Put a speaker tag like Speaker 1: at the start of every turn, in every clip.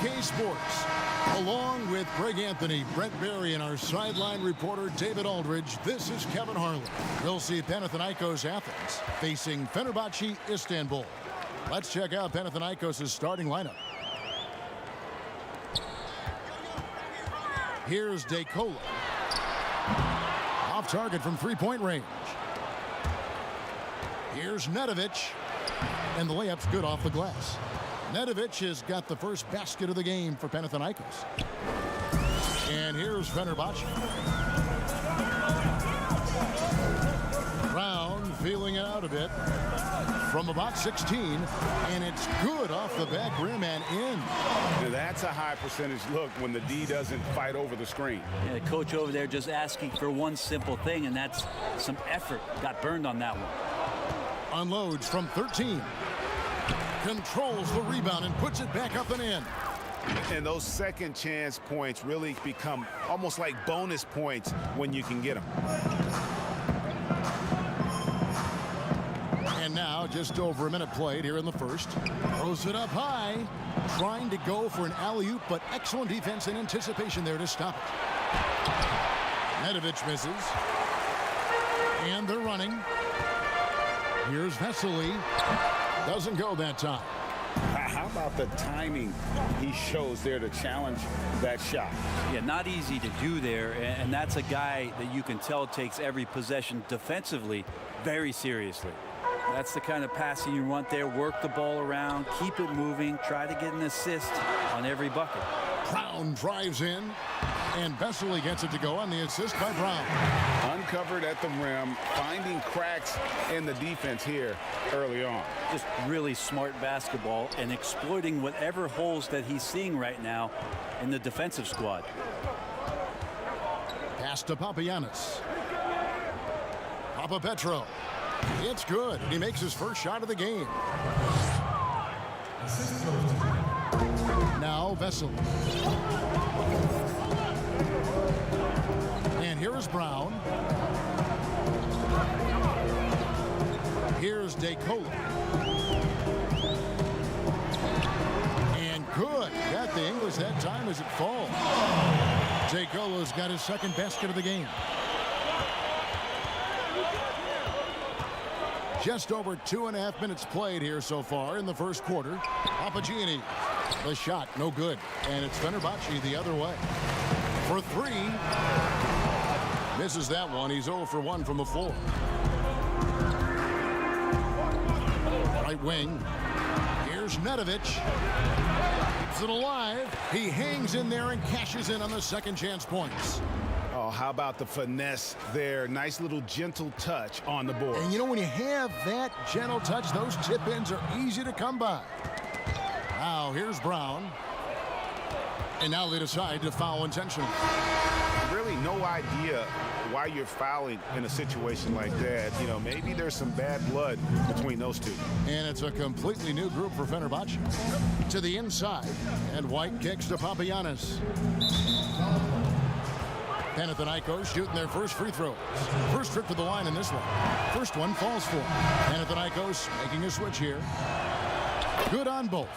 Speaker 1: BK Sports. Along with Greg Anthony, Brent Berry, and our sideline reporter David Aldridge, this is Kevin Harlan. We'll see Panathinaikos Athens facing Fenerbahce Istanbul. Let's check out Panathinaikos' starting lineup. Here's DeCola. Off target from three-point range. Here's Nedovic. And the layup's good off the glass. Nedovic has got the first basket of the game for Panathinaikos. And here's Fenerbahce. Brown feeling it out a bit from about 16, and it's good off the back rim and in.
Speaker 2: Now that's a high percentage look when the D doesn't fight over the screen.
Speaker 3: Yeah, the coach over there just asking for one simple thing, and that's some effort. Got burned on that one.
Speaker 1: Unloads from 13. Controls the rebound and puts it back up and in.
Speaker 2: And those second chance points really become almost like bonus points when you can get them.
Speaker 1: And now just over a minute played here in the first. Throws it up high. Trying to go for an alley-oop, but excellent defense and anticipation there to stop it. Nedovic misses. And they're running. Here's Vesely. Doesn't go that time.
Speaker 2: How about the timing he shows there to challenge that shot?
Speaker 3: Yeah, not easy to do there, and that's a guy that you can tell takes every possession defensively very seriously. That's the kind of passing you want there. Work the ball around, keep it moving, try to get an assist on every bucket.
Speaker 1: Brown drives in, and Vesely gets it to go on the assist by Brown.
Speaker 2: Uncovered at the rim, finding cracks in the defense here early on.
Speaker 3: Just really smart basketball and exploiting whatever holes that he's seeing right now in the defensive squad.
Speaker 1: Pass to Papagiannis. Papapetro. It's good. He makes his first shot of the game. Now Vesely. And here is Brown. Here's DeCola. And good. Got the English that time as it falls. DeCola's got his second basket of the game. Just over 2.5 minutes played here so far in the first quarter. Papagiannis. The shot, no good. And it's Fenerbahce the other way. For three. Misses that one. He's 0 for 1 from the floor. Right wing. Here's Nedovic. Keeps it alive. He hangs in there and cashes in on the second chance points.
Speaker 2: Oh, how about the finesse there? Nice little gentle touch on the board.
Speaker 1: And you know, when you have that gentle touch, those tip-ins are easy to come by. Now, here's Brown. And now they decide to foul intentionally.
Speaker 2: Really no idea why you're fouling in a situation like that. You know, maybe there's some bad blood between those two.
Speaker 1: And it's a completely new group for Fenerbahce. To the inside. And White kicks to Papagiannis. Panathinaikos shooting their first free throws. First trip to the line in this one. First one falls for Panathinaikos making a switch here. Good on both.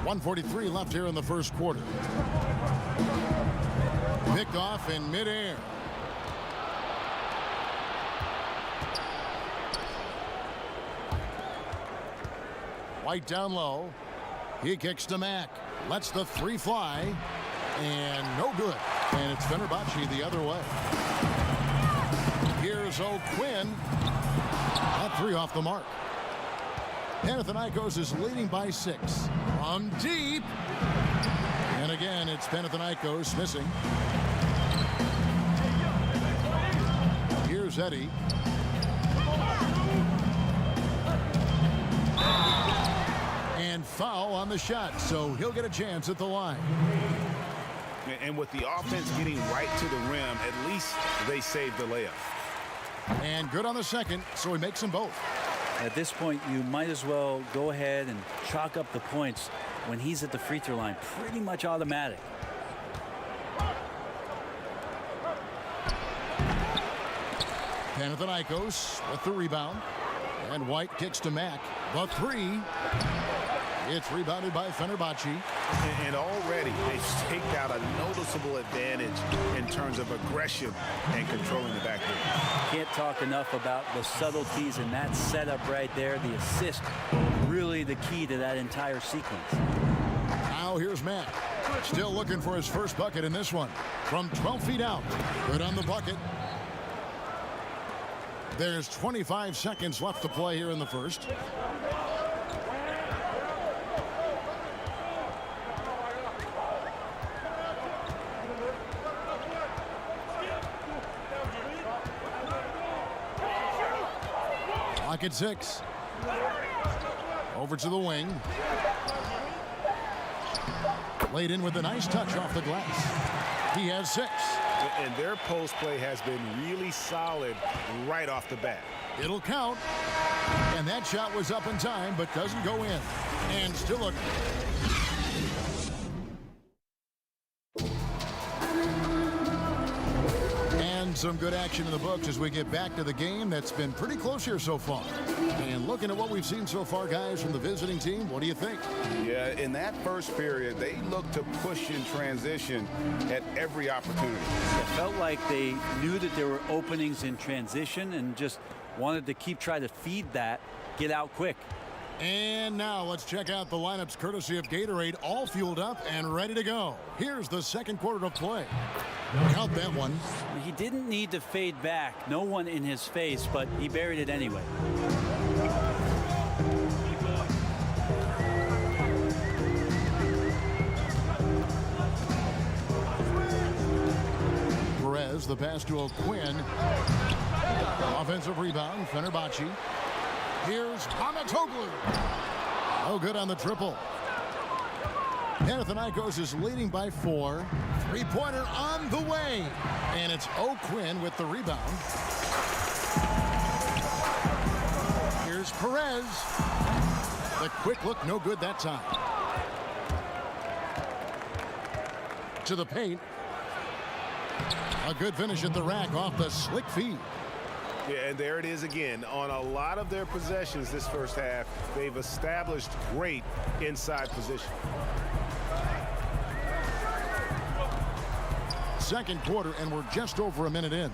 Speaker 1: 1:43 left here in the first quarter. Picked off in midair. White down low. He kicks to Mack. Lets the three fly. And no good. And it's Fenerbahce the other way. Here's O'Quinn. That three off the mark. Panathinaikos is leading by 6. From deep. And again, it's Panathinaikos missing. Here's Eddie. And foul on the shot, so he'll get a chance at the line.
Speaker 2: And with the offense getting right to the rim, at least they saved the layup.
Speaker 1: And good on the second, so he makes them both.
Speaker 3: At this point, you might as well go ahead and chalk up the points when he's at the free throw line. Pretty much automatic.
Speaker 1: Panathinaikos with the rebound. And White kicks to Mack. The three. It's rebounded by Fenerbahce.
Speaker 2: And already they've staked out a noticeable advantage in terms of aggression and controlling the backcourt.
Speaker 3: Can't talk enough about the subtleties in that setup right there. The assist, really the key to that entire sequence.
Speaker 1: Now here's Mack. Still looking for his first bucket in this one. From 12 feet out. Good on the bucket. There's 25 seconds left to play here in the first. Clock at 6. Over to the wing. Laid in with a nice touch off the glass. He has 6.
Speaker 2: And their post play has been really solid right off the bat.
Speaker 1: It'll count. And that shot was up in time, but doesn't go in. And still a... And some good action in the books as we get back to the game that's been pretty close here so far. And looking at what we've seen so far, guys, from the visiting team, what do you think?
Speaker 2: Yeah, in that first period, they looked to push in transition at every opportunity.
Speaker 3: It felt like they knew that there were openings in transition and just wanted to keep trying to feed that, get out quick.
Speaker 1: And now let's check out the lineups courtesy of Gatorade, all fueled up and ready to go. Here's the second quarter of play. Count that one.
Speaker 3: He didn't need to fade back. No one in his face, but he buried it anyway.
Speaker 1: Perez, the pass to O'Quinn. Offensive rebound, Fenerbahce. Here's Hamatoglu. Oh, good on the triple. Panathinaikos is leading by 4. Three-pointer on the way. And it's O'Quinn with the rebound. Here's Perez. The quick look, no good that time. To the paint. A good finish at the rack off the slick feed.
Speaker 2: Yeah, and there it is again. On a lot of their possessions this first half, they've established great inside position.
Speaker 1: Second quarter, and we're just over a minute in.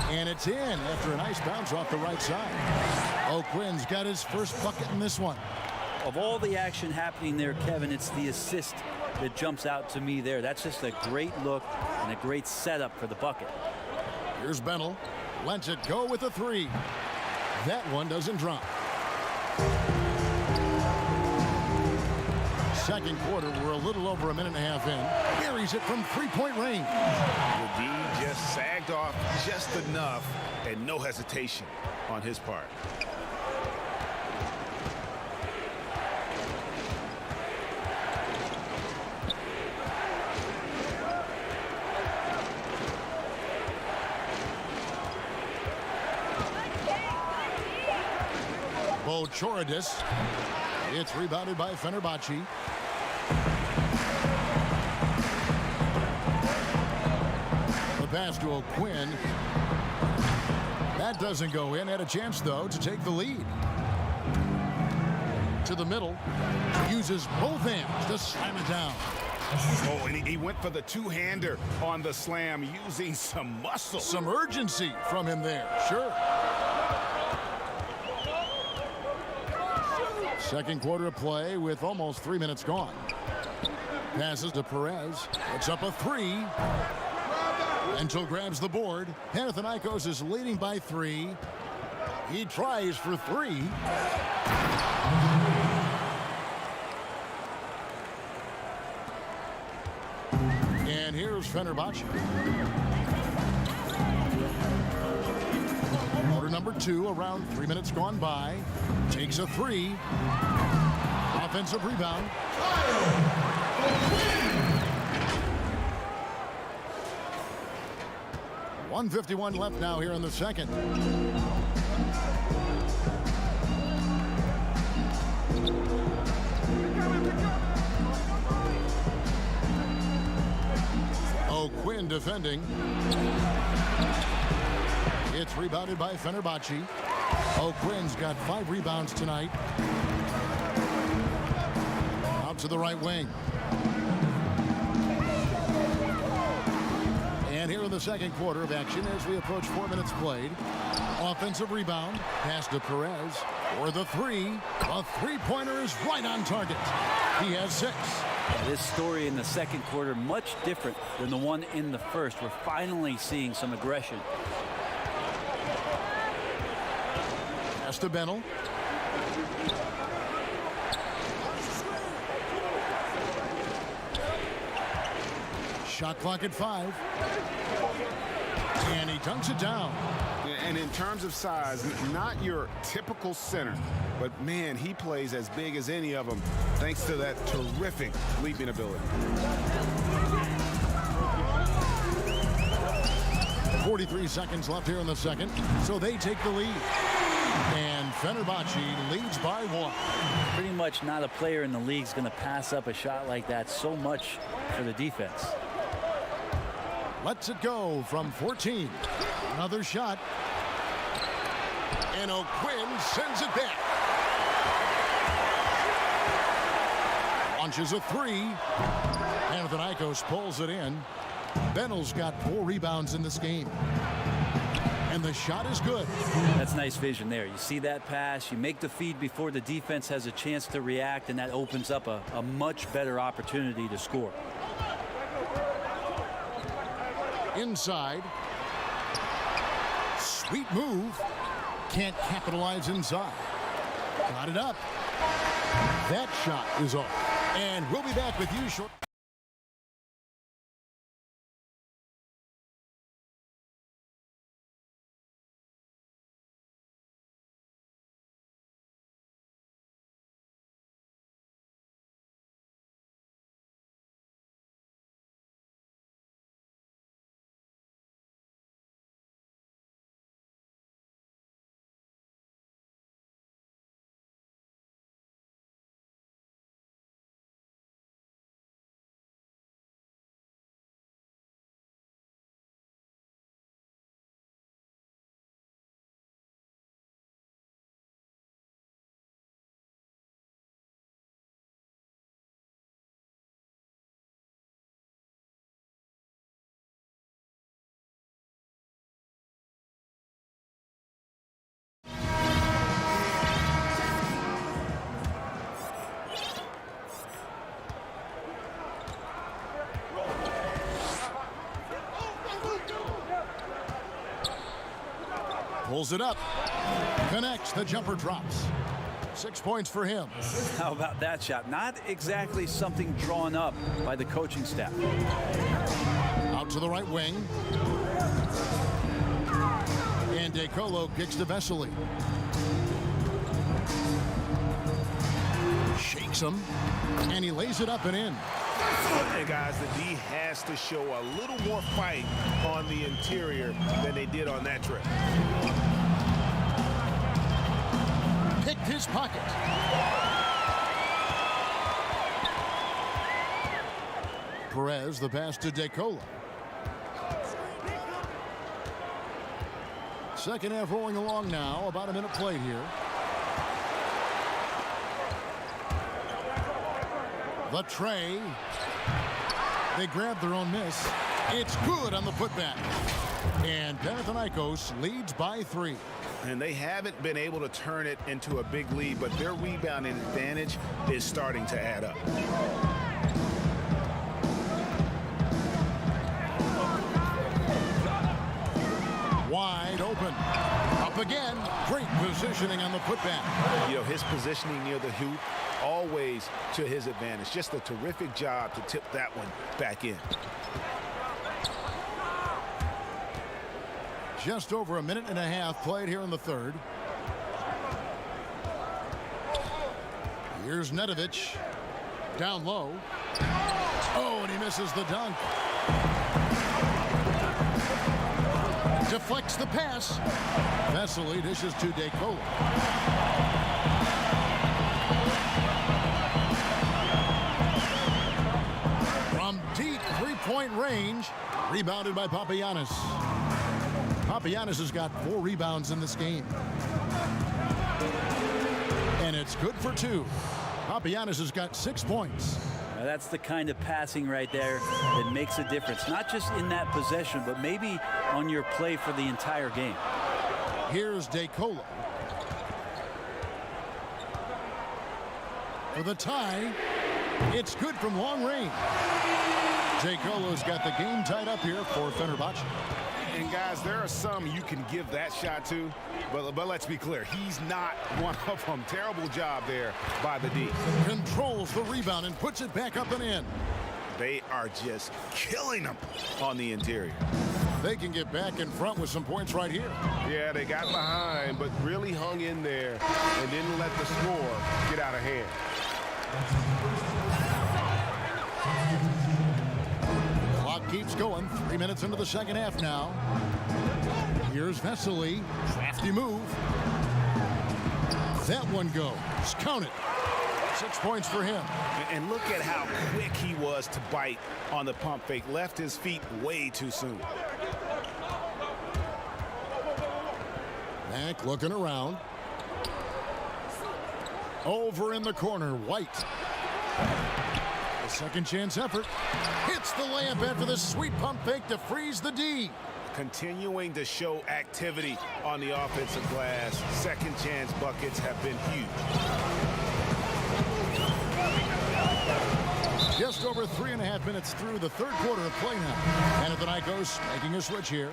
Speaker 1: And it's in after a nice bounce off the right side. O'Quinn's got his first bucket in this one.
Speaker 3: Of all the action happening there, Kevin, it's the assist that jumps out to me there. That's just a great look and a great setup for the bucket.
Speaker 1: Here's Bentel. Lets it go with a 3. That one doesn't drop. Second quarter, we're a little over a minute and a half in. Buries it from three-point range.
Speaker 2: The D just sagged off just enough and no hesitation on his part.
Speaker 1: Choradis. It's rebounded by Fenerbahce. The pass to O'Quinn. That doesn't go in. Had a chance, though, to take the lead. To the middle. Uses both hands to slam it down.
Speaker 2: Oh, and he went for the two-hander on the slam, using some muscle.
Speaker 1: Some urgency from him there. Sure. Second quarter of play with almost 3 minutes gone. Passes to Perez. Puts up a 3. Until grabs the board. Panathinaikos is leading by 3. He tries for 3. And here's Fenerbahce. Quarter number 2, around 3 minutes gone by. Takes a 3. Offensive rebound. 1:51 left now here in the second. O'Quinn defending. It's rebounded by Fenerbahce. O'Quinn's got 5 rebounds tonight. Out to the right wing. And here in the second quarter of action as we approach 4 minutes played. Offensive rebound. Pass to Perez. For the 3. A three-pointer is right on target. He has 6.
Speaker 3: This story in the second quarter much different than the one in the first. We're finally seeing some aggression.
Speaker 1: Pass to Bennell. Shot clock at 5. And he dunks it down.
Speaker 2: And in terms of size, not your typical center, but man, he plays as big as any of them thanks to that terrific leaping ability.
Speaker 1: 43 seconds left here in the second, so they take the lead. And Fenerbahce leads by 1.
Speaker 3: Pretty much not a player in the league is going to pass up a shot like that so much for the defense.
Speaker 1: Lets it go from 14. Another shot. And O'Quinn sends it back. Launches a 3. Panathinaikos pulls it in. Bennell's got 4 rebounds in this game. And the shot is good.
Speaker 3: That's nice vision there. You see that pass, you make the feed before the defense has a chance to react, and that opens up a much better opportunity to score.
Speaker 1: Inside. Sweet move. Can't capitalize inside. Got it up. That shot is off. And we'll be back with you shortly. Pulls it up. Connects. The jumper drops. 6 points for him.
Speaker 3: How about that shot? Not exactly something drawn up by the coaching staff.
Speaker 1: Out to the right wing. And DeColo kicks to Vesely. Shakes him. And he lays it up and in.
Speaker 2: And guys, the D has to show a little more fight on the interior than they did on that trip.
Speaker 1: Picked his pocket. Perez, the pass to DeColo. Second half rolling along now. About a minute played here. The tray. They grab their own miss. It's good on the putback. And Panathinaikos leads by 3.
Speaker 2: And they haven't been able to turn it into a big lead, but their rebounding advantage is starting to add up.
Speaker 1: Wide open. Up again. Great positioning on the putback.
Speaker 2: You know, his positioning near the hoop, always to his advantage. Just a terrific job to tip that one back in.
Speaker 1: Just over a minute and a half played here in the third. Here's Nedovic. Down low. Oh, and he misses the dunk. Deflects the pass. Vesely dishes to DeColo. From deep three-point range. Rebounded by Papagiannis. Papagiannis has got 4 rebounds in this game. it's good for 2. Papagiannis has got 6 points.
Speaker 3: Now that's the kind of passing right there that makes a difference, not just in that possession, but maybe on your play for the entire game.
Speaker 1: Here's DeColo. For the tie, it's good from long range. DeColo's got the game tied up here for Fenerbahce.
Speaker 2: And guys, there are some you can give that shot to, but let's be clear, he's not one of them. Terrible job there by the D.
Speaker 1: Controls the rebound and puts it back up and in.
Speaker 2: They are just killing them on the interior.
Speaker 1: They can get back in front with some points right here.
Speaker 2: Yeah, they got behind, but really hung in there and didn't let the score get out of hand.
Speaker 1: Clock keeps going. 3 minutes into the second half now. Here's Vesely. Crafty move. That one goes. Count it. 6 points for him.
Speaker 2: And look at how quick he was to bite on the pump fake. Left his feet way too soon.
Speaker 1: Mack looking around. Over in the corner, White. A second chance effort. Hits the layup after the sweet pump fake to freeze the D.
Speaker 2: Continuing to show activity on the offensive glass. Second chance buckets have been huge.
Speaker 1: Just over 3.5 minutes through the third quarter of play now. Panathinaikos making a switch here.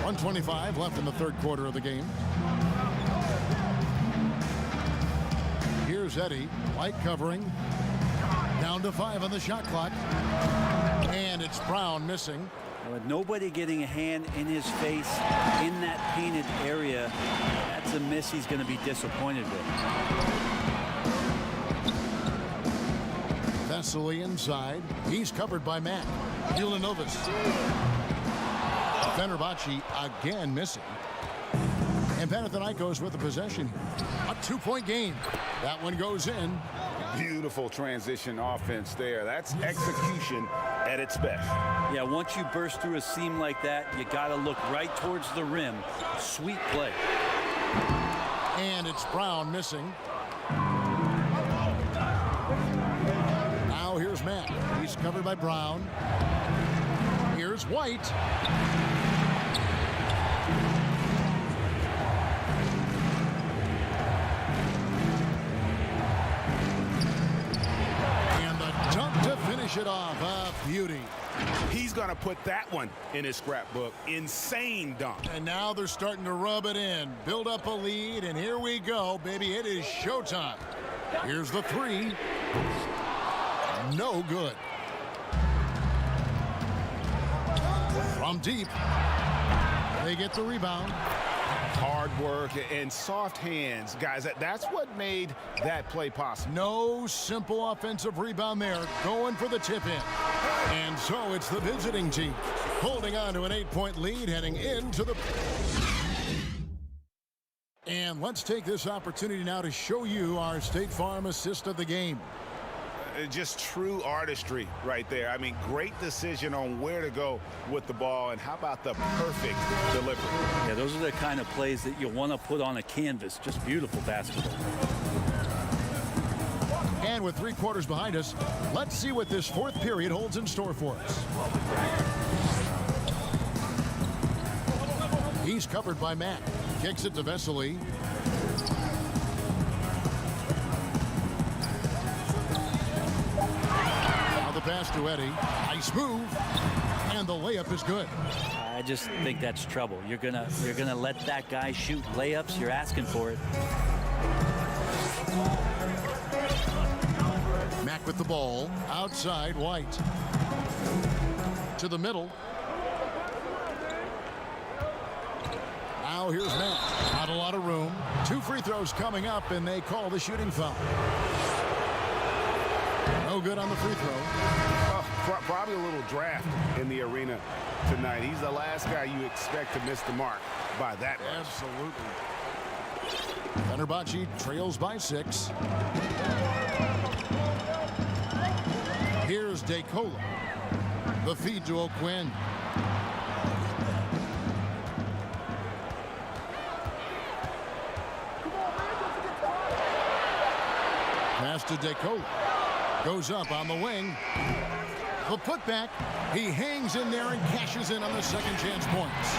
Speaker 1: 1:25 left in the third quarter of the game. Here's Eddie. White covering. Down to 5 on the shot clock. And it's Brown missing.
Speaker 3: With nobody getting a hand in his face in that painted area, that's a miss he's going to be disappointed with.
Speaker 1: Vesely inside. He's covered by Mack. Ulanovas. Fenerbahce again missing. And Panathinaikos with the possession here. A 2-point game. That one goes in.
Speaker 2: Beautiful transition offense there. That's execution at its best.
Speaker 3: Yeah, once you burst through a seam like that, you got to look right towards the rim. Sweet play.
Speaker 1: And it's Brown missing. Now here's Mack. He's covered by Brown. Here's White. And the dunk to finish it off. A beauty.
Speaker 2: He's going to put that one in his scrapbook. Insane dunk.
Speaker 1: And now they're starting to rub it in. Build up a lead, and here we go, baby. It is showtime. Here's the three. No good. From deep. They get the rebound.
Speaker 2: Hard work and soft hands. Guys, that's what made that play possible.
Speaker 1: No simple offensive rebound there. Going for the tip-in. And so it's the visiting team holding on to an 8-point lead heading into the... And let's take this opportunity now to show you our State Farm assist of the game.
Speaker 2: Just true artistry right there. I mean, great decision on where to go with the ball, and how about the perfect delivery?
Speaker 3: Yeah, those are the kind of plays that you want to put on a canvas. Just beautiful basketball.
Speaker 1: And with 3 quarters behind us, let's see what this fourth period holds in store for us. He's covered by Mack. Kicks it to Vesely. Pass to Eddie. Nice move. And the layup is good.
Speaker 3: I just think that's trouble. You're gonna let that guy shoot layups. You're asking for it.
Speaker 1: Mack with the ball. Outside, White. To the middle. Now here's Mack. Not a lot of room. 2 free throws coming up, and they call the shooting foul. No good on the free throw.
Speaker 2: Probably a little draft in the arena tonight. He's the last guy you expect to miss the mark by that much.
Speaker 1: Absolutely. Fenerbahce trails by 6. Here's DeColo. The feed to O'Quinn. to DeCola. Goes up on the wing. The putback. He hangs in there and cashes in on the second chance points.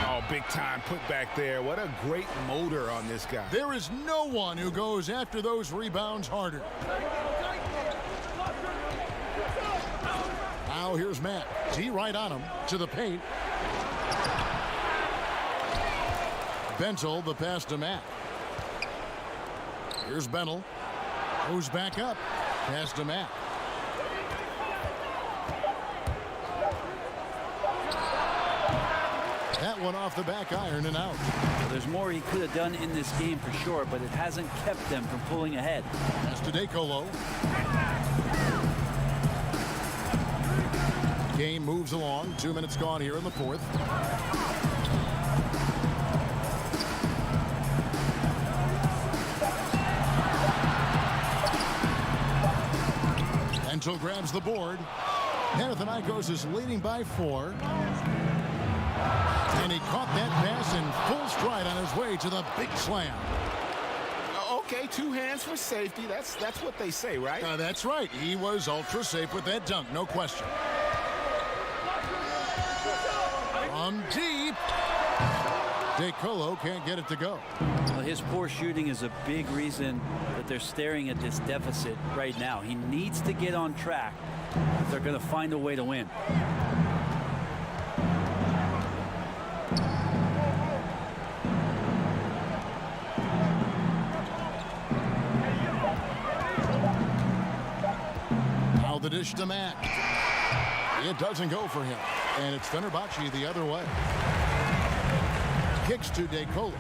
Speaker 2: Oh, big time putback there. What a great motor on this guy.
Speaker 1: There is no one who goes after those rebounds harder. Now here's Matt. T right on him to the paint. Bentel, the pass to Matt. Here's Bentel. Goes back up. Pass to Matt. That one off the back iron and out.
Speaker 3: Well, there's more he could have done in this game for sure, but it hasn't kept them from pulling ahead.
Speaker 1: Pass to DeColo. Game moves along. 2 minutes gone here in the fourth. Bentel grabs the board. Panathinaikos is leading by 4. And he caught that pass in full stride on his way to the big slam.
Speaker 2: Okay, 2 hands for safety. That's what they say, right?
Speaker 1: That's right. He was ultra safe with that dunk, no question. From deep. DeColo can't get it to go.
Speaker 3: Well, his poor shooting is a big reason that they're staring at this deficit right now. He needs to get on track if they're going to find a way to win.
Speaker 1: Now the dish to Matt. It doesn't go for him. And it's Fenerbahce the other way. Kicks to DeColo.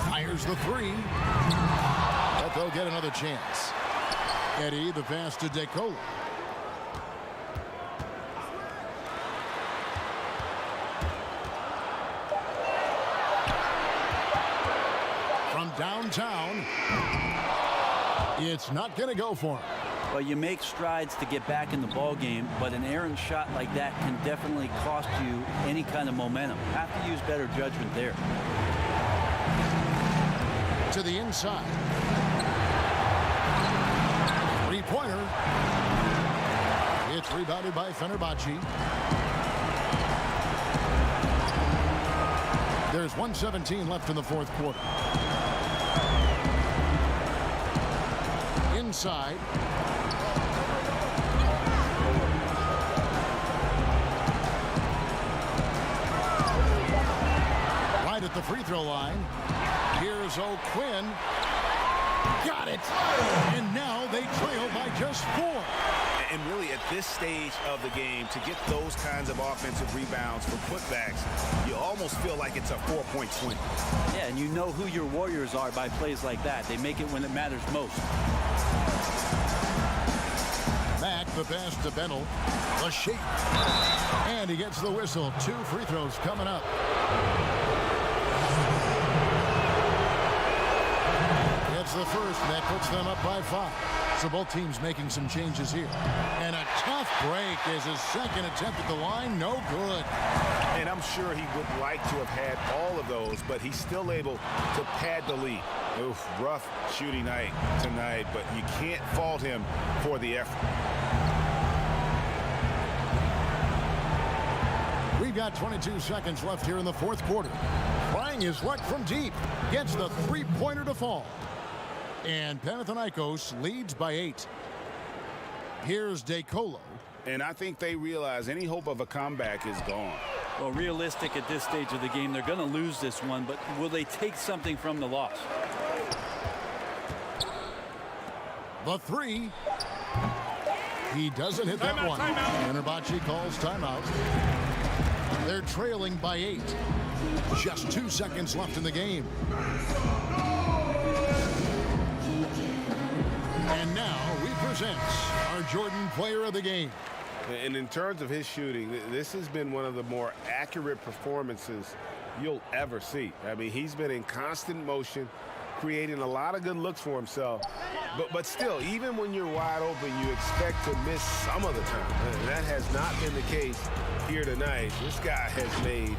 Speaker 1: Fires the 3. But they'll get another chance. Eddie, the pass to DeColo. From downtown. It's not going to go for him.
Speaker 3: Well, you make strides to get back in the ball game, but an errant shot like that can definitely cost you any kind of momentum. Have to use better judgment there.
Speaker 1: To the inside. 3-pointer. It's rebounded by Fenerbahce. There's 1:17 left in the fourth quarter. Inside. Right at the free throw line. Here's O'Quinn. Got it. And now they trail by just 4.
Speaker 2: And really, at this stage of the game, to get those kinds of offensive rebounds for putbacks, you almost feel like it's a 4-point swing.
Speaker 3: Yeah, and you know who your Warriors are by plays like that. They make it when it matters most.
Speaker 1: Back the pass to Bentel. The shake. And he gets the whistle. 2 free throws coming up. It's the first, and that puts them up by 5. So both teams making some changes here. And a tough break is his second attempt at the line. No good.
Speaker 2: And I'm sure he would like to have had all of those, but he's still able to pad the lead. Oof, rough shooting night tonight, but you can't fault him for the effort.
Speaker 1: We've got 22 seconds left here in the fourth quarter. Trying his luck from deep. Gets the 3-pointer to fall. And Panathinaikos leads by 8. Here's DeColo.
Speaker 2: And I think they realize any hope of a comeback is gone.
Speaker 3: Well, realistic at this stage of the game, they're going to lose this one, but will they take something from the loss?
Speaker 1: The 3. He doesn't hit that one. Fenerbahce calls timeout. They're trailing by 8. Just 2 seconds left in the game. And now we present our Jordan Player of the Game.
Speaker 2: And in terms of his shooting, this has been one of the more accurate performances you'll ever see. I mean, he's been in constant motion, creating a lot of good looks for himself. But still, even when you're wide open, you expect to miss some of the time. And that has not been the case here tonight. This guy has made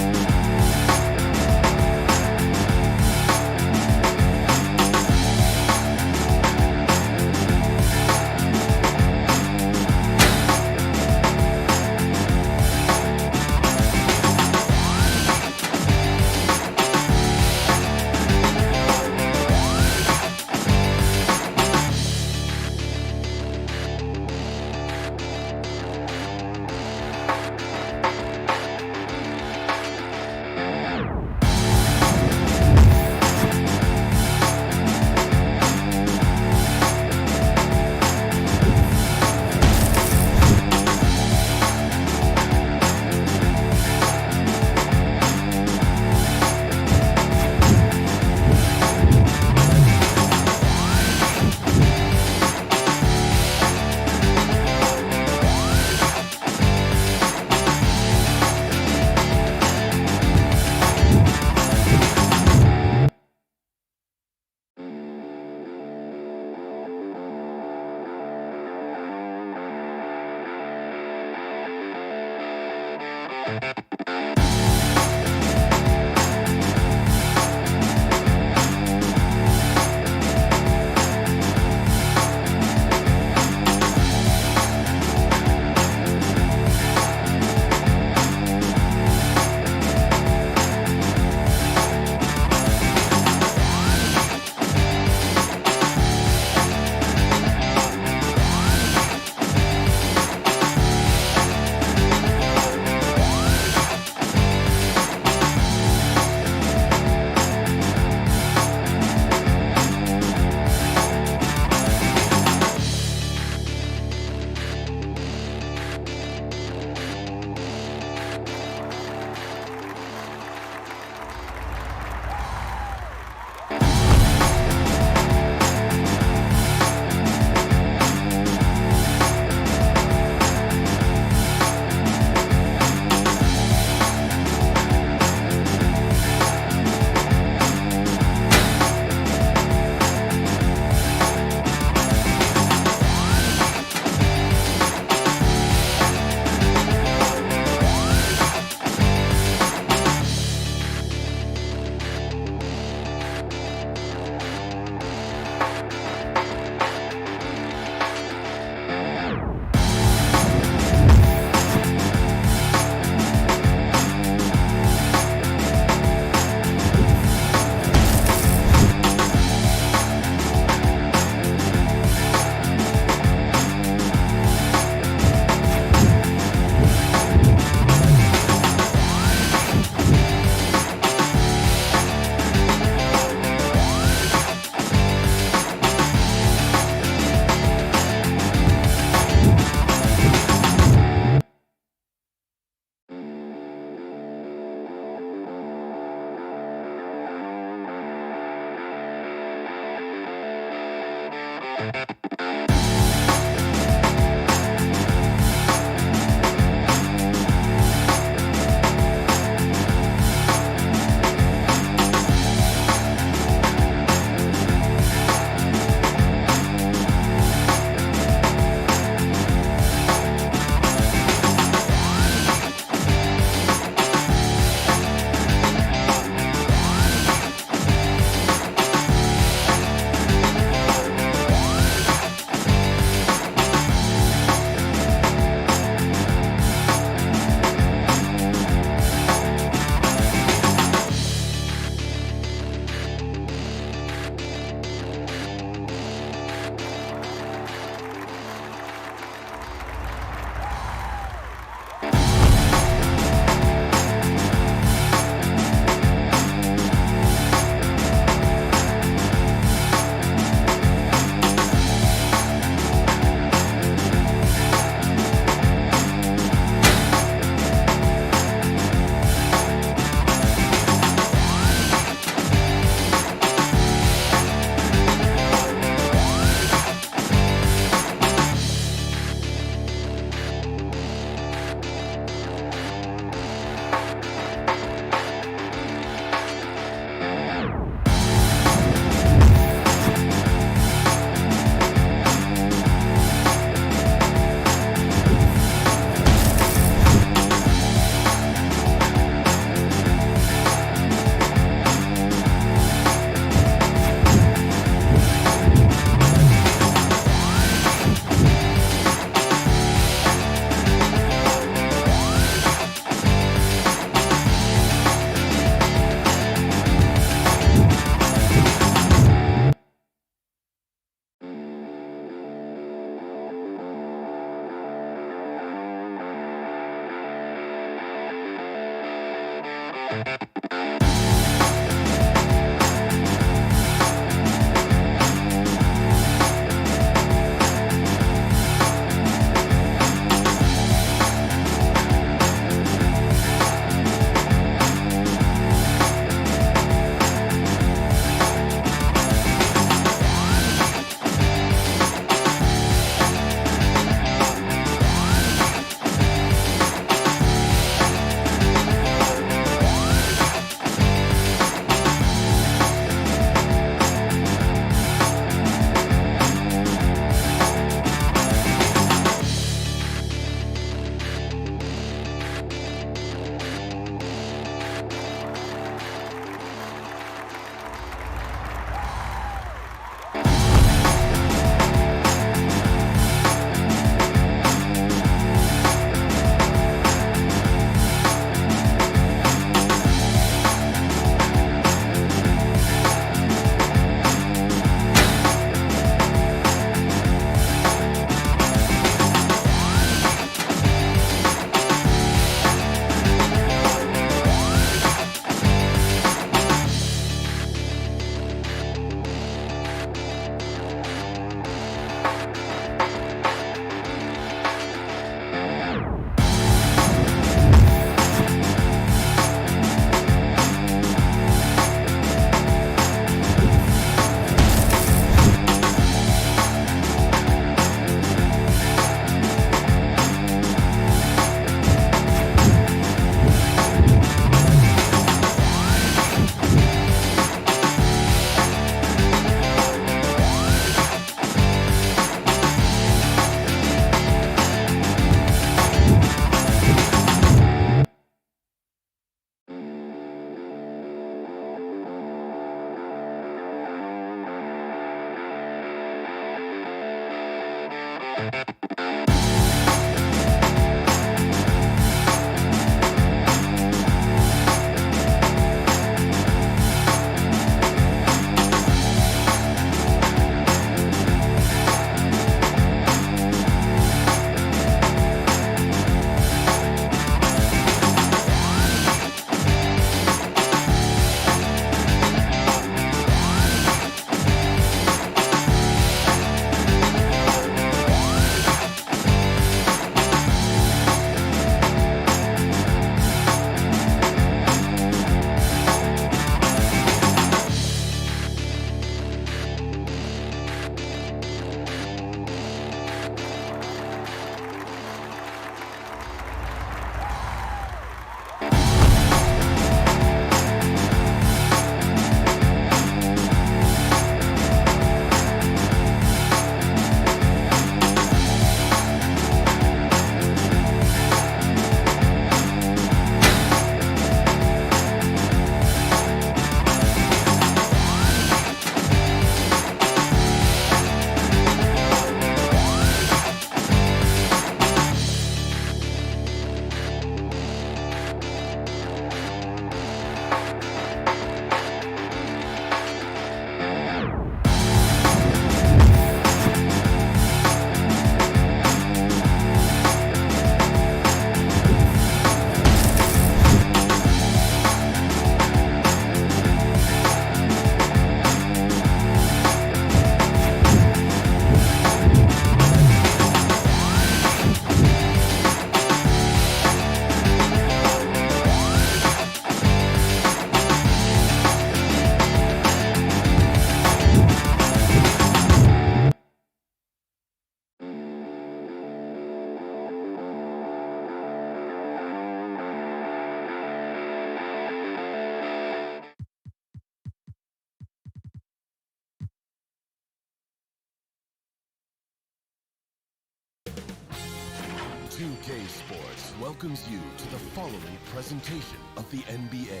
Speaker 4: 2K Sports welcomes you to the following presentation of the NBA.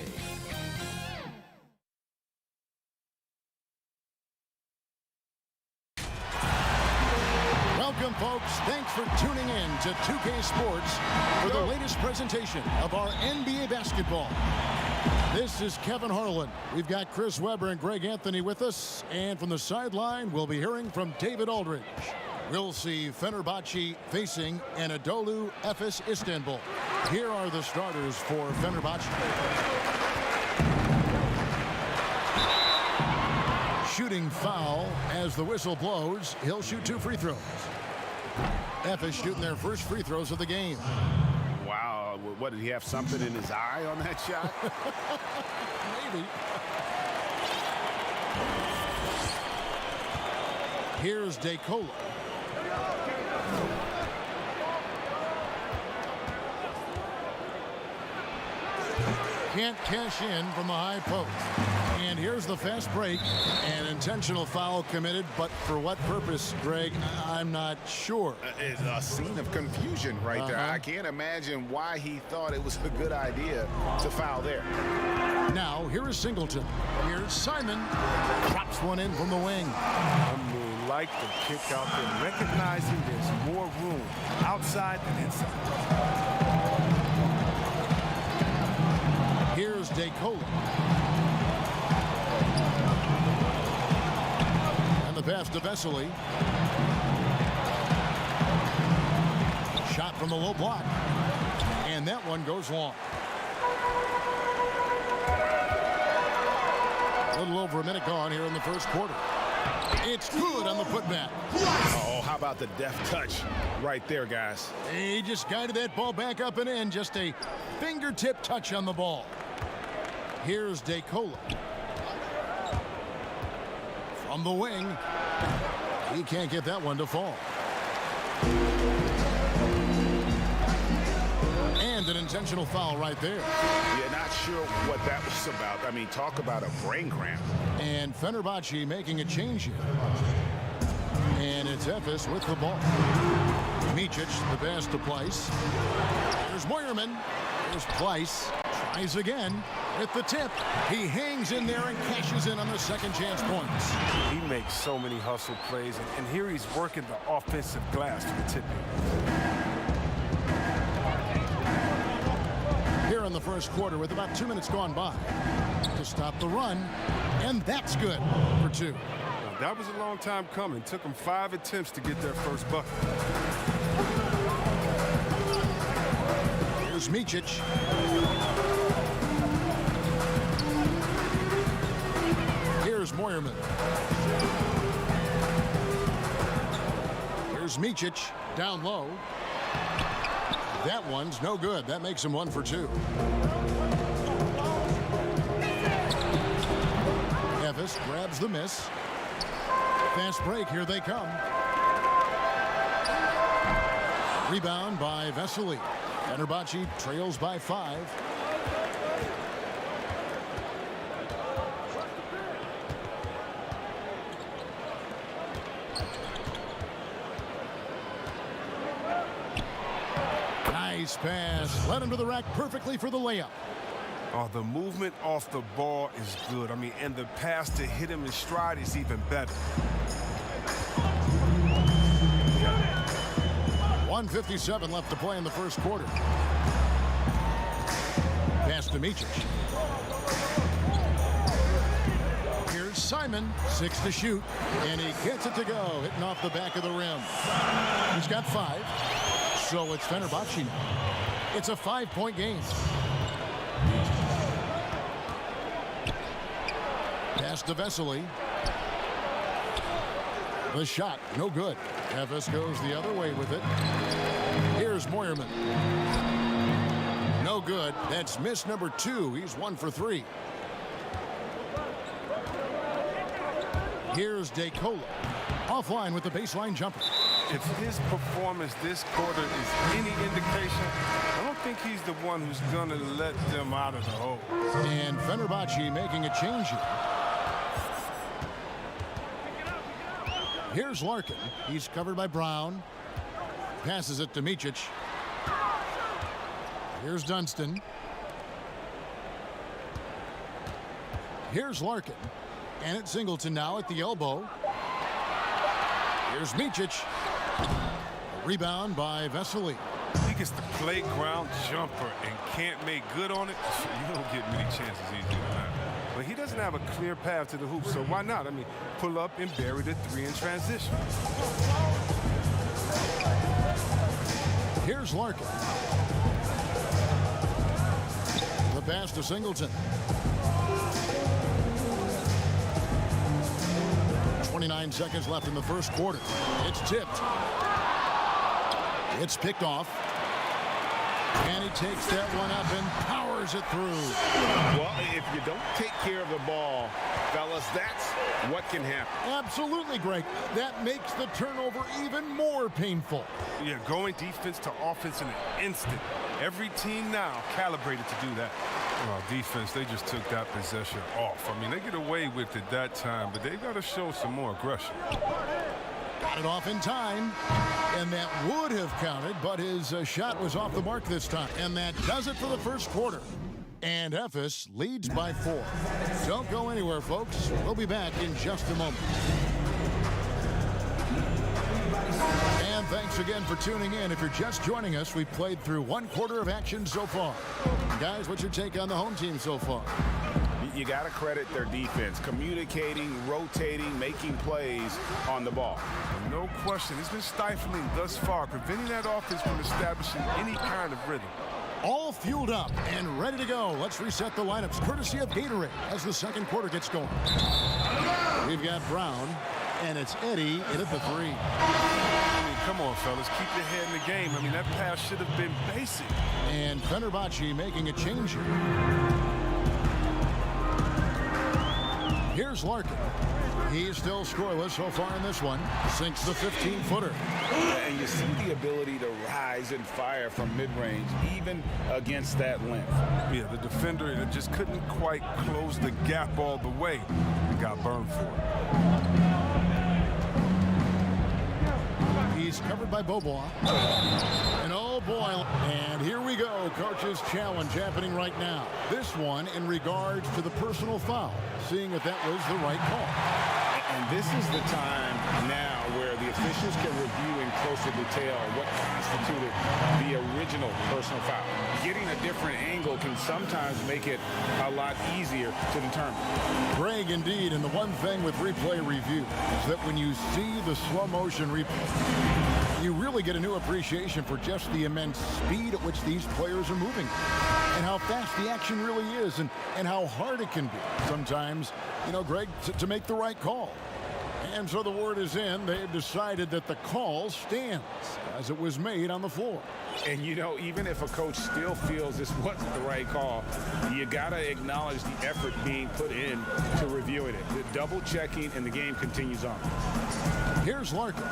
Speaker 1: Welcome, folks. Thanks for tuning in to 2K Sports for the latest presentation of our NBA basketball. This is Kevin Harlan. We've got Chris Webber and Greg Anthony with us. And from the sideline, we'll be hearing from David Aldridge. We'll see Fenerbahce facing Anadolu Efes Istanbul. Here are the starters for Fenerbahce. Shooting foul as the whistle blows. He'll shoot 2 free throws. Efes shooting their first free throws of the game.
Speaker 2: Wow, what, did he have something in his eye on that shot?
Speaker 1: Maybe. Here's DeCola. Can't cash in from the high post. And here's the fast break. An intentional foul committed, but for what purpose, Greg? I'm not sure.
Speaker 2: It's a scene of confusion right there. I can't imagine why he thought it was a good idea to foul there.
Speaker 1: Now, here is Singleton. Here's Simon. Drops one in from the wing.
Speaker 5: Like the kick out there, recognizing there's more room outside than inside.
Speaker 1: Here's DeCola. And the pass to Vesely. Shot from the low block. And that one goes long. A little over a minute gone here in the first quarter. It's good on the putback.
Speaker 2: Oh, how about the deft touch right there, guys?
Speaker 1: He just guided that ball back up and in. Just a fingertip touch on the ball. Here's DeCola. From the wing. He can't get that one to fall. And an intentional foul right there.
Speaker 2: Yeah, not sure what that was about. I mean, talk about a brain cramp.
Speaker 1: And Fenerbahce making a change here. And it's Efes with the ball. Micic, the pass to Pleiss. There's Moyerman. There's Pleiss. Tries again with the tip. He hangs in there and cashes in on the second chance points.
Speaker 5: He makes so many hustle plays, and here he's working the offensive glass for the tip-in.
Speaker 1: Here in the first quarter with about 2 minutes gone by to stop the run, and that's good for 2.
Speaker 5: Now, that was a long time coming. Took him 5 attempts to get their first bucket.
Speaker 1: Here's Micic. Here's Moyerman. Here's Micic down low. That one's no good. That makes him 1 for 2. Evis grabs the miss. Fast break. Here they come. Rebound by Vesely. Fenerbahce trails by 5. Nice pass. Led him to the rack perfectly for the layup.
Speaker 5: Oh, the movement off the ball is good. I mean, and the pass to hit him in stride is even better.
Speaker 1: 1:57 left to play in the first quarter. Pass to Micic. Here's Simon, 6 to shoot, and he gets it to go, hitting off the back of the rim. He's got 5, so it's Fenerbahce now. It's a 5-point game. Pass to Vesely. The shot, no good. Evis goes the other way with it. Here's Moyerman. No good. That's miss number 2. He's 1 for 3. Here's DeCola. Offline with the baseline jumper.
Speaker 5: If his performance this quarter is any indication, I don't think he's the one who's going to let them out of the hole.
Speaker 1: And Fenerbahce making a change here. Here's Larkin. He's covered by Brown. Passes it to Micic. Here's Dunston. Here's Larkin. And it's Singleton now at the elbow. Here's Micic. Rebound by Vesely.
Speaker 5: He gets the playground jumper and can't make good on it. You don't get many chances easy than that. But he doesn't have a clear path to the hoop, so why not? I mean, pull up and bury the 3 in transition.
Speaker 1: Here's Larkin. The pass to Singleton. 29 seconds left in the first quarter. It's tipped. It's picked off. And he takes that one up and powers it through.
Speaker 2: Well, if you don't take care of the ball, fellas, that's what can happen.
Speaker 1: Absolutely, Greg. That makes the turnover even more painful.
Speaker 5: Yeah, going defense to offense in an instant. Every team now calibrated to do that. Well, defense, they just took that possession off. I mean, they get away with it that time, but they've got to show some more aggression.
Speaker 1: Got it off in time, and that would have counted, but his shot was off the mark this time. And that does it for the first quarter. And Ephes leads by 4. Don't go anywhere, folks. We'll be back in just a moment. And thanks again for tuning in. If you're just joining us, we've played through 1 quarter of action so far. Guys, what's your take on the home team so far?
Speaker 2: You got to credit their defense, communicating, rotating, making plays on the ball.
Speaker 5: No question. It's been stifling thus far, preventing that offense from establishing any kind of rhythm.
Speaker 1: All fueled up and ready to go. Let's reset the lineups courtesy of Gatorade as the second quarter gets going. We've got Brown, and it's Eddie in at the 3.
Speaker 5: I mean, come on, fellas. Keep your head in the game. I mean, that pass should have been basic.
Speaker 1: And Fenerbahce making a change here. Here's Larkin. He's still scoreless so far in this one. Sinks the 15-footer.
Speaker 2: And you see the ability to rise and fire from mid-range, even against that length.
Speaker 5: Yeah, the defender just couldn't quite close the gap all the way. He got burned for it.
Speaker 1: He's He's covered by Beaubois. And oh boy, and here we go. Coach's challenge happening right now. This one in regards to the personal foul, seeing if that was the right call.
Speaker 2: And this is the time now where the officials can review in closer detail what constituted the original personal foul. Getting a different angle can sometimes make it a lot easier to determine.
Speaker 1: Greg, indeed, and the one thing with replay review is that when you see the slow motion replay, you really get a new appreciation for just the immense speed at which these players are moving and how fast the action really is and how hard it can be sometimes, you know, Greg, to make the right call. And so the word is in. They've decided that the call stands as it was made on the floor.
Speaker 2: And, you know, even if a coach still feels this wasn't the right call, you got to acknowledge the effort being put in to reviewing it. The double checking, and the game continues on.
Speaker 1: Here's Larkin.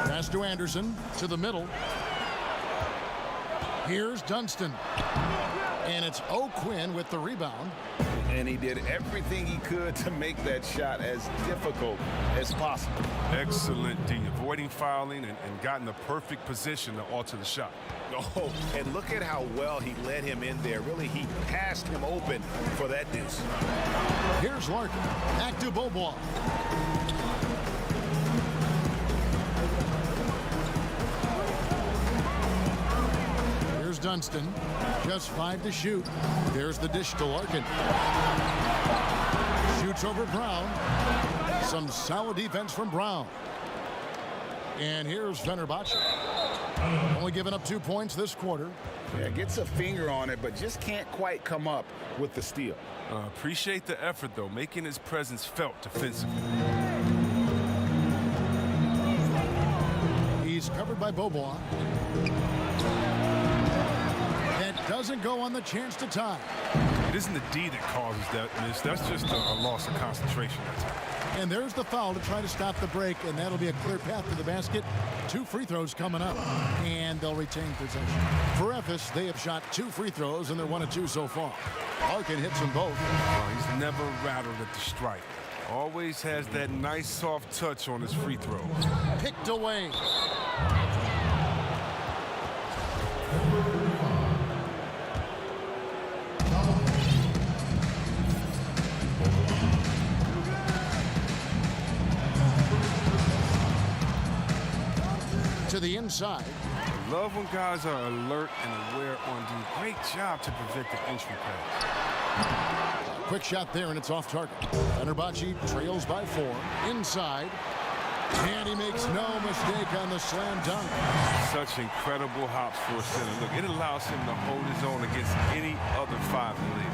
Speaker 1: Pass to Anderson, to the middle. Here's Dunston. And it's O'Quinn with the rebound.
Speaker 2: And he did everything he could to make that shot as difficult as possible.
Speaker 5: Excellent D, avoiding fouling and gotten the perfect position to alter the shot.
Speaker 2: Oh, and look at how well he led him in there. Really, he passed him open for that deuce.
Speaker 1: Here's Larkin. Back to Beaubois. Here's Dunston. Just 5 to shoot. There's the dish to Larkin. Shoots over Brown. Some solid defense from Brown. And here's Fenerbahce. Only giving up 2 points this quarter.
Speaker 2: Yeah, gets a finger on it, but just can't quite come up with the steal.
Speaker 5: Appreciate the effort, though, making his presence felt defensively.
Speaker 1: He's covered by Beaubois. Doesn't go on the chance to tie.
Speaker 5: It isn't the D that causes that miss. That's just a loss of concentration that time.
Speaker 1: And there's the foul to try to stop the break, and that'll be a clear path to the basket. 2 free throws coming up, and they'll retain possession. For Ephes, they have shot 2 free throws, and they're 1 of 2 so far. Larkin hits them both.
Speaker 5: He's never rattled at the strike. Always has that nice soft touch on his free throws.
Speaker 1: Picked away. To the inside.
Speaker 5: Love when guys are alert and aware on D. Great job to prevent the entry pass.
Speaker 1: Quick shot there, and it's off target. Fenerbahce trails by 4. Inside. And he makes no mistake on the slam dunk.
Speaker 5: Such incredible hops for a center. Look, it allows him to hold his own against any other 5 in the league.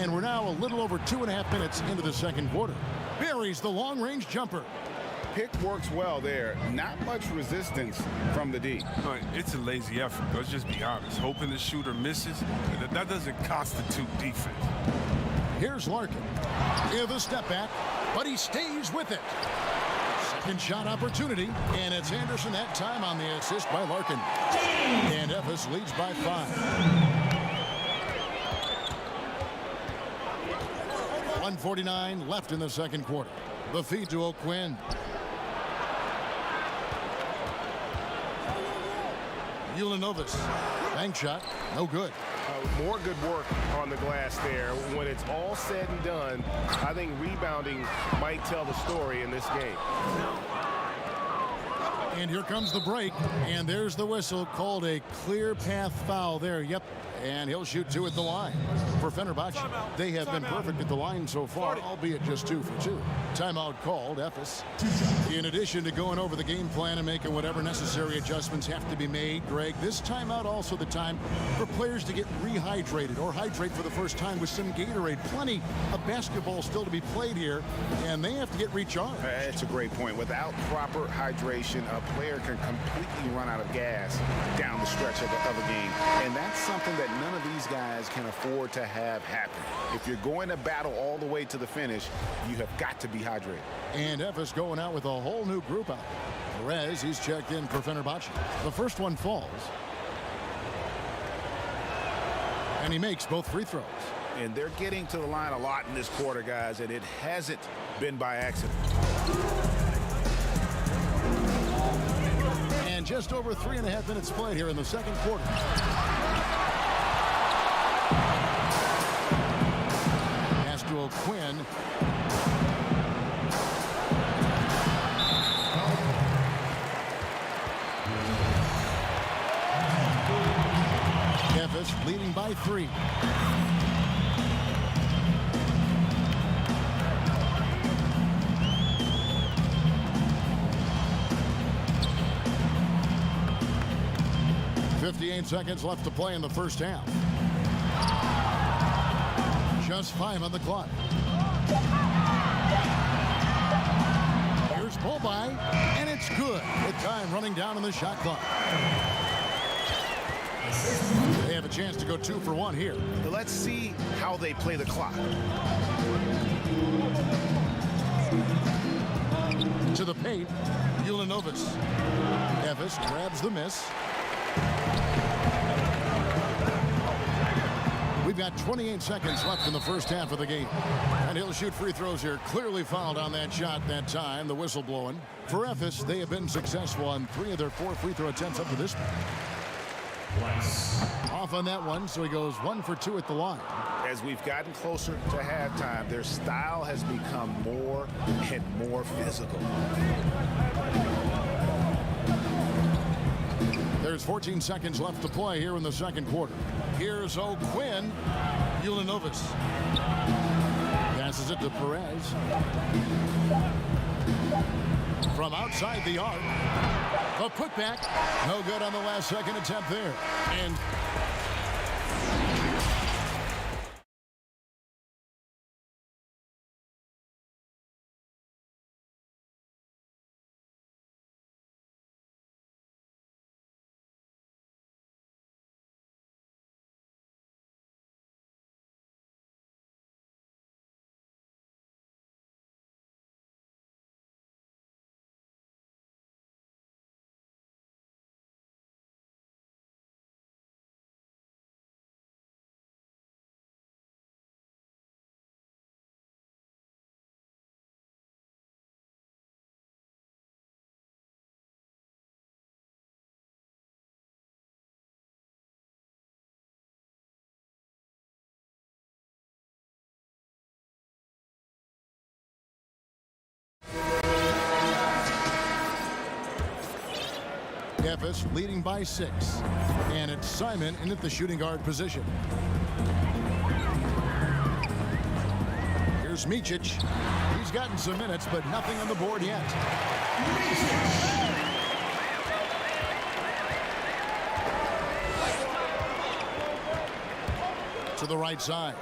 Speaker 1: And we're now a little over 2.5 minutes into the second quarter. Buries the long-range jumper.
Speaker 2: Pick works well there. Not much resistance from the D.
Speaker 5: It's a lazy effort. Let's just be honest. Hoping the shooter misses, that doesn't constitute defense.
Speaker 1: Here's Larkin. Give a step back, but he stays with it. Second shot opportunity, and it's Anderson that time on the assist by Larkin. And Ephes leads by 5. 1:49 left in the second quarter. The feed to O'Quinn. Ulanovis. Bank shot. No good.
Speaker 2: More good work on the glass there. When it's all said and done, I think rebounding might tell the story in this game.
Speaker 1: And here comes the break. And there's the whistle, called a clear path foul there. Yep. And he'll shoot 2 at the line. For Fenerbahce, they have been perfect at the line so far, albeit just 2 for 2. Timeout called, Ephes. In addition to going over the game plan and making whatever necessary adjustments have to be made, Greg, this timeout also the time for players to get rehydrated or hydrate for the first time with some Gatorade. Plenty of basketball still to be played here, and they have to get recharged.
Speaker 2: That's a great point. Without proper hydration, a player can completely run out of gas down the stretch of a game. And that's something that none of these guys can afford to have happen. If you're going to battle all the way to the finish, you have got to be hydrated.
Speaker 1: And Ephes going out with a whole new group out. Perez, he's checked in for Fenerbahce. The first one falls. And he makes both free throws.
Speaker 6: And they're getting to the line a lot in this quarter, guys, and it hasn't been by accident.
Speaker 1: And just over 3.5 minutes played here in the second quarter. Pass to O'Quinn. Memphis leading by 3. .58 seconds left to play in the first half. Just 5 on the clock. Here's pull by, and it's good. With time running down on the shot clock. They have a chance to go 2 for 1 here.
Speaker 6: Let's see how they play the clock.
Speaker 1: To the paint, Ulanovas. Memphis grabs the miss. We've got 28 seconds left in the first half of the game. And he'll shoot free throws here. Clearly fouled on that shot that time. The whistle blowing. For Memphis, they have been successful on 3 of their 4 free throw attempts up to this point. Off on that one, so he goes 1 for 2 at the line.
Speaker 6: As we've gotten closer to halftime, their style has become more and more physical.
Speaker 1: There's 14 seconds left to play here in the second quarter. Here's O'Quinn. Ulanovas passes it to Perez. From outside the arc. A putback. No good on the last second attempt there. And Memphis leading by 6. And it's Simon in at the shooting guard position. Here's Micic. He's gotten some minutes, but nothing on the board yet. To the right side.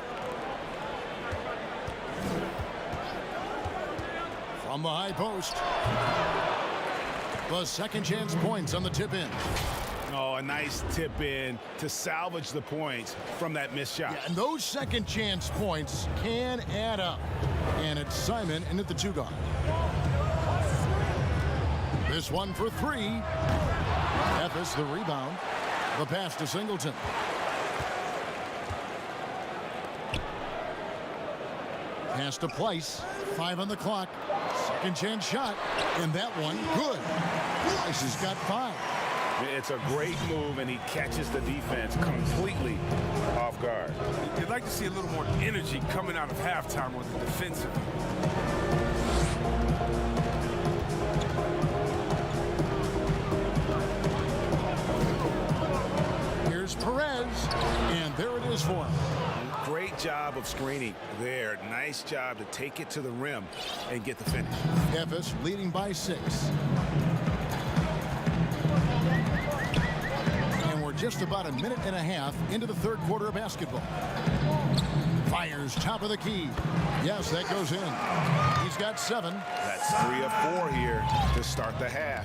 Speaker 1: From the high post. The second chance points on the tip in.
Speaker 6: Oh, a nice tip in to salvage the points from that missed shot.
Speaker 1: Yeah, and those second chance points can add up. And it's Simon in at the 2 guard. This one for 3. Memphis the rebound. The pass to Singleton. Pass to Place. 5 on the clock. Second chance shot. And that one good. Place has got 5.
Speaker 6: It's a great move, and he catches the defense completely off guard.
Speaker 5: You'd like to see a little more energy coming out of halftime on the defensive.
Speaker 1: Here's Perez. And there it is for him.
Speaker 6: Great job of screening there. Nice job to take it to the rim and get the finish.
Speaker 1: Memphis leading by 6. And we're just about a minute and a half into the third quarter of basketball. Fires top of the key. Yes, that goes in. He's got 7.
Speaker 6: That's 3 of 4 here to start the half.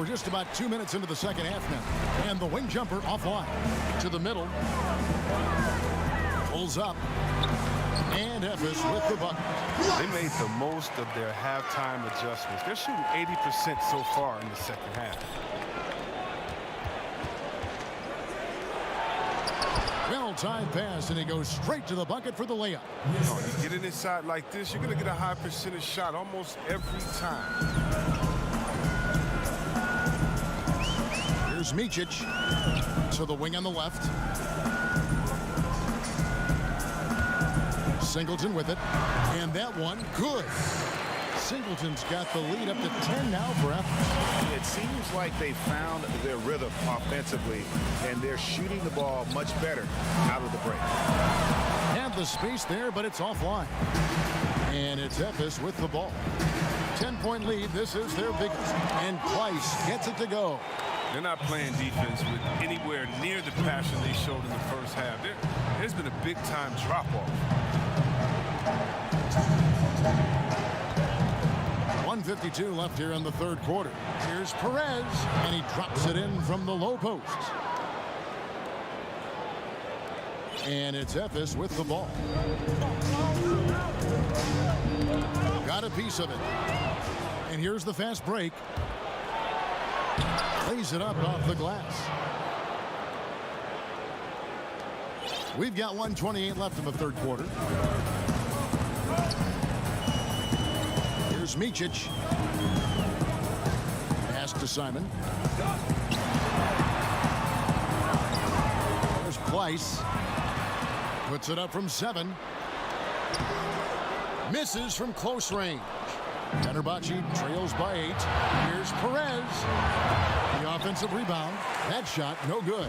Speaker 1: Just about 2 minutes into the second half now. And the wing jumper offline. To the middle. Wheels up. And Ephes with the bucket.
Speaker 5: They made the most of their halftime adjustments. They're shooting 80% so far in the second half.
Speaker 1: Well-timed pass, and he goes straight to the bucket for the layup.
Speaker 5: Oh, you get it inside like this, you're going to get a high percentage shot almost every time.
Speaker 1: Here's Micic to the wing on the left. Singleton with it, and that one good. Singleton's got the lead up to 10 now for Ephes.
Speaker 6: It seems like they found their rhythm offensively, and they're shooting the ball much better out of the break.
Speaker 1: Have the space there, but it's offline. And it's Ephes with the ball. 10-point lead. This is their biggest. And Price gets it to go.
Speaker 5: They're not playing defense with anywhere near the passion they showed in the first half. There's been a big-time drop-off.
Speaker 1: 1:52 left here in the third quarter. Here's Perez, and he drops it in from the low post. And it's Ephes with the ball. Got a piece of it. And here's the fast break. Lays it up off the glass. We've got 1:28 left in the third quarter. Here's Micic. Pass to Simon. There's Price. Puts it up from 7. Misses from close range. Fenerbahce trails by 8. Here's Perez. The offensive rebound. That shot no good.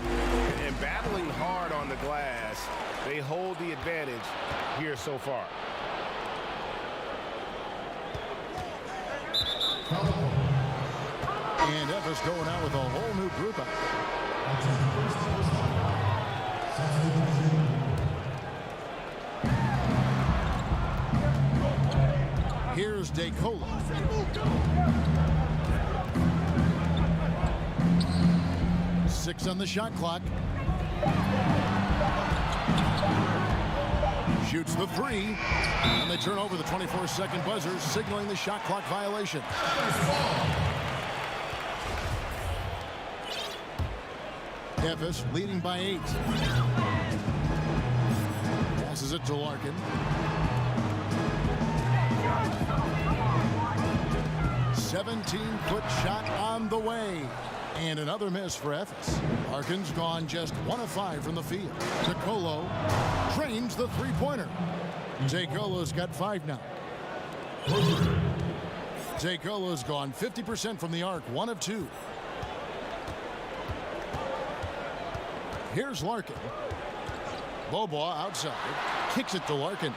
Speaker 2: And battling hard on the glass, they hold the advantage here so far.
Speaker 1: And Ephes going out with a whole new group out. Here's DeColo. Six on the shot clock. Shoots the 3. And they turn over the 24-second buzzer, signaling the shot clock violation. Ephes leading by 8. Passes it to Larkin. 17-foot shot on the way. And another miss for Ephes. Larkin's gone just 1 of 5 from the field. DeColo drains the three-pointer. DeColo's got 5 now. DeColo's gone 50% from the arc, 1 of 2. Here's Larkin. Beaubois outside. Kicks it to Larkin.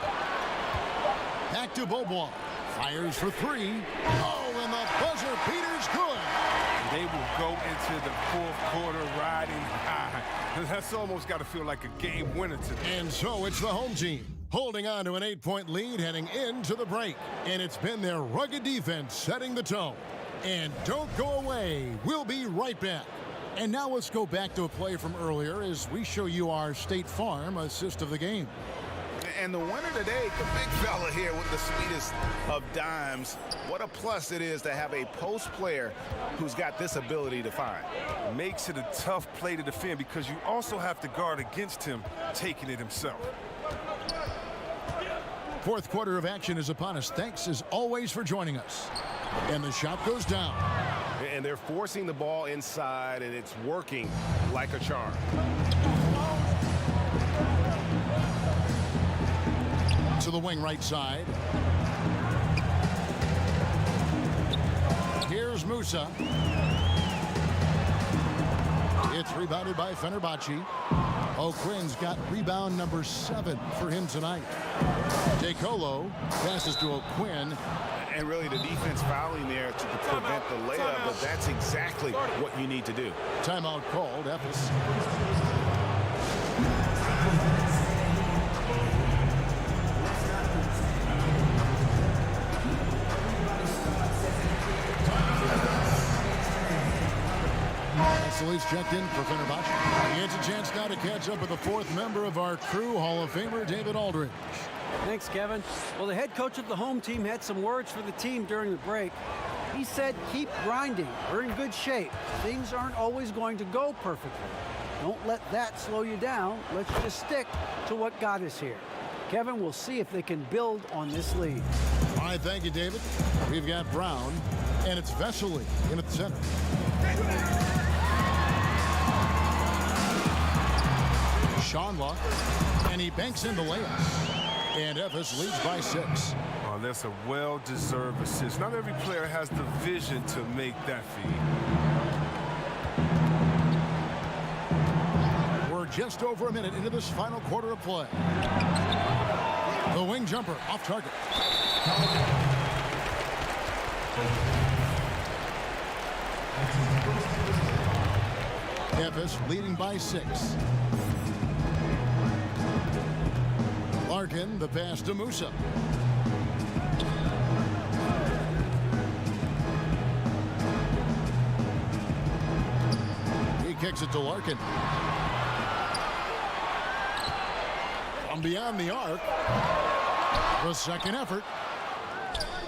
Speaker 1: Back to Beaubois. Fires for 3. Oh, and the buzzer beater's good.
Speaker 5: They will go into the fourth quarter riding high. That's almost got to feel like a game winner today.
Speaker 1: And so it's the home team holding on to an 8-point lead heading into the break. And it's been their rugged defense setting the tone. And don't go away. We'll be right back. And now let's go back to a play from earlier as we show you our State Farm assist of the game.
Speaker 6: And the winner today, the big fella here with the sweetest of dimes. What a plus it is to have a post player who's got this ability to find.
Speaker 5: Makes it a tough play to defend because you also have to guard against him taking it himself.
Speaker 1: Fourth quarter of action is upon us. Thanks as always for joining us. And the shot goes down.
Speaker 2: And they're forcing the ball inside, and it's working like a charm.
Speaker 1: To the wing right side. Here's Musa. It's rebounded by Fenerbahce. O'Quinn's got rebound number 7 for him tonight. DeColo passes to O'Quinn.
Speaker 6: And really the defense fouling there to prevent the layup, but that's exactly what you need to do.
Speaker 1: Timeout called. Ephes. is checked in for Fenerbahce. He gets a chance now to catch up with the fourth member of our crew, Hall of Famer David Aldridge.
Speaker 7: Thanks, Kevin. Well, the head coach of the home team had some words for the team during the break. He said, keep grinding. We're in good shape. Things aren't always going to go perfectly. Don't let that slow you down. Let's just stick to what got us here. Kevin, we'll see if they can build on this lead.
Speaker 1: All right, thank you, David. We've got Brown, and it's Vesely in at the center. Schonla, and he banks in the layup. And Efes leads by 6.
Speaker 5: Oh, that's a well-deserved assist. Not every player has the vision to make that feed.
Speaker 1: We're just over a minute into this final quarter of play. The wing jumper off target. Efes leading by 6. Larkin, the pass to Musa. He kicks it to Larkin. From beyond the arc. The second effort.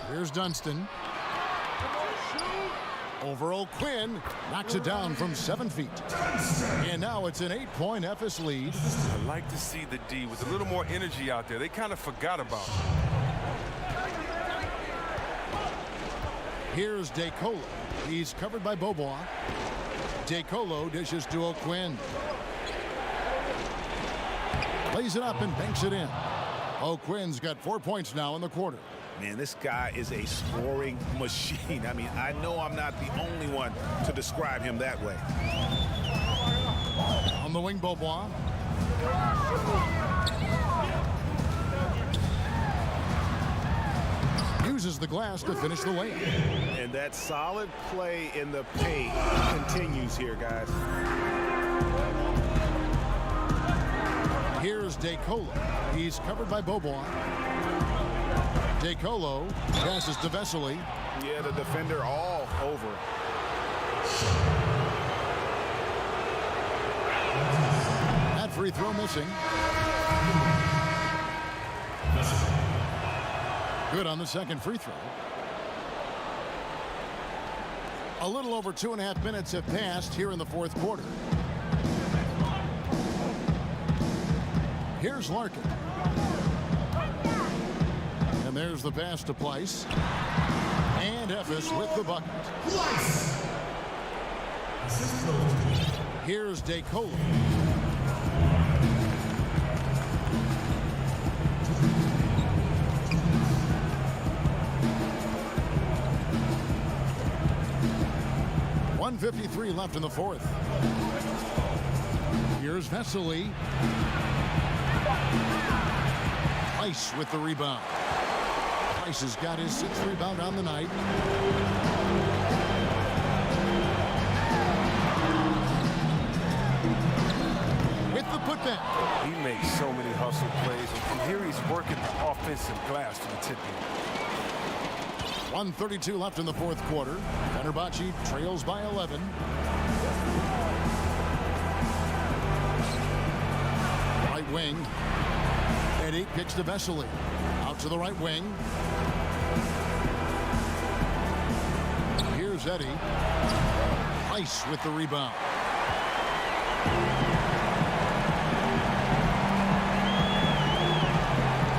Speaker 1: Here's Dunston. Over O'Quinn, knocks it down from 7 feet. And now it's an 8-point Efes lead.
Speaker 5: I like to see the D with a little more energy out there. They kind of forgot about it.
Speaker 1: Here's DeColo. He's covered by Bobois. DeColo dishes to O'Quinn. Lays it up and banks it in. O'Quinn's got 4 points now in the quarter.
Speaker 6: Man, this guy is a scoring machine. I mean, I know I'm not the only one to describe him that way.
Speaker 1: On the wing, Bobois. Uses the glass to finish the layup.
Speaker 6: And that solid play in the paint continues here, guys.
Speaker 1: Here's DeColo. He's covered by Bobois. DeColo passes to Vesely.
Speaker 6: Yeah, the defender all over.
Speaker 1: That free throw missing. Good on the second free throw. A little over 2.5 minutes have passed here in the fourth quarter. Here's Larkin. And there's the pass to Pleiss. And Efes with the bucket. Here's DeColo. .153 left in the fourth. Here's Vesely. Pleiss with the rebound. Pleiss has got his 6th rebound on the night. With the putback.
Speaker 5: He makes so many hustle plays, and from here he's working the offensive glass to the tip-in.
Speaker 1: 1:32 left in the fourth quarter. Fenerbahce trails by 11. Right wing. Eddie kicks to Vesely. Out to the right wing. Here's Eddie. Pleiss with the rebound.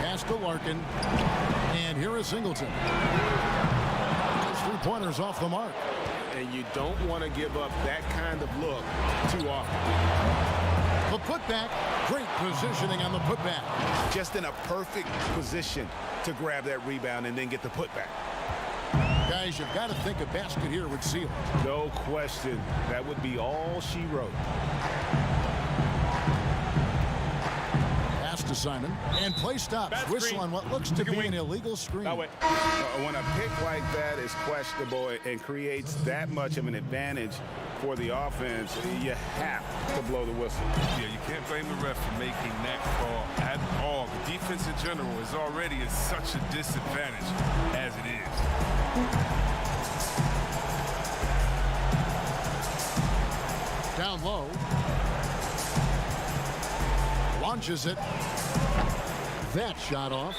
Speaker 1: Pass to Larkin. And here is Singleton. Those 3-pointers off the mark.
Speaker 6: And you don't want to give up that kind of look too often.
Speaker 1: The putback, great positioning on the putback.
Speaker 6: Just in a perfect position to grab that rebound and then get the putback.
Speaker 1: Guys, you've got to think a basket here would seal it.
Speaker 6: No question. That would be all she wrote.
Speaker 1: Pass to Simon. And play stops. Whistle on what looks to be an illegal screen.
Speaker 6: When a pick like that is questionable and creates that much of an advantage for the offense, you have to blow the whistle.
Speaker 5: Yeah, you can't blame the ref for making that call at all. The defense in general is already at such a disadvantage as it is.
Speaker 1: Down down low. Launches it. That shot off.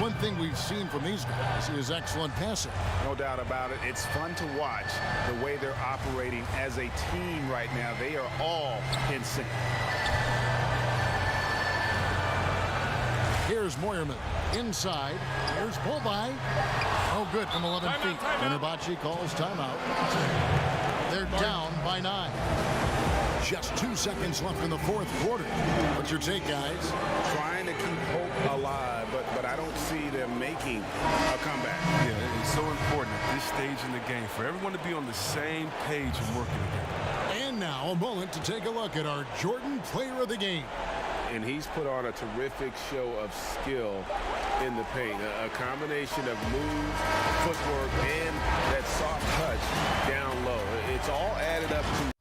Speaker 1: One thing we've seen from these guys is excellent passing.
Speaker 6: No doubt about it. It's fun to watch the way they're operating as a team right now. They are all in sync.
Speaker 1: Here's Moyerman inside. Here's pull by. Oh, good from 11 feet. Fenerbahce calls timeout. They're down by 9. Just 2 seconds left in the fourth quarter. What's your take, guys?
Speaker 6: Trying to keep hope alive, but I don't see them making a comeback.
Speaker 5: Yeah, it's so important at this stage in the game for everyone to be on the same page and working together.
Speaker 1: And now a moment to take a look at our Jordan Player of the Game.
Speaker 2: And he's put on a terrific show of skill in the paint. A combination of moves, footwork, and that soft touch down low. It's all added up to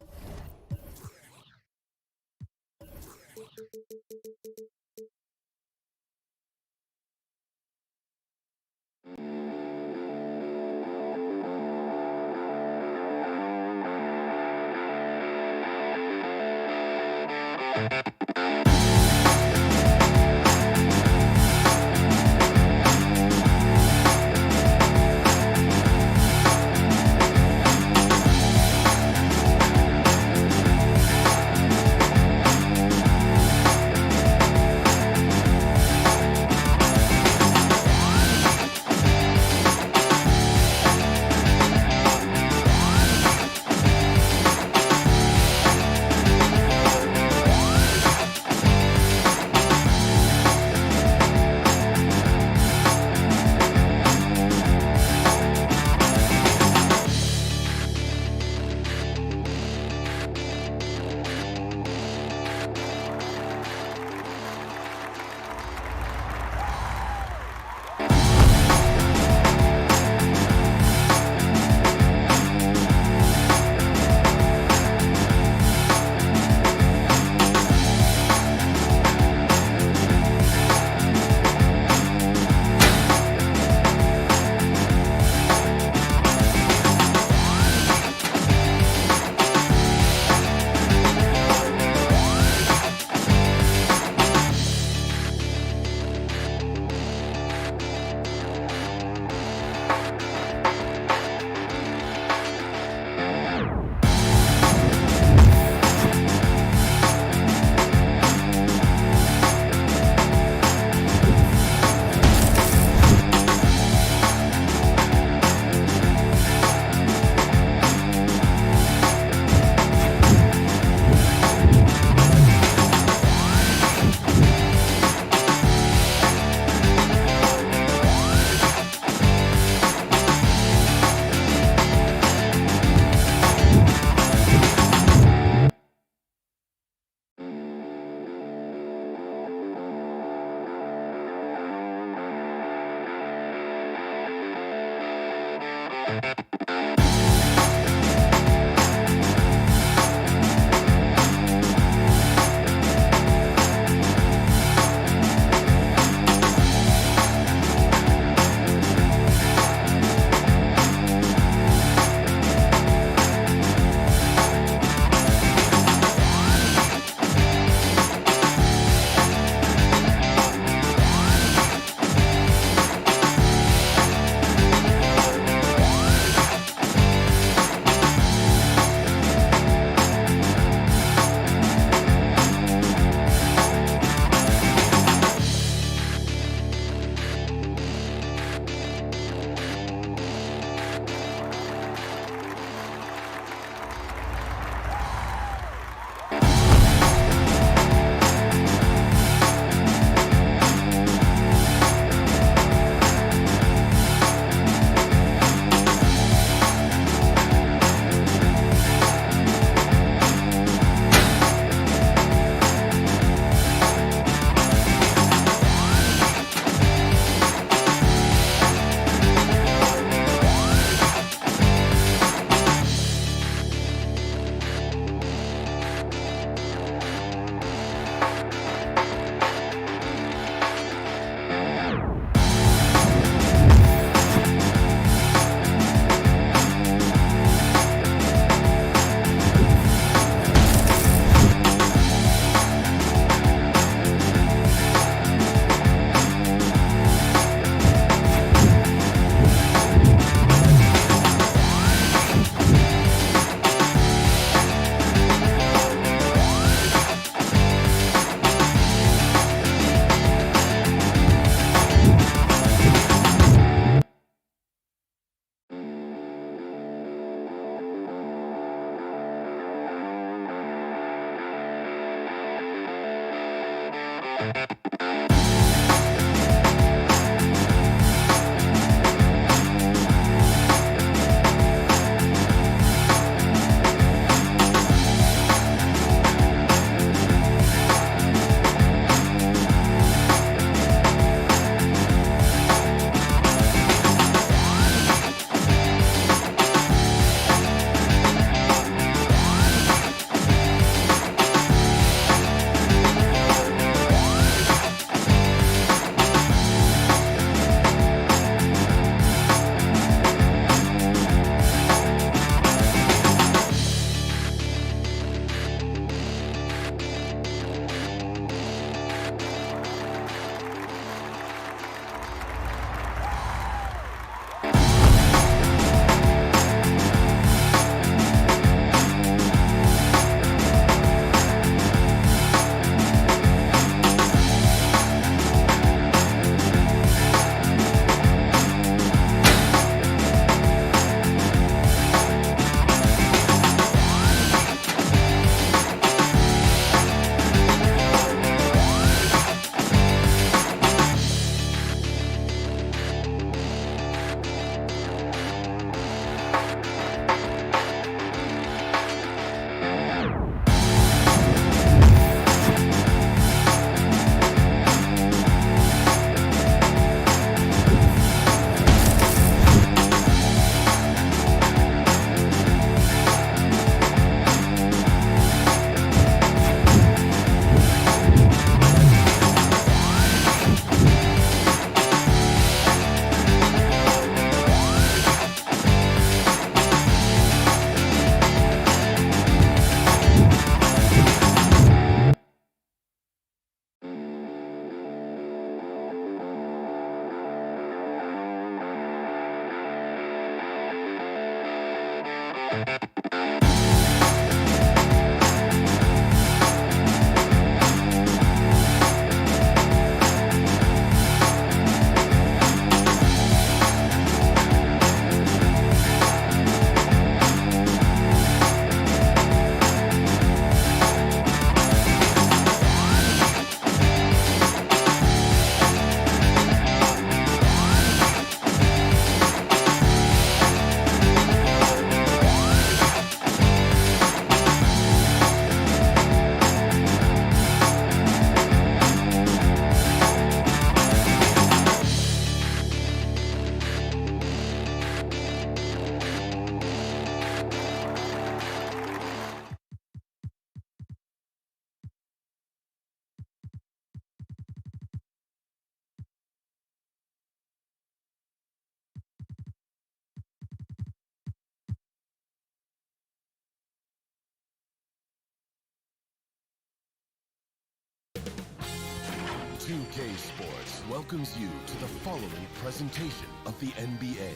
Speaker 4: 2K Sports welcomes you to the following presentation of the NBA.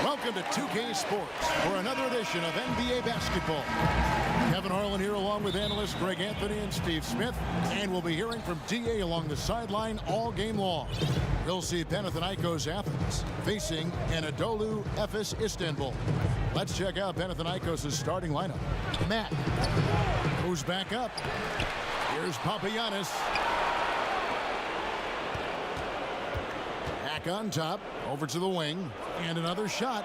Speaker 1: Welcome to 2K Sports for another edition of NBA basketball. Kevin Harlan here along with analysts Greg Anthony and Steve Smith, and we'll be hearing from DA along the sideline all game long. We'll see Panathinaikos Athens facing Anadolu Efes Istanbul. Let's check out Panathinaikos' starting lineup. Matt goes back up. Here's Papagiannis. Back on top, over to the wing, and another shot.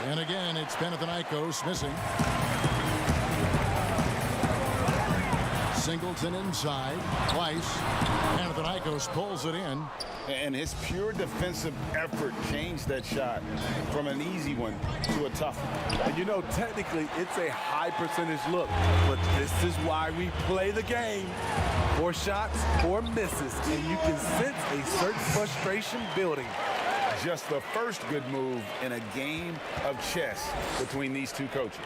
Speaker 1: And again, it's Panathinaikos missing. Singleton inside, twice. Panathinaikos pulls it in.
Speaker 6: And his pure defensive effort changed that shot from an easy one to a tough one.
Speaker 8: And you know, technically, it's a high percentage look, but this is why we play the game. 4 shots, 4 misses, and you can sense a certain frustration building.
Speaker 6: Just the first good move in a game of chess between these two coaches.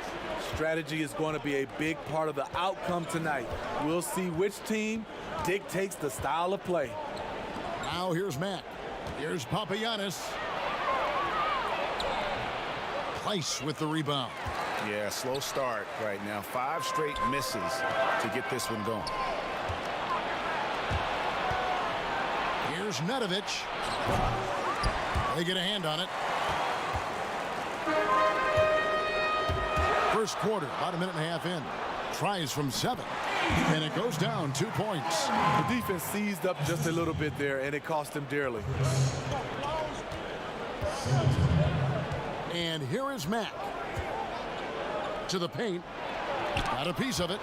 Speaker 8: Strategy is going to be a big part of the outcome tonight. We'll see which team dictates the style of play.
Speaker 1: Now here's Matt. Here's Papagiannis. Price with the rebound.
Speaker 6: Yeah, slow start right now. 5 straight misses to get this one going.
Speaker 1: Here's Nedovic. They get a hand on it. First quarter, about a minute and a half in. Tries from 7, and it goes down 2 points.
Speaker 8: The defense seized up just a little bit there, and it cost him dearly.
Speaker 1: And here is Mack. To the paint. Got a piece of it.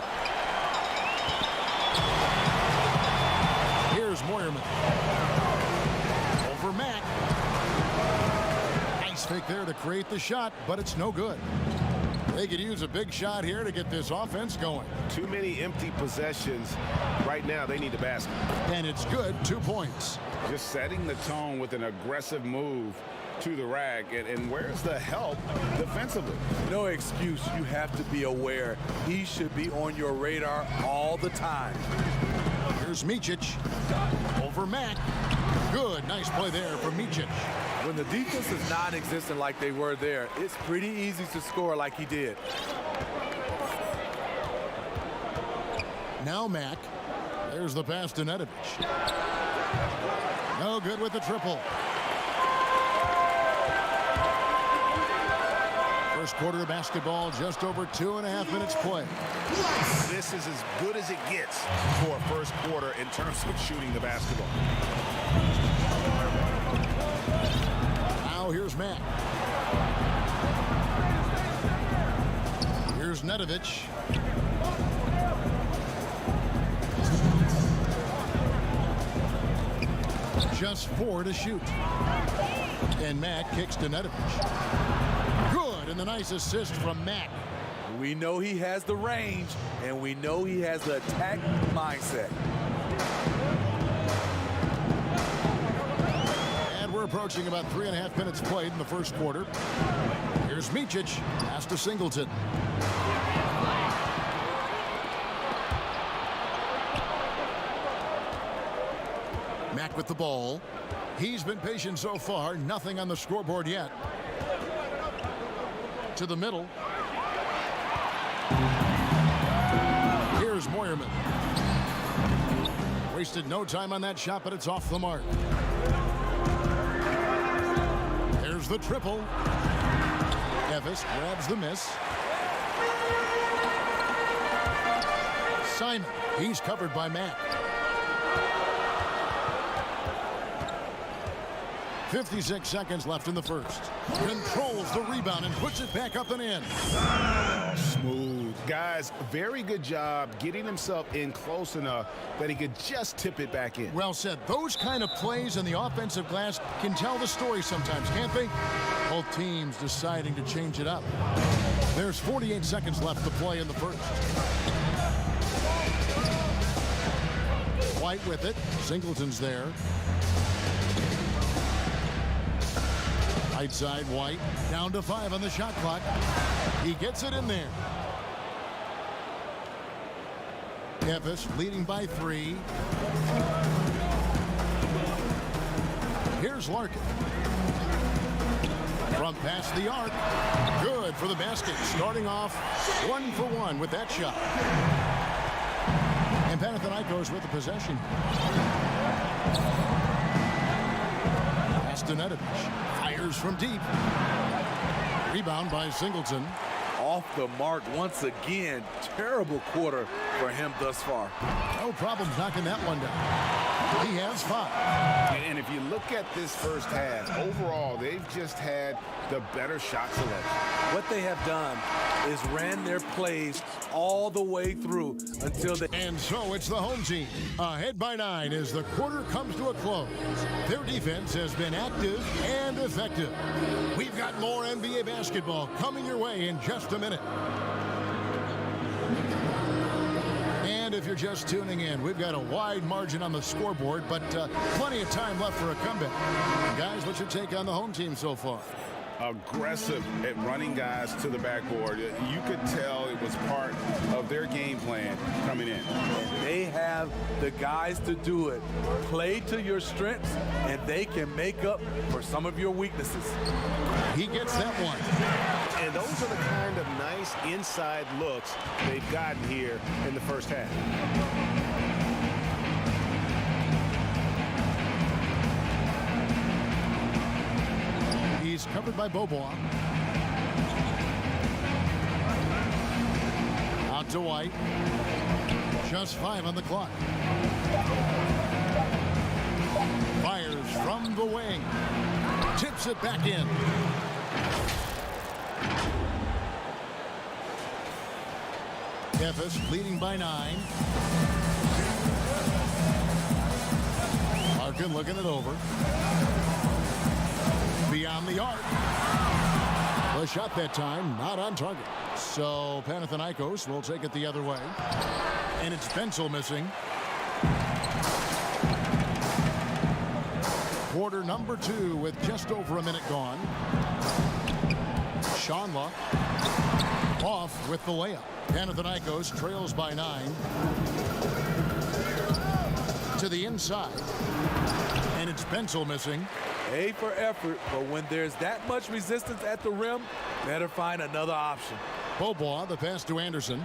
Speaker 1: Here's Moyerman. Over Mack. Nice fake there to create the shot, but it's no good. They could use a big shot here to get this offense going.
Speaker 2: Too many empty possessions. Right now, they need the basket.
Speaker 1: And it's good, 2 points.
Speaker 6: Just setting the tone with an aggressive move to the rack. And where's the help defensively?
Speaker 8: No excuse. You have to be aware. He should be on your radar all the time.
Speaker 1: Here's Micic. Over Mack. Good, nice play there from Micic.
Speaker 8: When the defense is non-existent like they were there, it's pretty easy to score like he did.
Speaker 1: Now Mack. There's the pass to Nedovic. No good with the triple. First quarter of basketball, just over 2.5 minutes play.
Speaker 6: This is as good as it gets for a first quarter in terms of shooting the basketball.
Speaker 1: Now here's Mack. Here's Nedovic. Just 4 to shoot. And Mack kicks to Nedovic. Good, and the nice assist from Mack.
Speaker 8: We know he has the range, and we know he has the attack mindset.
Speaker 1: And we're approaching about 3.5 minutes played in the first quarter. Here's Micic, pass to Singleton. Mack with the ball. He's been patient so far, nothing on the scoreboard yet. To the middle. Here's Moyerman. Wasted no time on that shot, but it's off the mark. There's the triple. Evis grabs the miss. Simon, he's covered by Mack. 56 seconds left in the first. Controls the rebound and puts it back up and in.
Speaker 6: Smooth. Guys, very good job getting himself in close enough that he could just tip it back in.
Speaker 1: Well said. Those kind of plays in the offensive glass can tell the story sometimes, can't they? Both teams deciding to change it up. There's 48 seconds left to play in the first. White with it. Singleton's there. Right side, White. Down to 5 on the shot clock. He gets it in there. Evis leading by 3. Here's Larkin. From past the arc. Good for the basket. Starting off 1 for 1 with that shot. And Panathinaikos with the possession. Pass to Nedovic. Fires from deep. Rebound by Singleton.
Speaker 8: Off the mark once again. Terrible quarter for him thus far.
Speaker 1: No problems knocking that one down. He has 5.
Speaker 6: And if you look at this first half, overall, they've just had the better shot selection.
Speaker 8: What they have done is ran their plays all the way through until they...
Speaker 1: And so it's the home team. Ahead by 9 as the quarter comes to a close. Their defense has been active and effective. We've got more NBA basketball coming your way in just a minute. And if you're just tuning in, we've got a wide margin on the scoreboard, but plenty of time left for a comeback. Guys, what's your take on the home team so far?
Speaker 6: Aggressive at running guys to the backboard. You could tell it was part of their game plan coming in.
Speaker 8: They have the guys to do it. Play to your strengths, and they can make up for some of your weaknesses.
Speaker 1: He gets that one.
Speaker 6: And those are the kind of nice inside looks they've gotten here in the first half. He's
Speaker 1: covered by Bobois. to White. Just 5 on the clock. Fires from the wing. Tips it back in. Memphis leading by 9. Larkin looking it over. Beyond the arc. The shot that time not on target. So Panathinaikos will take it the other way. And it's Bensel missing. Quarter number 2 with just over a minute gone. Shanla off with the layup. Panathinaikos trails by 9. To the inside. And it's Bensel missing.
Speaker 8: A for effort, but when there's that much resistance at the rim, better find another option.
Speaker 1: Beaubois, the pass to Anderson.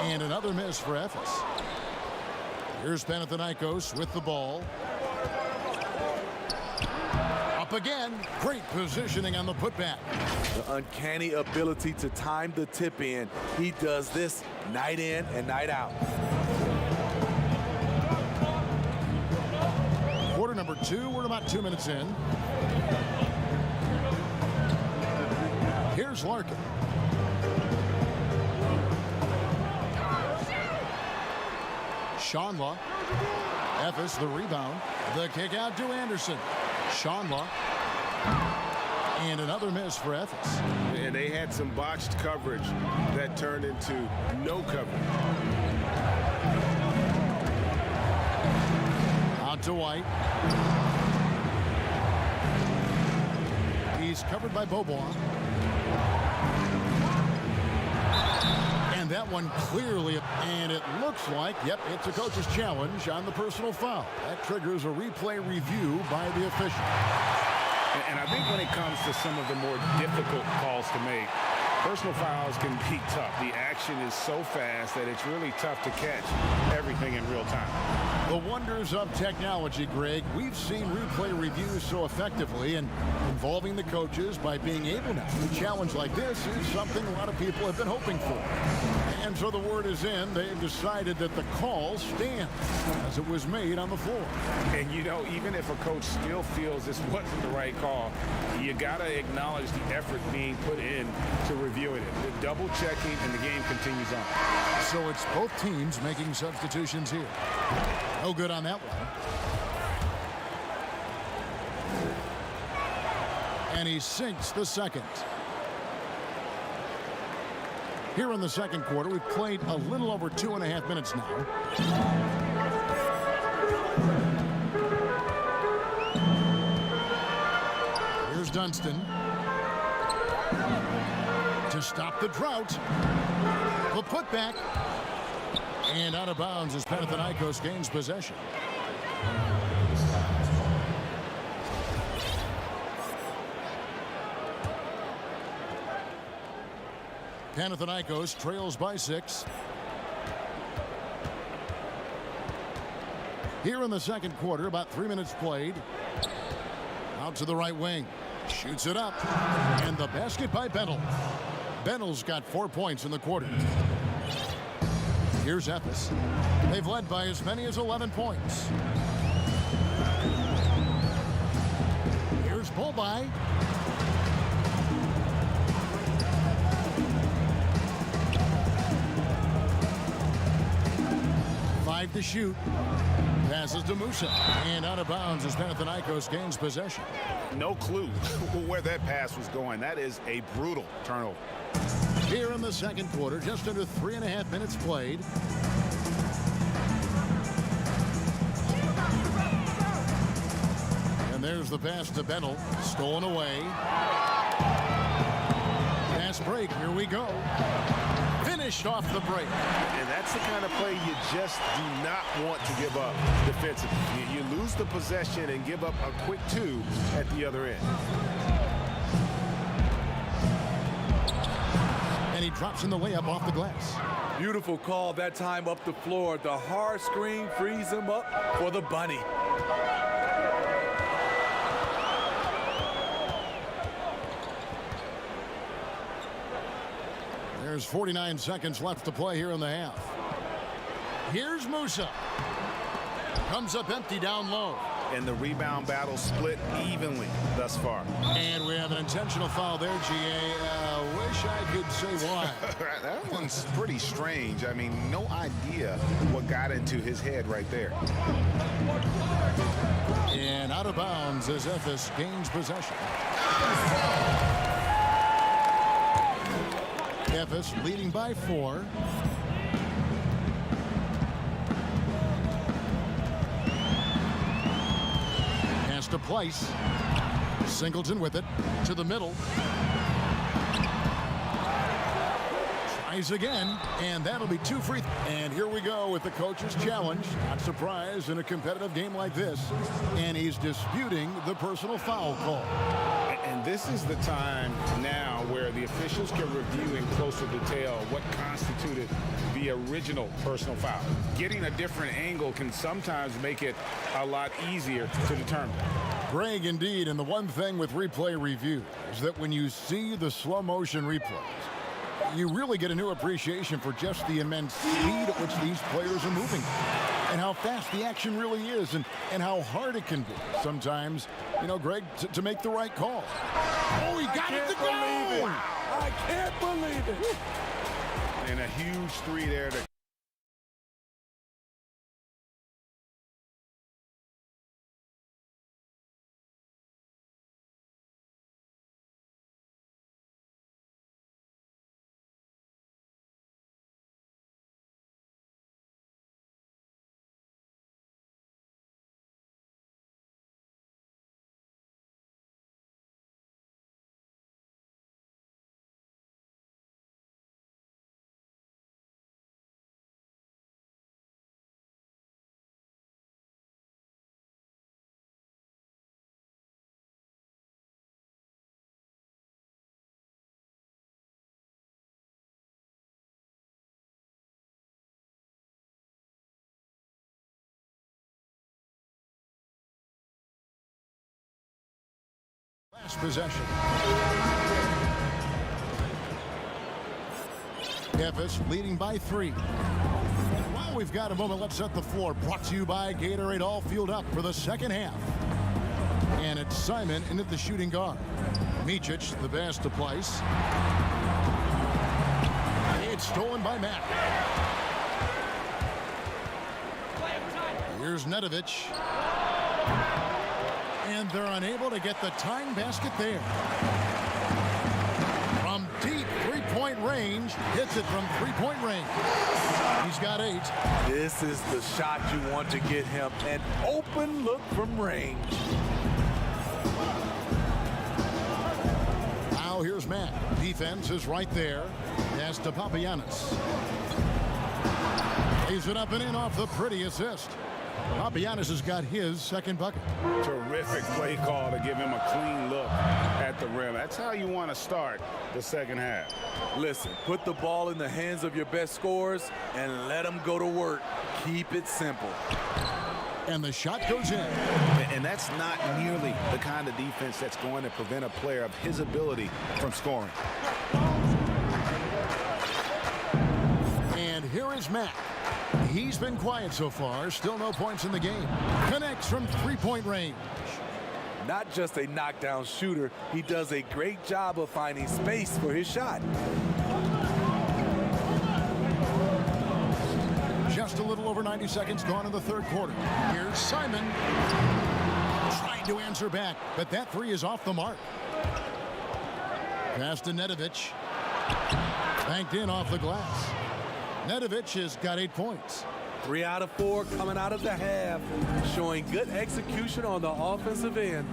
Speaker 1: And another miss for Efes. Here's Panathinaikos with the ball. Up again. Great positioning on the putback.
Speaker 8: The uncanny ability to time the tip in. He does this night in and night out.
Speaker 1: Quarter number 2. We're about 2 minutes in. Here's Larkin. Shanla. Efes the rebound. The kick out to Anderson. Shanla. And another miss for Efes.
Speaker 2: And they had some botched coverage that turned into no coverage.
Speaker 1: Out to White. He's covered by Beaubois. And that one clearly, and it looks like, yep, it's a coach's challenge on the personal foul. That triggers a replay review by the official.
Speaker 6: And I think when it comes to some of the more difficult calls to make, personal fouls can be tough. The action is so fast that it's really tough to catch everything in real time.
Speaker 1: The wonders of technology, Greg. We've seen replay reviews so effectively, and involving the coaches by being able now to challenge like this is something a lot of people have been hoping for. And so the word is in. They've decided that the call stands as it was made on the floor.
Speaker 6: And, you know, even if a coach still feels this wasn't the right call, you got to acknowledge the effort being put in to reviewing it. The double checking, and the game continues on.
Speaker 1: So it's both teams making substitutions here. No good on that one. And he sinks the second. Here in the second quarter, we've played a little over 2.5 minutes now. Here's Dunston. To stop the drought. The putback. And out of bounds as Panathinaikos gains possession. Panathinaikos trails by 6. Here in the second quarter, about 3 minutes played. Out to the right wing. Shoots it up. And the basket by Bentel. Bentel's got 4 points in the quarter. Here's Efes. They've led by as many as 11 points. Here's Bolby. Five to shoot. Passes to Musa. And out of bounds as Panathinaikos gains possession.
Speaker 6: No clue where that pass was going. That is a brutal turnover.
Speaker 1: Here in the second quarter, just under 3.5 minutes played. And there's the pass to Bentel. Stolen away. Pass break. Here we go. Finished off the break.
Speaker 2: And that's the kind of play you just do not want to give up defensively. You lose the possession and give up a quick 2 at the other end.
Speaker 1: And he drops in the layup off the glass.
Speaker 8: Beautiful call that time up the floor. The hard screen frees him up for the bunny.
Speaker 1: There's 49 seconds left to play here in the half. Here's Musa. Comes up empty down low.
Speaker 6: And the rebound battle split evenly thus far.
Speaker 1: And we have an intentional foul there, GA. Wish I could say why.
Speaker 2: That one's pretty strange. I mean, no idea what got into his head right there.
Speaker 1: And out of bounds as Ephes gains possession. Ephes leading by 4. Pass to Place. Singleton with it to the middle. Tries again, and that'll be 2 free. And here we go with the coach's challenge. Not surprised in a competitive game like this. And he's disputing the personal foul call.
Speaker 6: And this is the time now where the officials can review in closer detail what constituted the original personal foul. Getting a different angle can sometimes make it a lot easier to determine.
Speaker 1: Greg, indeed, and the one thing with replay review is that when you see the slow motion replays, you really get a new appreciation for just the immense speed at which these players are moving and how fast the action really is and how hard it can be sometimes, you know, Greg, to make the right call. Oh, he got it to go!
Speaker 8: I can't believe it.
Speaker 6: And a huge 3 there to
Speaker 1: Last possession. Ephes leading by 3. While we've got a moment, let's set the floor. Brought to you by Gatorade, all fueled up for the second half. And it's Simon into the shooting guard. Micic, the pass to Place. It's stolen by Matt. Here's Nedovic. And they're unable to get the tying basket there. From deep three-point range, hits it from three-point range. He's got 8.
Speaker 8: This is the shot you want to get him. An open look from range.
Speaker 1: Now here's Matt. Defense is right there. Pass to Papagiannis. Lays it up and in off the pretty assist. Papagiannis has got his second bucket.
Speaker 6: terrific play call to give him a clean look at the rim. That's how you want to start the second half.
Speaker 8: Listen, put the ball in the hands of your best scorers and let them go to work. Keep it simple.
Speaker 1: And the shot goes in.
Speaker 2: And that's not nearly the kind of defense that's going to prevent a player of his ability from scoring.
Speaker 1: And here is Matt. He's been quiet so far. Still no points in the game. Connects from three-point range.
Speaker 8: Not just a knockdown shooter, he does a great job of finding space for his shot.
Speaker 1: Just a little over 90 seconds gone in the third quarter. Here's Simon trying to answer back, but that three is off the mark. Pass to Nedovic. Banked in off the glass. Nedovic has got 8 points.
Speaker 8: 3 out of 4 coming out of the half, showing good execution on the offensive end.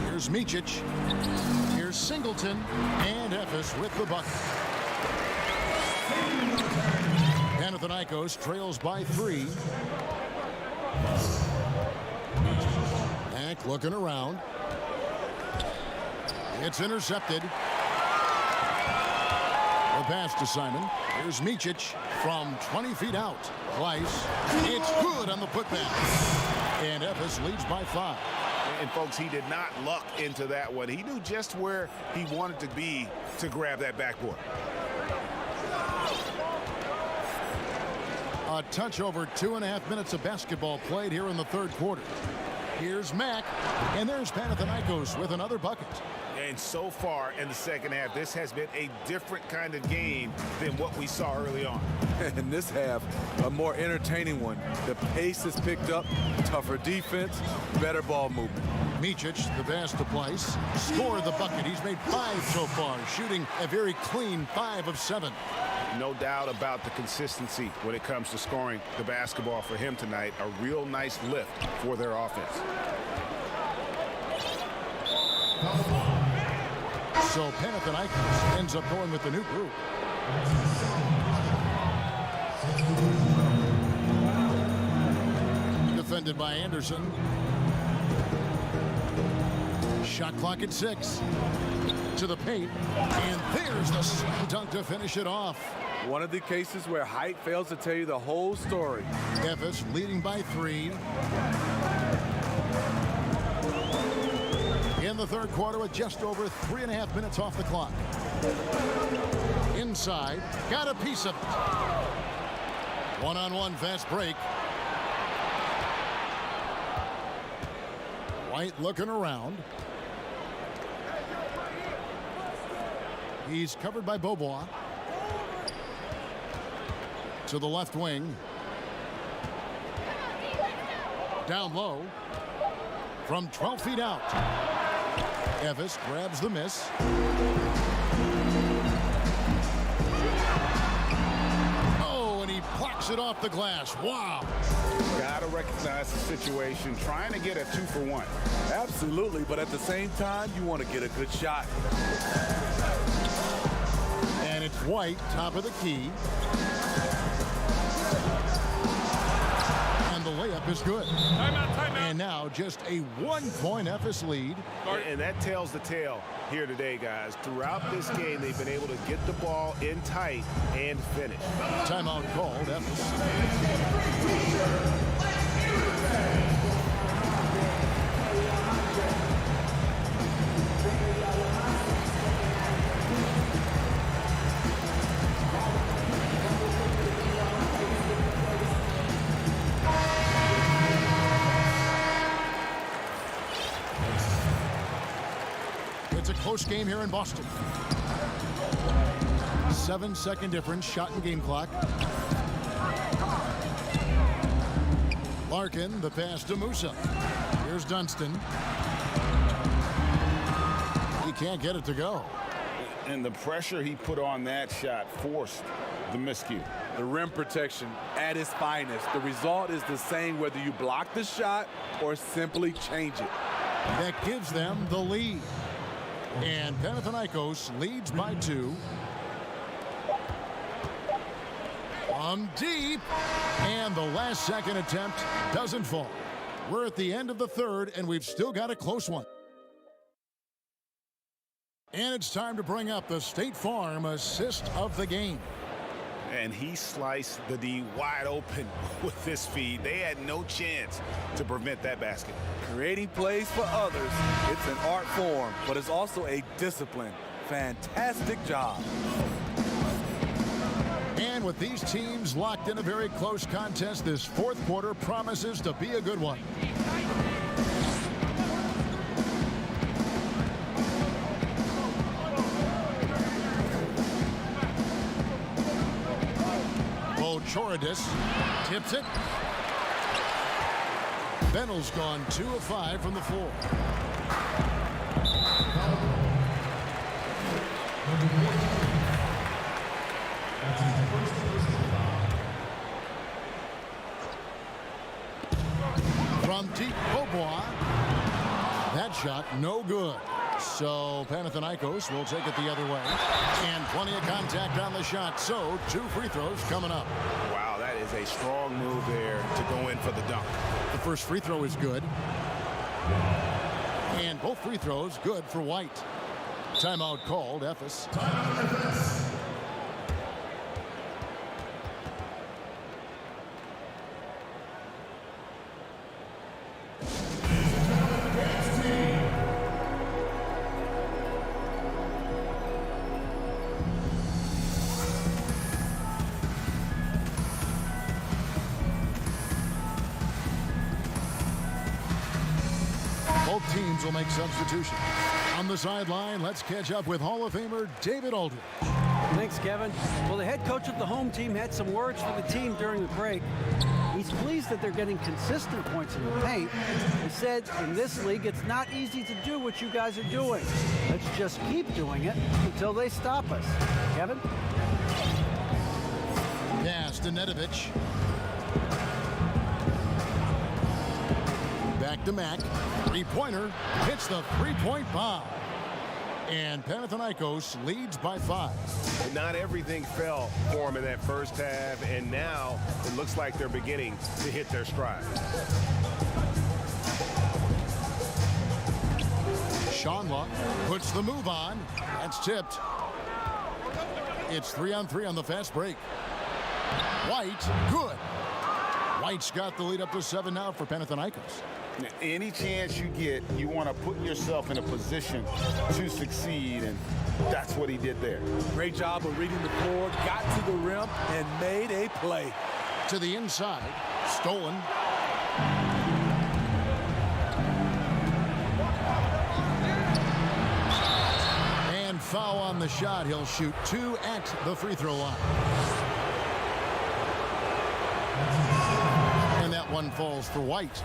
Speaker 1: Here's Micic. Here's Singleton. And Ephes with the bucket. Panathinaikos trails by 3. Mack looking around. It's intercepted. The pass to Simon. Here's Micic from 20 feet out. Twice. It's good on the putback. And Ephes leads by 5.
Speaker 2: And folks, he did not luck into that one. He knew just where he wanted to be to grab that backboard.
Speaker 1: A touch over 2.5 minutes of basketball played here in the third quarter. Here's Mack, and there's Panathinaikos with another bucket.
Speaker 2: And so far in the second half, this has been a different kind of game than what we saw early on.
Speaker 8: In this half, a more entertaining one. The pace has picked up, tougher defense, better ball movement.
Speaker 1: Micic, the pass to Place, scored the bucket. He's made 5 so far, shooting a very clean 5 of 7.
Speaker 2: No doubt about the consistency when it comes to scoring the basketball for him tonight. A real nice lift for their offense.
Speaker 1: So Panathinaikos ends up going with the new group. Defended by Anderson. Shot clock at 6. To the paint. And there's the slam dunk to finish it off.
Speaker 8: One of the cases where height fails to tell you the whole story.
Speaker 1: Efes leading by 3. In the third quarter with just over 3.5 minutes off the clock. Inside, got a piece of it. One-on-one fast break. White looking around. He's covered by Beaubois. To the left wing. Down low. From 12 feet out. Efes grabs the miss. Oh, and he plucks it off the glass. Wow.
Speaker 6: Gotta recognize the situation, trying to get a 2-for-1.
Speaker 8: Absolutely, but at the same time, you want to get a good shot.
Speaker 1: And it's White, top of the key. And the layup is good. And now just a 1-point Efes lead.
Speaker 2: And that tells the tale here today, guys. Throughout this game, they've been able to get the ball in tight and finish.
Speaker 1: Timeout called. Efes. It's a close game here in Boston. 7-second difference, shot and game clock. Larkin, the pass to Musa. Here's Dunston. He can't get it to go.
Speaker 6: And the pressure he put on that shot forced the miscue.
Speaker 8: The rim protection at its finest. The result is the same whether you block the shot or simply change it.
Speaker 1: That gives them the lead. And Panathinaikos leads by 2. From deep. And the last second attempt doesn't fall. We're at the end of the third, and we've still got a close one. And it's time to bring up the State Farm assist of the game.
Speaker 2: And he sliced the D wide open with this feed. They had no chance to prevent that basket.
Speaker 8: Creating plays for others, it's an art form, but it's also a discipline. Fantastic job.
Speaker 1: And with these teams locked in a very close contest, this fourth quarter promises to be a good one. Choridis tips it. Bentel's gone 2 of 5 from the floor. From deep, Beaubois. That shot no good. So Panathinaikos will take it the other way. And plenty of contact on the shot. So 2 free throws coming up.
Speaker 2: Wow, that is a strong move there to go in for the dunk.
Speaker 1: The first free throw is good. And both free throws good for White. Timeout called, Efes. Both teams will make substitutions. On the sideline, let's catch up with Hall of Famer David Aldridge.
Speaker 7: Thanks, Kevin. Well, the head coach of the home team had some words for the team during the break. He's pleased that they're getting consistent points in the paint. He said, in this league, it's not easy to do what you guys are doing. Let's just keep doing it until they stop us. Kevin?
Speaker 1: Pass to Nedovic. Back to Mack. Three-pointer. Hits the three-point bomb. And Panathinaikos leads by 5.
Speaker 2: Not everything fell for them in that first half, and now it looks like they're beginning to hit their stride.
Speaker 1: Shanla puts the move on. That's tipped. It's 3-on-3 on the fast break. White, good. White's got the lead up to 7 now for Panathinaikos.
Speaker 6: Any chance you get, you want to put yourself in a position to succeed, and that's what he did there.
Speaker 8: Great job of reading the floor, got to the rim, and made a play.
Speaker 1: To the inside, stolen. And foul on the shot. He'll shoot 2 at the free throw line. And that one falls for White.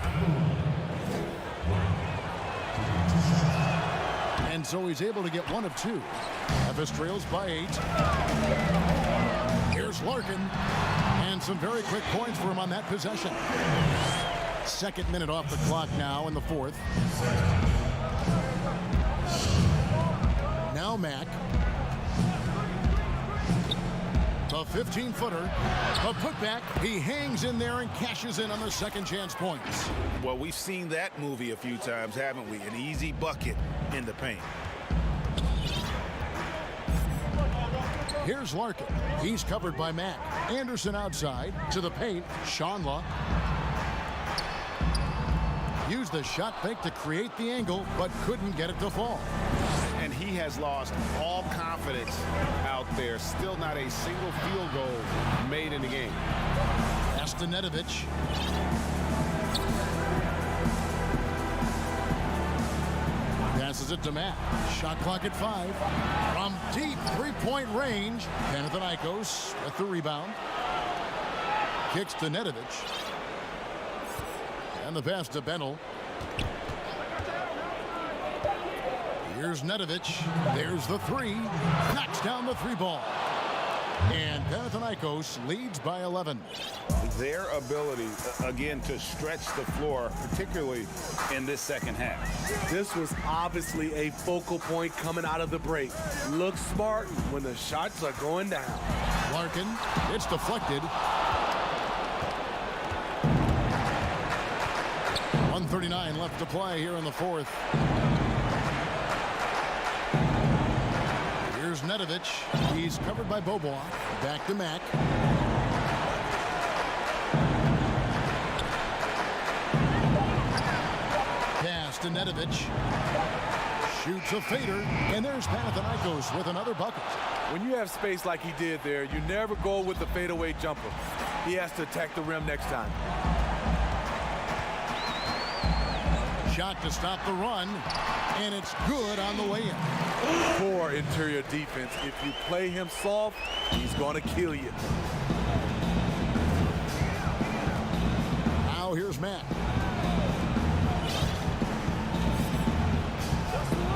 Speaker 1: And so he's able to get 1 of 2. Memphis trails by 8. Here's Larkin. And some very quick points for him on that possession. Second minute off the clock now in the 4th. Now Mack. A 15-footer. A putback. He hangs in there and cashes in on the second chance points.
Speaker 6: Well, we've seen that movie a few times, haven't we? An easy bucket in the paint.
Speaker 1: Here's Larkin. He's covered by Mack. Anderson outside to the paint. Shanla. Used the shot fake to create the angle, but couldn't get it to fall.
Speaker 6: And he has lost all confidence out there. Still not a single field goal made in the game.
Speaker 1: Pass to Nedovic. Passes it to Matt. Shot clock at 5. From deep three-point range, Panathinaikos with the rebound. Kicks to Nedovic. And the pass to Benel. Here's Nedovic. There's the 3. Knocks down the 3 ball. And Panathinaikos leads by 11.
Speaker 6: Their ability, again, to stretch the floor, particularly in this second half.
Speaker 8: This was obviously a focal point coming out of the break. Look smart when the shots are going down.
Speaker 1: Larkin, it's deflected. 1:39 left to play here in the 4th. Here's Nedovic. He's covered by Bobois. Back to Mack. Pass to Nedovic. Shoots a fader, and there's Panathinaikos with another bucket.
Speaker 8: When you have space like he did there, you never go with the fadeaway jumper. He has to attack the rim next time.
Speaker 1: Shot to stop the run, and it's good on the way in.
Speaker 8: Poor interior defense. If you play him soft, he's going to kill you.
Speaker 1: Now here's Matt.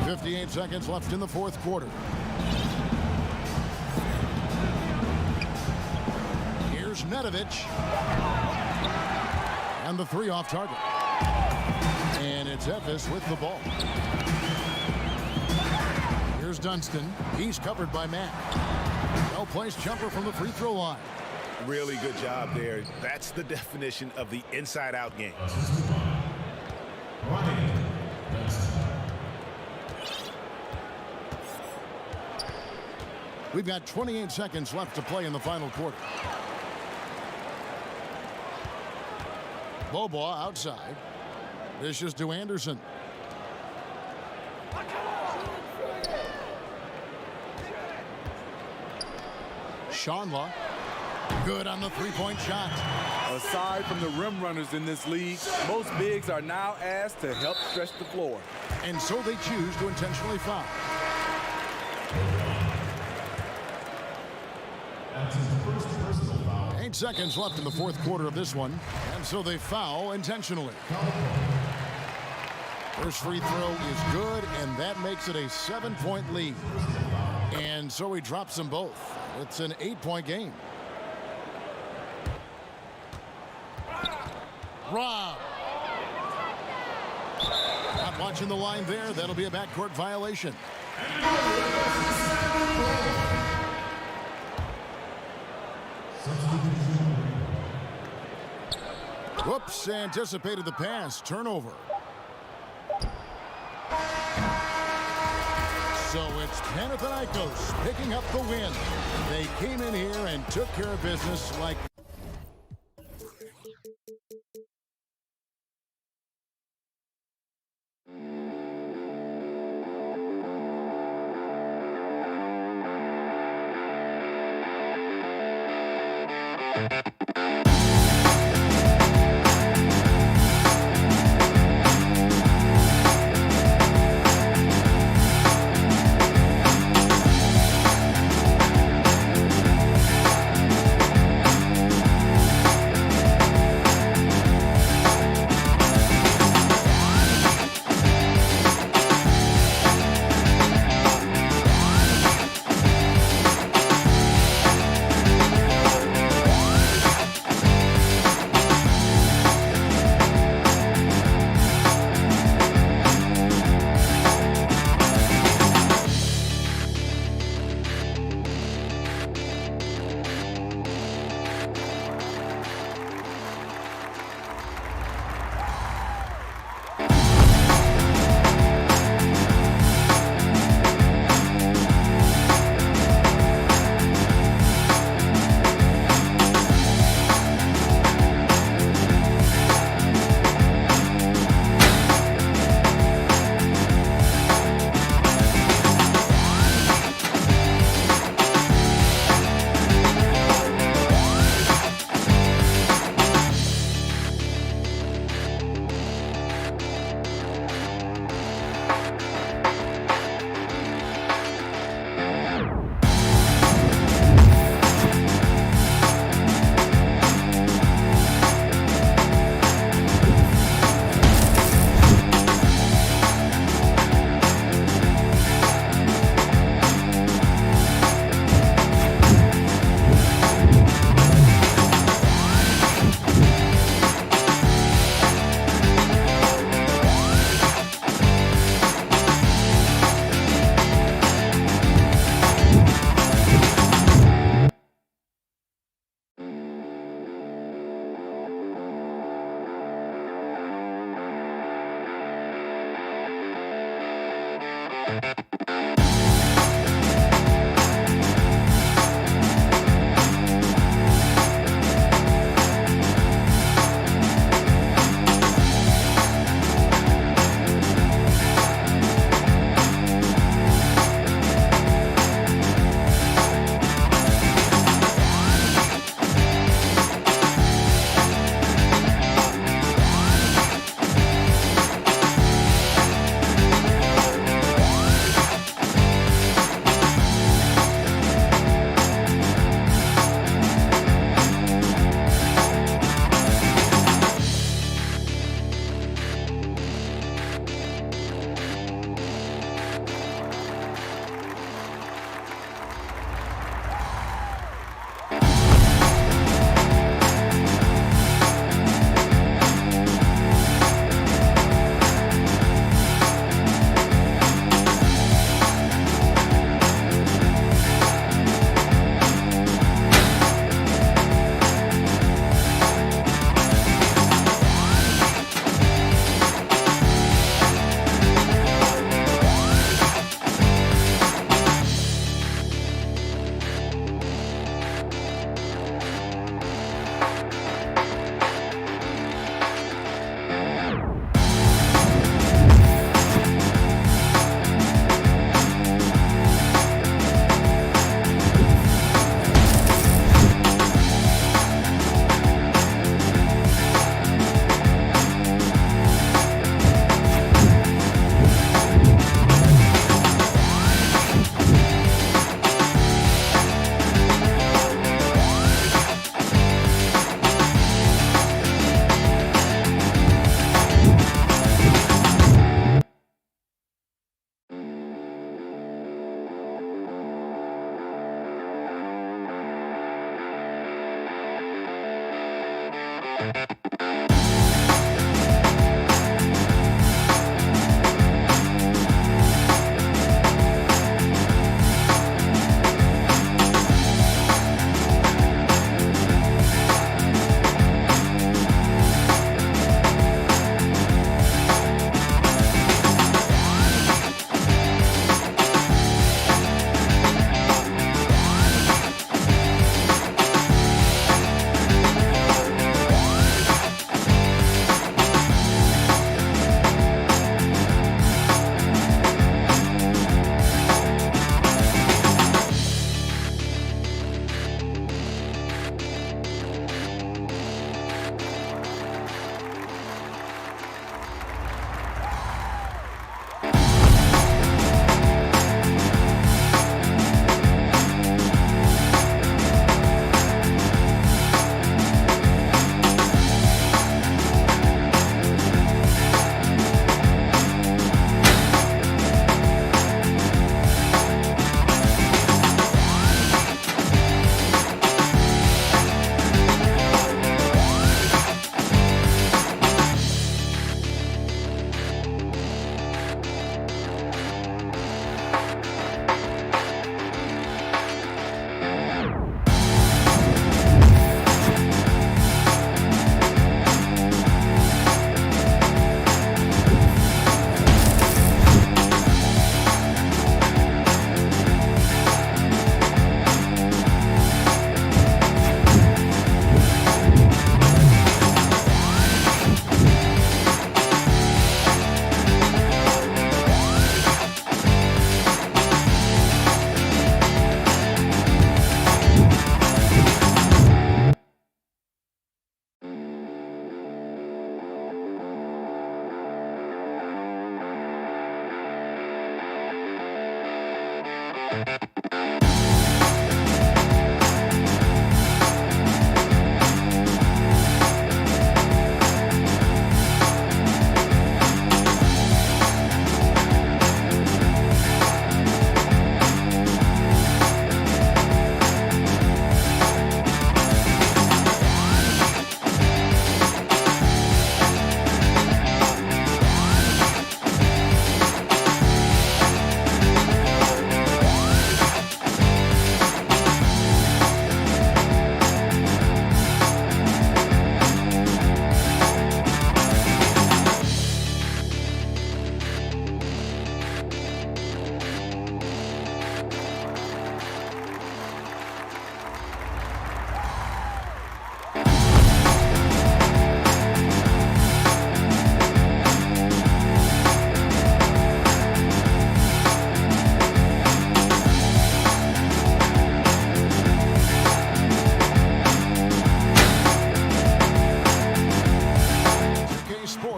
Speaker 1: 58 seconds left in the 4th quarter. Here's Nedovic. And the 3 off target. And it's Efes with the ball. Here's Dunston. He's covered by Matt. Well-placed jumper from the free throw line.
Speaker 2: Really good job there. That's the definition of the inside-out game.
Speaker 1: We've got 28 seconds left to play in the final quarter. Bobois outside. Dishes to Anderson. Shanla. Good on the three-point shot.
Speaker 8: Aside from the rim runners in this league, most bigs are now asked to help stretch the floor.
Speaker 1: And so they choose to intentionally foul.
Speaker 9: That's his first personal foul.
Speaker 1: 8 seconds left in the fourth quarter of this one. And so they foul intentionally. First free throw is good, and that makes it a 7-point lead. And so he drops them both. It's an 8-point game. Rob. Not watching the line there. That'll be a backcourt violation. Whoops, anticipated the pass. Turnover. So it's Panathinaikos picking up the win. They came in here and took care of business like...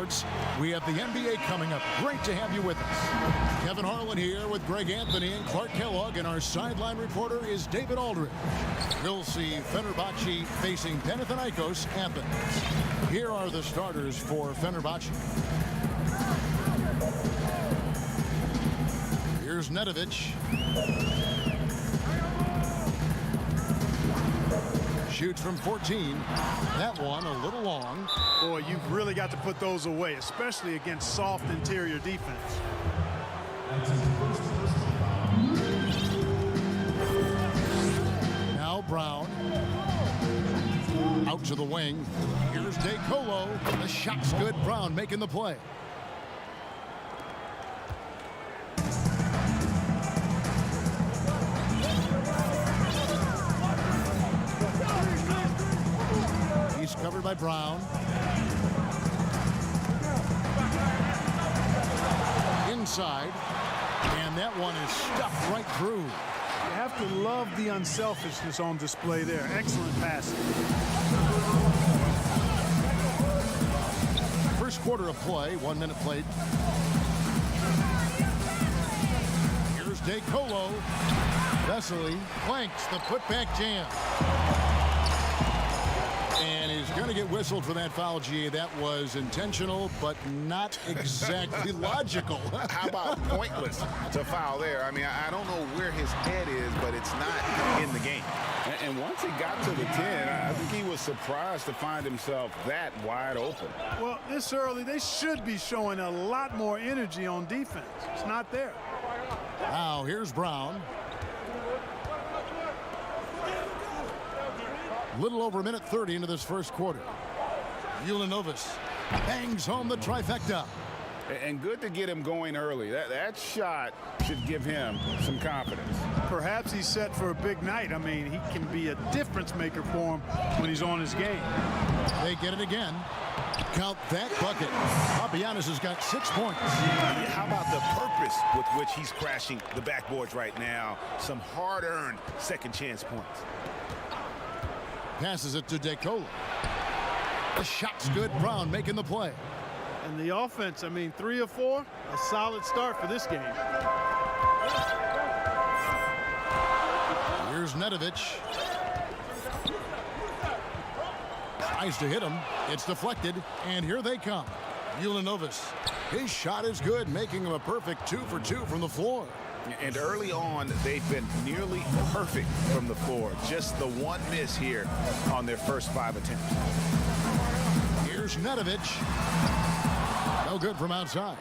Speaker 1: Sports. We have the NBA coming up. Great to have you with us. Kevin Harlan here with Greg Anthony and Clark Kellogg, and our sideline reporter is David Aldridge. We'll see Fenerbahce facing Panathinaikos Athens. Here are the starters for Fenerbahce. Here's Nedovic. Shoots from 14. That one a little long.
Speaker 10: Boy, you've really got to put those away, especially against soft interior defense.
Speaker 1: Now Brown. Out to the wing. Here's DeColo. The shot's good. Brown making the play. Covered by Brown. Inside. And that one is stuffed right through.
Speaker 10: You have to love the unselfishness on display there. Excellent passing.
Speaker 1: First quarter of play. 1 minute played. Here's DeColo. Vesely flanks the putback jam. And he's going to get whistled for that foul, G. That was intentional, but not exactly logical.
Speaker 6: How about pointless to foul there? I mean, I don't know where his head is, but it's not in the game. And once he got to the 10, I think he was surprised to find himself that wide open.
Speaker 10: Well, this early, they should be showing a lot more energy on defense. It's not there.
Speaker 1: Now, here's Brown. Little over a minute 30 into this first quarter. Ulanovis bangs home the trifecta.
Speaker 6: And good to get him going early. That shot should give him some confidence.
Speaker 10: Perhaps he's set for a big night. I mean, he can be a difference maker for him when he's on his game.
Speaker 1: They get it again. Count that bucket. Papagiannis has got 6 points.
Speaker 6: How about the purpose with which he's crashing the backboards right now? Some hard-earned second chance points.
Speaker 1: Passes it to DeColo. The shot's good. Brown making the play.
Speaker 10: And the offense, I mean, 3 of 4, a solid start for this game.
Speaker 1: Here's Nedovic. Tries to hit him. It's deflected, and here they come. Ulanovis. His shot is good, making him a perfect 2 for 2 from the floor.
Speaker 6: And early on, they've been nearly perfect from the floor. Just the one miss here on their first 5 attempts.
Speaker 1: Here's Nedovic. No good from outside.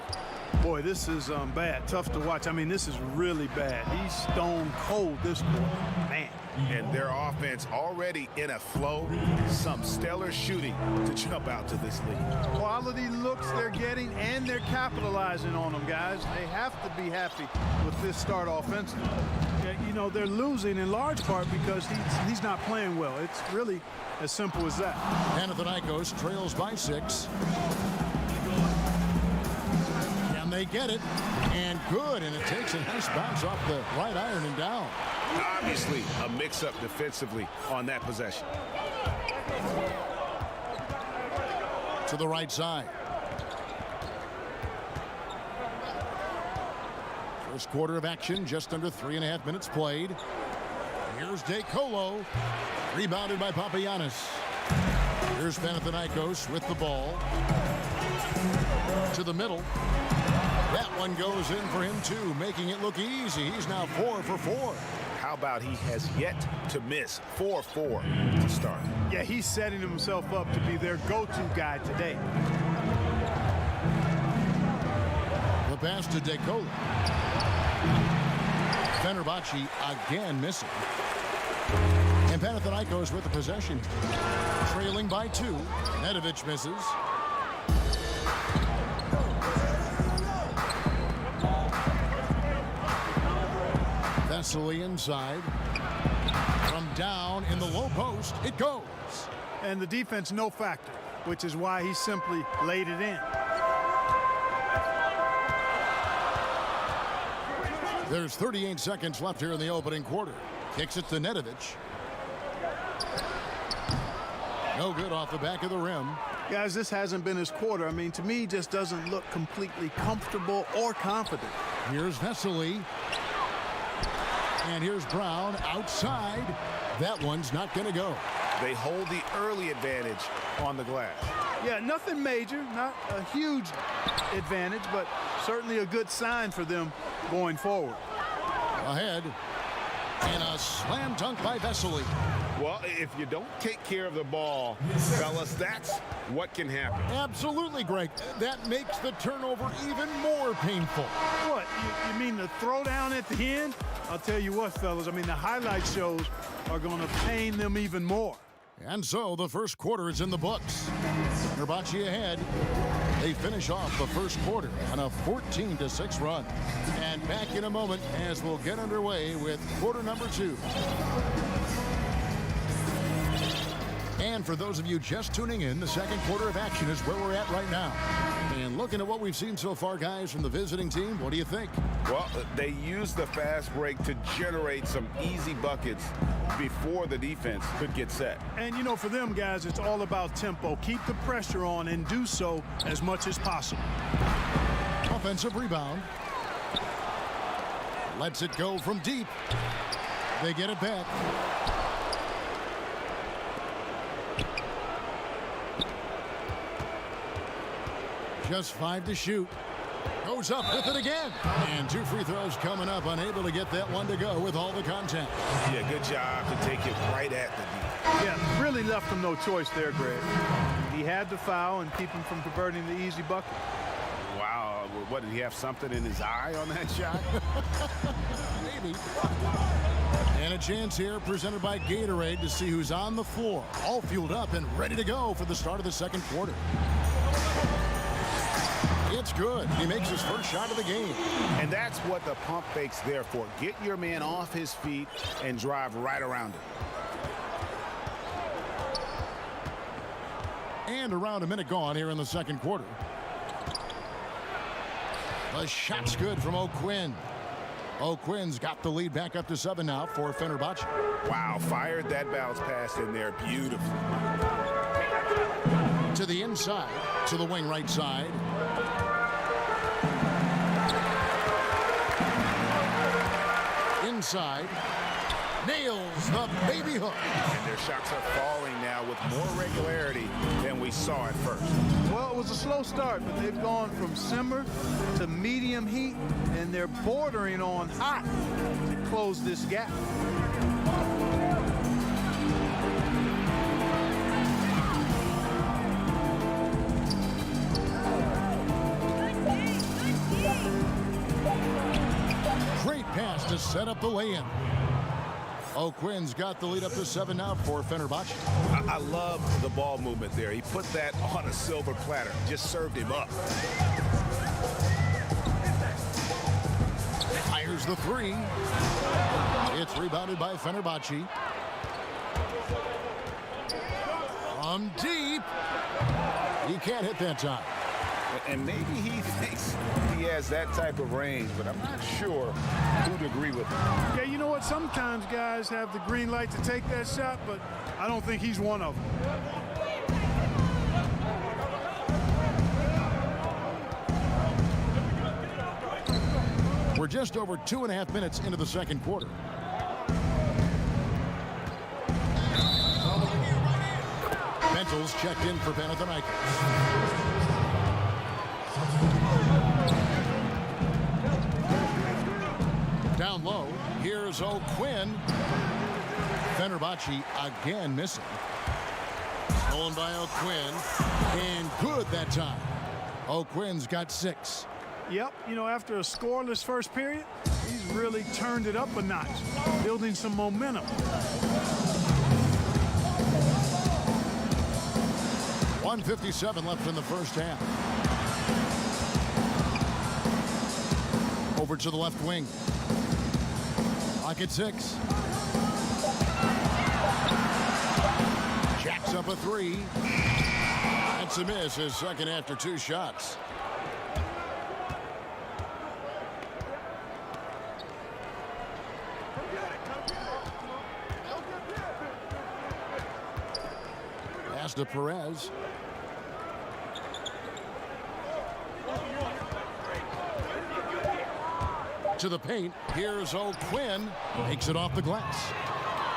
Speaker 10: Boy, this is bad. Tough to watch. I mean, this is really bad. He's stone cold this quarter. Man.
Speaker 6: And their offense already in a flow. Some stellar shooting to jump out to this lead.
Speaker 10: Quality looks they're getting, and they're capitalizing on them, guys. They have to be happy with this start offensively. You know, they're losing in large part because he's not playing well. It's really as simple as that.
Speaker 1: Panathinaikos trails by 6. And they get it. And good. And it takes a nice bounce off the right iron and down.
Speaker 6: Obviously, a mix-up defensively on that possession.
Speaker 1: To the right side. First quarter of action, just under 3.5 minutes played. Here's DeColo. Rebounded by Papagiannis. Here's Panathinaikos with the ball. To the middle. That one goes in for him, too, making it look easy. He's now 4 for 4.
Speaker 6: How about he has yet to miss 4-4 to start?
Speaker 10: Yeah, he's setting himself up to be their go-to guy today.
Speaker 1: The pass to DeColo. Fenerbahce again missing. And Panathinaikos with the possession. Trailing by 2. Nedovic misses. Vesely inside. From down in the low post, it goes.
Speaker 10: And the defense no factor, which is why he simply laid it in.
Speaker 1: There's 38 seconds left here in the opening quarter. Kicks it to Nedovic. No good off the back of the rim.
Speaker 10: Guys, this hasn't been his quarter. I mean, to me, he just doesn't look completely comfortable or confident.
Speaker 1: Here's Vesely. And here's Brown outside. That one's not going to go.
Speaker 2: They hold the early advantage on the glass.
Speaker 10: Yeah, nothing major, not a huge advantage, but certainly a good sign for them going forward.
Speaker 1: Ahead. And a slam dunk by Vesely.
Speaker 2: Well, if you don't take care of the ball, fellas, that's what can happen.
Speaker 1: Absolutely, Greg. That makes the turnover even more painful.
Speaker 10: What, you mean the throwdown at the end? I'll tell you what, fellas, I mean, the highlight shows are going to pain them even more.
Speaker 1: And so the first quarter is in the books. Fenerbahce ahead. They finish off the first quarter on a 14-6 run. And back in a moment as we'll get underway with quarter number 2. And for those of you just tuning in, the second quarter of action is where we're at right now. And looking at what we've seen so far, guys, from the visiting team, what do you think?
Speaker 2: Well, they used the fast break to generate some easy buckets before the defense could get set.
Speaker 10: And, you know, for them, guys, it's all about tempo. Keep the pressure on and do so as much as possible.
Speaker 1: Offensive rebound. Lets it go from deep. They get it back. Just 5 to shoot. Goes up with it again. And 2 free throws coming up. Unable to get that one to go with all the contact.
Speaker 2: Yeah, good job to take it right at the deep.
Speaker 10: Yeah, really left him no choice there, Greg. He had to foul and keep him from converting the easy bucket.
Speaker 2: Wow, what, did he have something in his eye on that shot?
Speaker 1: Maybe. And a chance here presented by Gatorade to see who's on the floor. All fueled up and ready to go for the start of the second quarter. It's good. He makes his first shot of the game.
Speaker 2: And that's what the pump fake's there for. Get your man off his feet and drive right around him.
Speaker 1: And around a minute gone here in the second quarter. The shot's good from O'Quinn. O'Quinn's got the lead back up to 7 now for Fenerbahce.
Speaker 2: Wow, fired that bounce pass in there beautifully.
Speaker 1: To the inside, to the wing right side. Inside, nails the baby hook.
Speaker 2: And their shots are falling now with more regularity than we saw at first.
Speaker 10: Well, it was a slow start, but they've gone from simmer to medium heat, and they're bordering on hot to close this gap.
Speaker 1: Great pass to set up the lay-in. O'Quinn's got the lead up to 7 now for Fenerbahce.
Speaker 2: I love the ball movement there. He put that on a silver platter, just served him up.
Speaker 1: Fires the 3. It's rebounded by Fenerbahce. From deep. He can't hit that time.
Speaker 2: And maybe he thinks he has that type of range, but I'm not sure who'd agree with him.
Speaker 10: Yeah, you know what? Sometimes guys have the green light to take that shot, but I don't think he's one of them.
Speaker 1: We're just over 2.5 minutes into the second quarter. Bentles checked in for Panathinaikos. Down low, here's O'Quinn. Fenerbahce again missing. Stolen by O'Quinn, and good that time. O'Quinn's got 6.
Speaker 10: Yep, you know, after a scoreless first period, he's really turned it up a notch, building some momentum.
Speaker 1: .157 left in the first half. Over to the left wing. Clock at 6. Jacks up a 3. That's a miss, his second after 2 shots. Pass to Perez. To the paint. Here's O'Quinn. Makes it off the glass.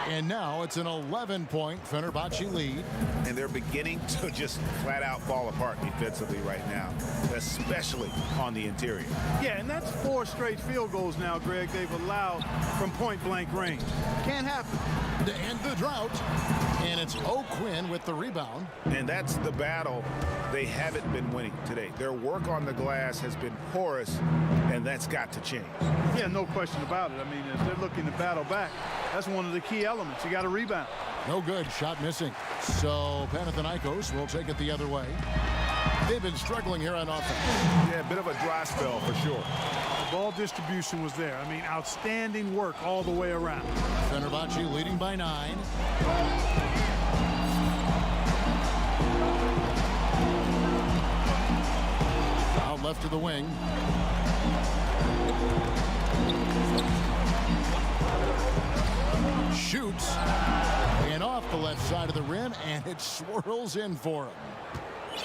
Speaker 1: And now it's an 11-point Fenerbahce lead.
Speaker 6: And they're beginning to just flat out fall apart defensively right now, especially on the interior.
Speaker 10: Yeah, and that's 4 straight field goals now, Greg, they've allowed from point-blank range. Can't happen.
Speaker 1: To end the drought. And it's O'Quinn with the rebound.
Speaker 6: And that's the battle they haven't been winning today. Their work on the glass has been porous, and that's got to change.
Speaker 10: Yeah, no question about it. I mean, if they're looking to battle back, that's one of the key elements. You got to rebound.
Speaker 1: No good. Shot missing. So Panathinaikos will take it the other way. They've been struggling here on offense.
Speaker 6: Yeah, a bit of a dry spell for sure.
Speaker 10: The ball distribution was there. I mean, outstanding work all the way around.
Speaker 1: Fenerbahce leading by 9. Out left to the wing. Shoots. And off the left side of the rim, and it swirls in for him.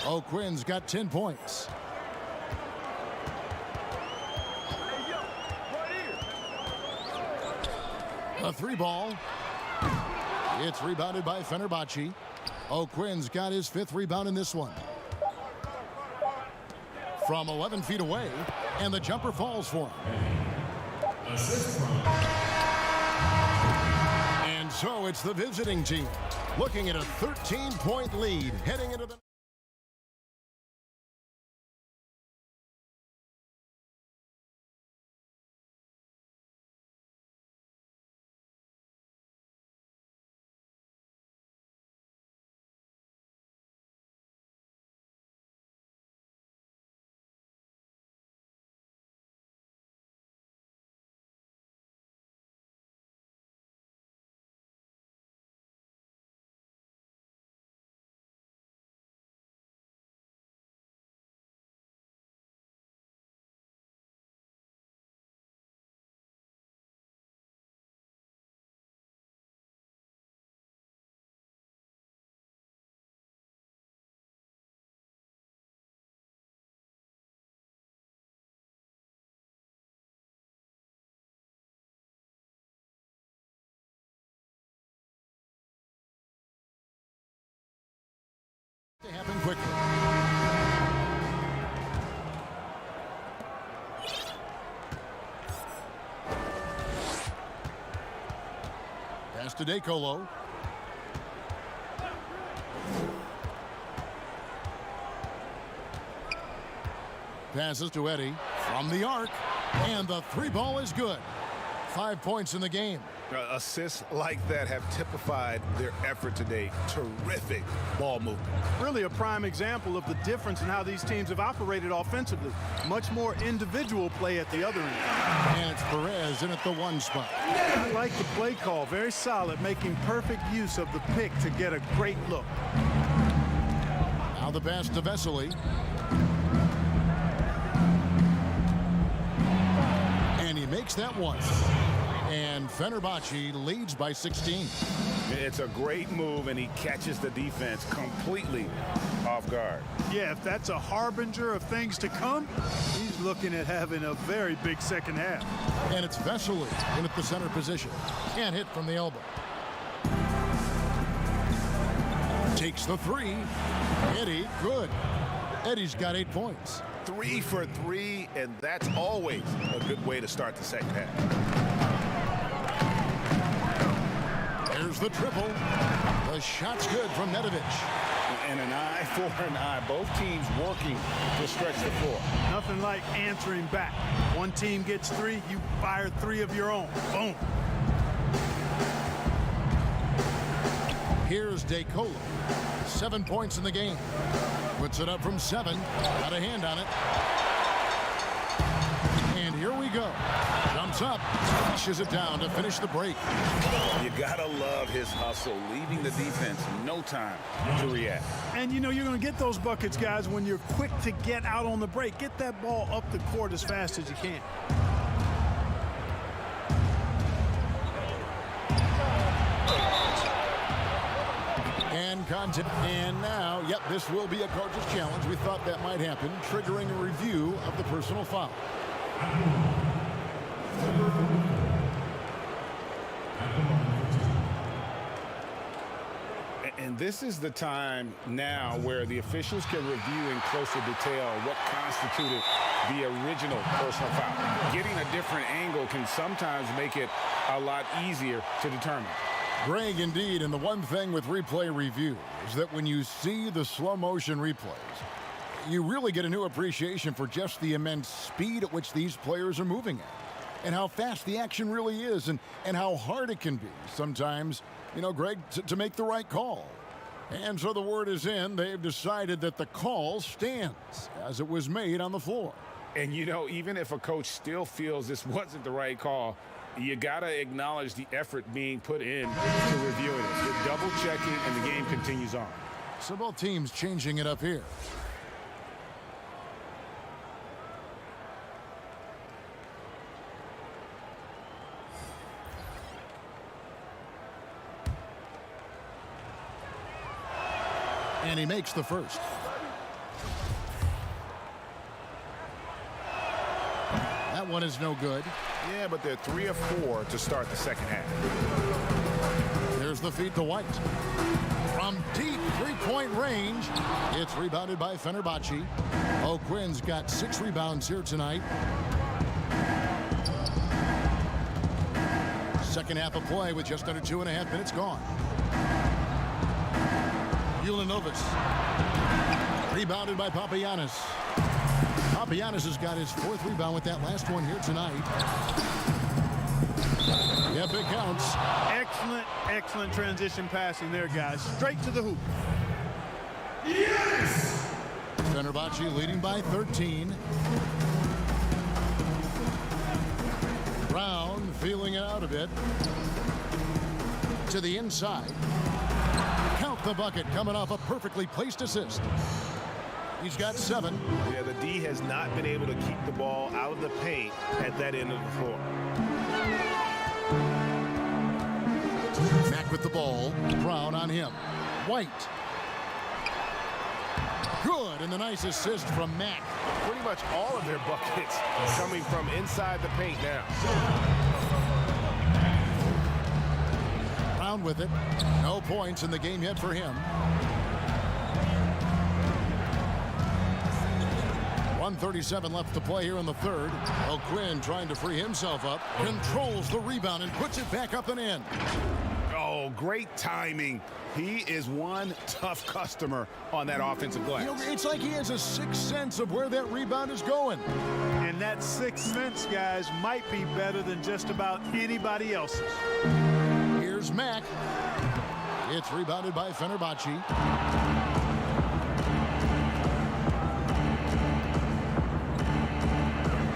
Speaker 1: O'Quinn's got 10 points. A 3-ball. It's rebounded by Fenerbahce. O'Quinn's got his 5th rebound in this one. From 11 feet away, and the jumper falls for him. And so it's the visiting team looking at a 13-point lead heading into the... to happen quickly. Pass to DeColo. Passes to Eddie from the arc, and the 3-ball is good. 5 points in the game.
Speaker 6: Assists like that have typified their effort today. Terrific ball movement.
Speaker 10: Really a prime example of the difference in how these teams have operated offensively. Much more individual play at the other end.
Speaker 1: And it's Perez in at the 1 spot.
Speaker 10: I like the play call. Very solid, making perfect use of the pick to get a great look.
Speaker 1: Now the pass to Vesely. And he makes that one. And Fenerbahce leads by 16.
Speaker 6: It's a great move, and he catches the defense completely off guard.
Speaker 10: Yeah, if that's a harbinger of things to come, he's looking at having a very big second half.
Speaker 1: And it's Vesely in at the center position. Can't hit from the elbow. Takes the 3. Eddie, good. Eddie's got 8 points.
Speaker 6: 3 for 3, and that's always a good way to start the second half.
Speaker 1: There's the triple. The shot's good from Nedovic.
Speaker 6: And an eye for an eye. Both teams working to stretch the floor.
Speaker 10: Nothing like answering back. One team gets 3, you fire 3 of your own. Boom.
Speaker 1: Here's DeColo. 7 points in the game. Puts it up from 7. Got a hand on it. And here we go. Jumps up. Pushes it down to finish the break.
Speaker 6: You gotta love his hustle, leaving the defense no time to react.
Speaker 10: And you know you're going to get those buckets, guys, when you're quick to get out on the break. Get that ball up the court as fast as you can.
Speaker 1: And content. And now, yep, this will be a coach's challenge. We thought that might happen, triggering a review of the personal foul.
Speaker 6: And this is the time now where the officials can review in closer detail what constituted the original personal foul. Getting a different angle can sometimes make it a lot easier to determine.
Speaker 1: Greg, indeed, and the one thing with replay review is that when you see the slow motion replays, you really get a new appreciation for just the immense speed at which these players are moving at, and how fast the action really is, and how hard it can be sometimes, you know, Greg, to make the right call. And so the word is in. They've decided that the call stands as it was made on the floor.
Speaker 6: And, you know, even if a coach still feels this wasn't the right call, you got to acknowledge the effort being put in to reviewing it. You're double-checking, and the game continues on.
Speaker 1: So both teams changing it up here. And he makes the first. That one is no good.
Speaker 6: Yeah, but they're 3 of 4 to start the second half.
Speaker 1: There's the feed to White. From deep three-point range, it's rebounded by Fenerbahce. O'Quinn's got 6 rebounds here tonight. Second half of play with just under 2.5 minutes gone. Ulanovas. Rebounded by Papagiannis. Papagiannis has got his 4th rebound with that last one here tonight. Yep, it counts.
Speaker 10: Excellent transition passing there, guys. Straight to the hoop.
Speaker 1: Yes! Fenerbahce leading by 13. Brown feeling it out a bit. To the inside. Count the bucket, coming off a perfectly placed assist. He's got 7.
Speaker 2: Yeah, the D has not been able to keep the ball out of the paint at that end of the floor.
Speaker 1: Mack with the ball. Brown on him. White. Good, and the nice assist from Mack.
Speaker 2: Pretty much all of their buckets coming from inside the paint now.
Speaker 1: Brown with it. No points in the game yet for him. 1:37 left to play here in the third. O'Quinn trying to free himself up. Controls the rebound and puts it back up and in.
Speaker 6: Oh, great timing. He is one tough customer on that offensive glass.
Speaker 1: You know, it's like he has a sixth sense of where that rebound is going.
Speaker 10: And that sixth sense, guys, might be better than just about anybody else's.
Speaker 1: Here's Mack. It's rebounded by Fenerbahce.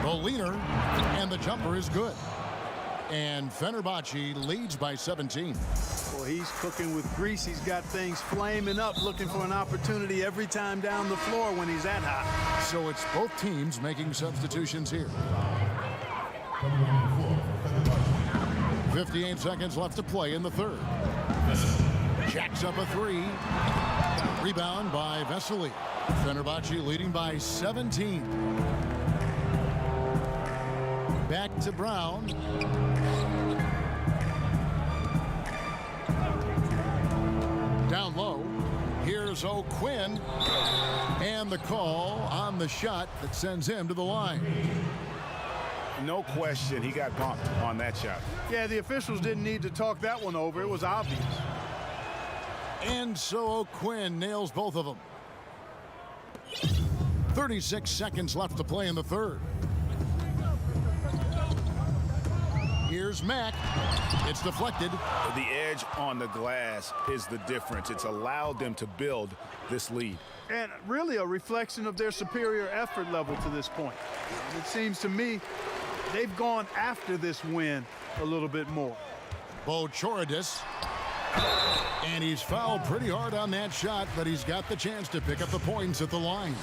Speaker 1: The leaner, and the jumper is good. And Fenerbahce leads by 17.
Speaker 10: Well, he's cooking with grease. He's got things flaming up, looking for an opportunity every time down the floor when he's that hot.
Speaker 1: So it's both teams making substitutions here. 58 seconds left to play in the third. Jacks up a 3. Rebound by Vesely. Fenerbahce leading by 17. Back to Brown. Down low. Here's O'Quinn. And the call on the shot that sends him to the line.
Speaker 6: No question, he got bumped on that shot.
Speaker 10: Yeah, the officials didn't need to talk that one over. It was obvious.
Speaker 1: And so O'Quinn nails both of them. 36 seconds left to play in the third. Here's Mack. It's deflected.
Speaker 6: The edge on the glass is the difference. It's allowed them to build this lead.
Speaker 10: And really a reflection of their superior effort level to this point. It seems to me they've gone after this win a little bit more.
Speaker 1: Bochoridis. And he's fouled pretty hard on that shot, but he's got the chance to pick up the points at the line.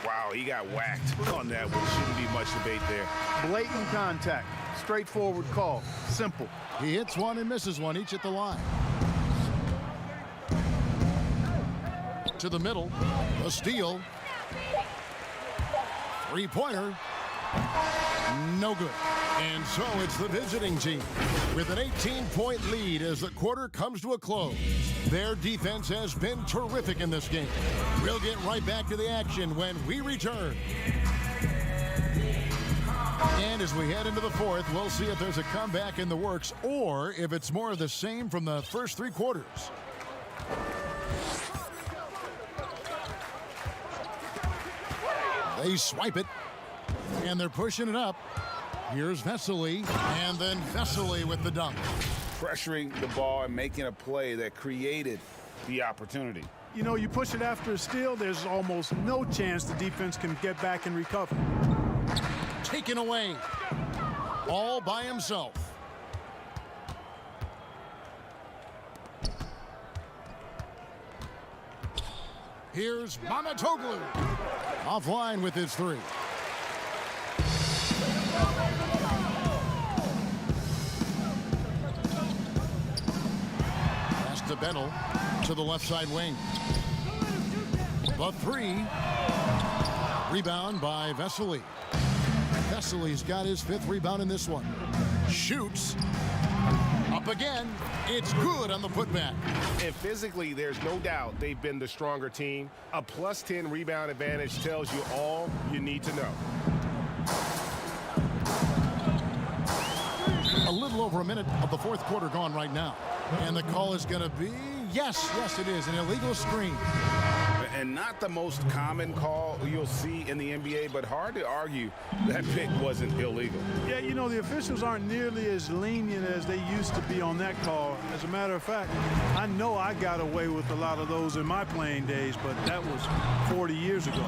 Speaker 6: Wow, he got whacked on that one. Shouldn't be much debate there.
Speaker 10: Blatant contact. Straightforward call. Simple.
Speaker 1: He hits one and misses one, each at the line. To the middle. A steal. Three-pointer. No good. And so it's the visiting team with an 18-point lead as the quarter comes to a close. Their defense has been terrific in this game. We'll get right back to the action when we return. And as we head into the fourth, we'll see if there's a comeback in the works or if it's more of the same from the first three quarters. They swipe it, and they're pushing it up. Here's Vesely, and then Vesely with the dunk.
Speaker 6: Pressuring the ball and making a play that created the opportunity.
Speaker 10: You know, you push it after a steal, there's almost no chance the defense can get back and recover.
Speaker 1: Taken away, all by himself. Here's Mamatoglu. Offline with his three. Pass to Benel to the left side wing. The three. Rebound by Vesely. Vesely's got his fifth rebound in this one. Shoots. Up again. It's good on the putback.
Speaker 2: And physically, there's no doubt they've been the stronger team. A plus 10 rebound advantage tells you all you need to know.
Speaker 1: A little over a minute of the fourth quarter gone right now. And the call is going to be, yes, it is, an illegal screen.
Speaker 6: And not the most common call you'll see in the NBA, but hard to argue that pick wasn't illegal.
Speaker 10: Yeah, you know, the officials aren't nearly as lenient as they used to be on that call. As a matter of fact, I know I got away with a lot of those in my playing days, but that was 40 years ago.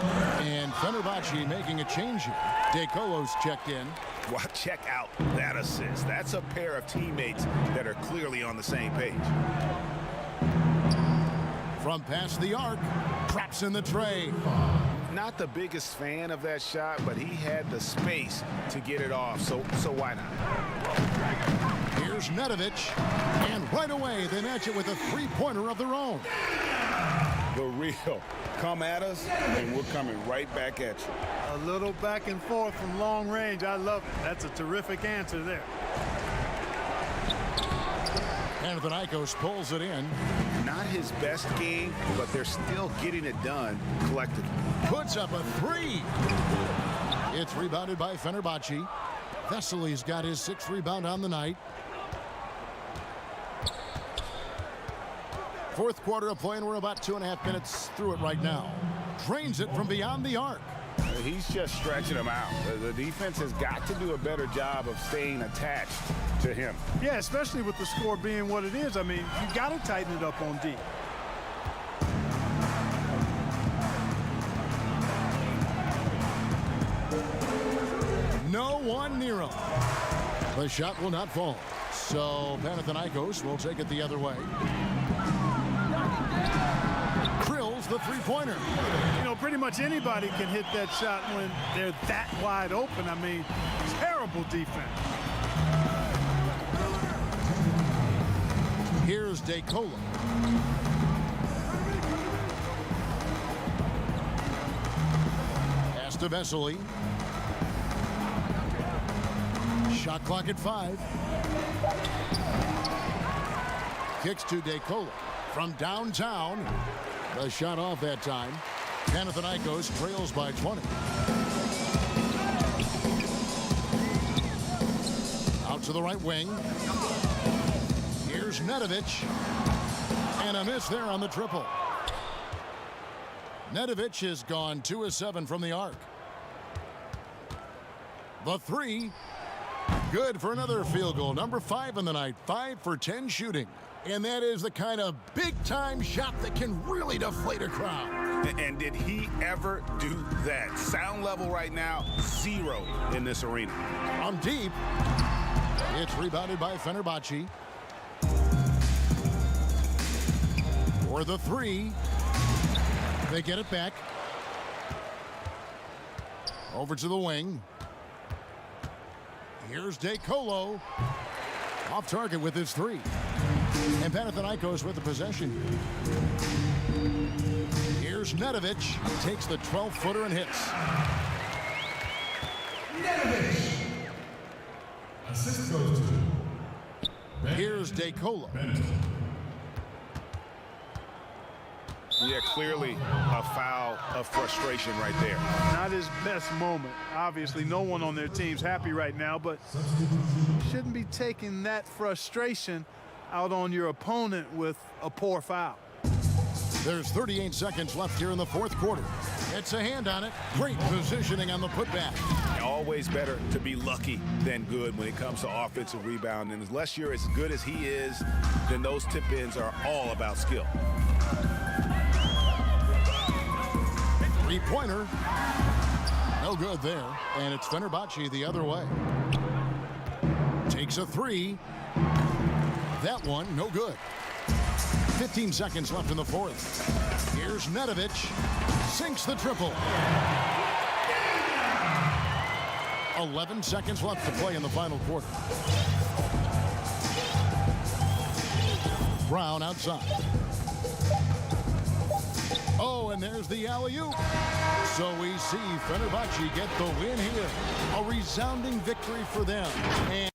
Speaker 1: And Fenerbahce making a change here. DeColo's checked in.
Speaker 2: Well, check out that assist. That's a pair of teammates that are clearly on the same page.
Speaker 1: From past the arc, traps in the tray.
Speaker 2: Not the biggest fan of that shot, but he had the space to get it off, so why not?
Speaker 1: Here's Nedovic, and right away they match it with a three-pointer of their own.
Speaker 6: The real. Come at us, and we're coming right back at you.
Speaker 10: A little back and forth from long range. I love it. That's a terrific answer there.
Speaker 1: Panathinaikos pulls it in.
Speaker 2: Not his best game, but they're still getting it done collectively.
Speaker 1: Puts up a three. It's rebounded by Fenerbahce. Vesely's got his sixth rebound on the night. Fourth quarter of play, and we're about 2.5 minutes through it right now. Drains it from beyond the arc.
Speaker 6: He's just stretching them out. The defense has got to do a better job of staying attached to him.
Speaker 10: Yeah, especially with the score being what it is. I mean, you got to tighten it up on D.
Speaker 1: No one near him. The shot will not fall. So Panathinaikos will take it the other way. Drills the three-pointer.
Speaker 10: You know, pretty much anybody can hit that shot when they're that wide open. I mean, terrible defense.
Speaker 1: Here's DeColo. Pass to Vesely. Shot clock at 5. Kicks to DeColo from downtown. The shot off that time. Panathinaikos trails by 20. Out to the right wing. Here's Nedovic. And a miss there on the triple. Nedovic has gone 2 of 7 from the arc. The three. Good for another field goal. Number 5 in the night. 5 for 10 shooting. And that is the kind of big-time shot that can really deflate a crowd.
Speaker 2: And did he ever do that? Sound level right now, 0 in this arena.
Speaker 1: On deep. It's rebounded by Fenerbahce. For the three. They get it back. Over to the wing. Here's DeColo. Off target with his three. And Panathinaikos with the possession. Here's Nedovic. Takes the 12-footer and hits.
Speaker 9: Assist goes to
Speaker 1: Here's DeCola.
Speaker 6: Yeah, clearly a foul of frustration right there.
Speaker 10: Not his best moment. Obviously, no one on their team's happy right now, but shouldn't be taking that frustration out on your opponent with a poor foul.
Speaker 1: There's 38 seconds left here in the fourth quarter. It's a hand on it. Great positioning on the putback.
Speaker 6: Always better to be lucky than good when it comes to offensive rebound. And unless you're as good as he is, then those tip-ins are all about skill.
Speaker 1: Three-pointer. No good there. And it's Fenerbahce the other way. Takes a three. That one, no good. 15 seconds left in the fourth. Here's Nedovic. Sinks the triple. 11 seconds left to play in the final quarter. Brown outside. Oh, and there's the alley-oop. So we see Fenerbahce get the win here. A resounding victory for them. And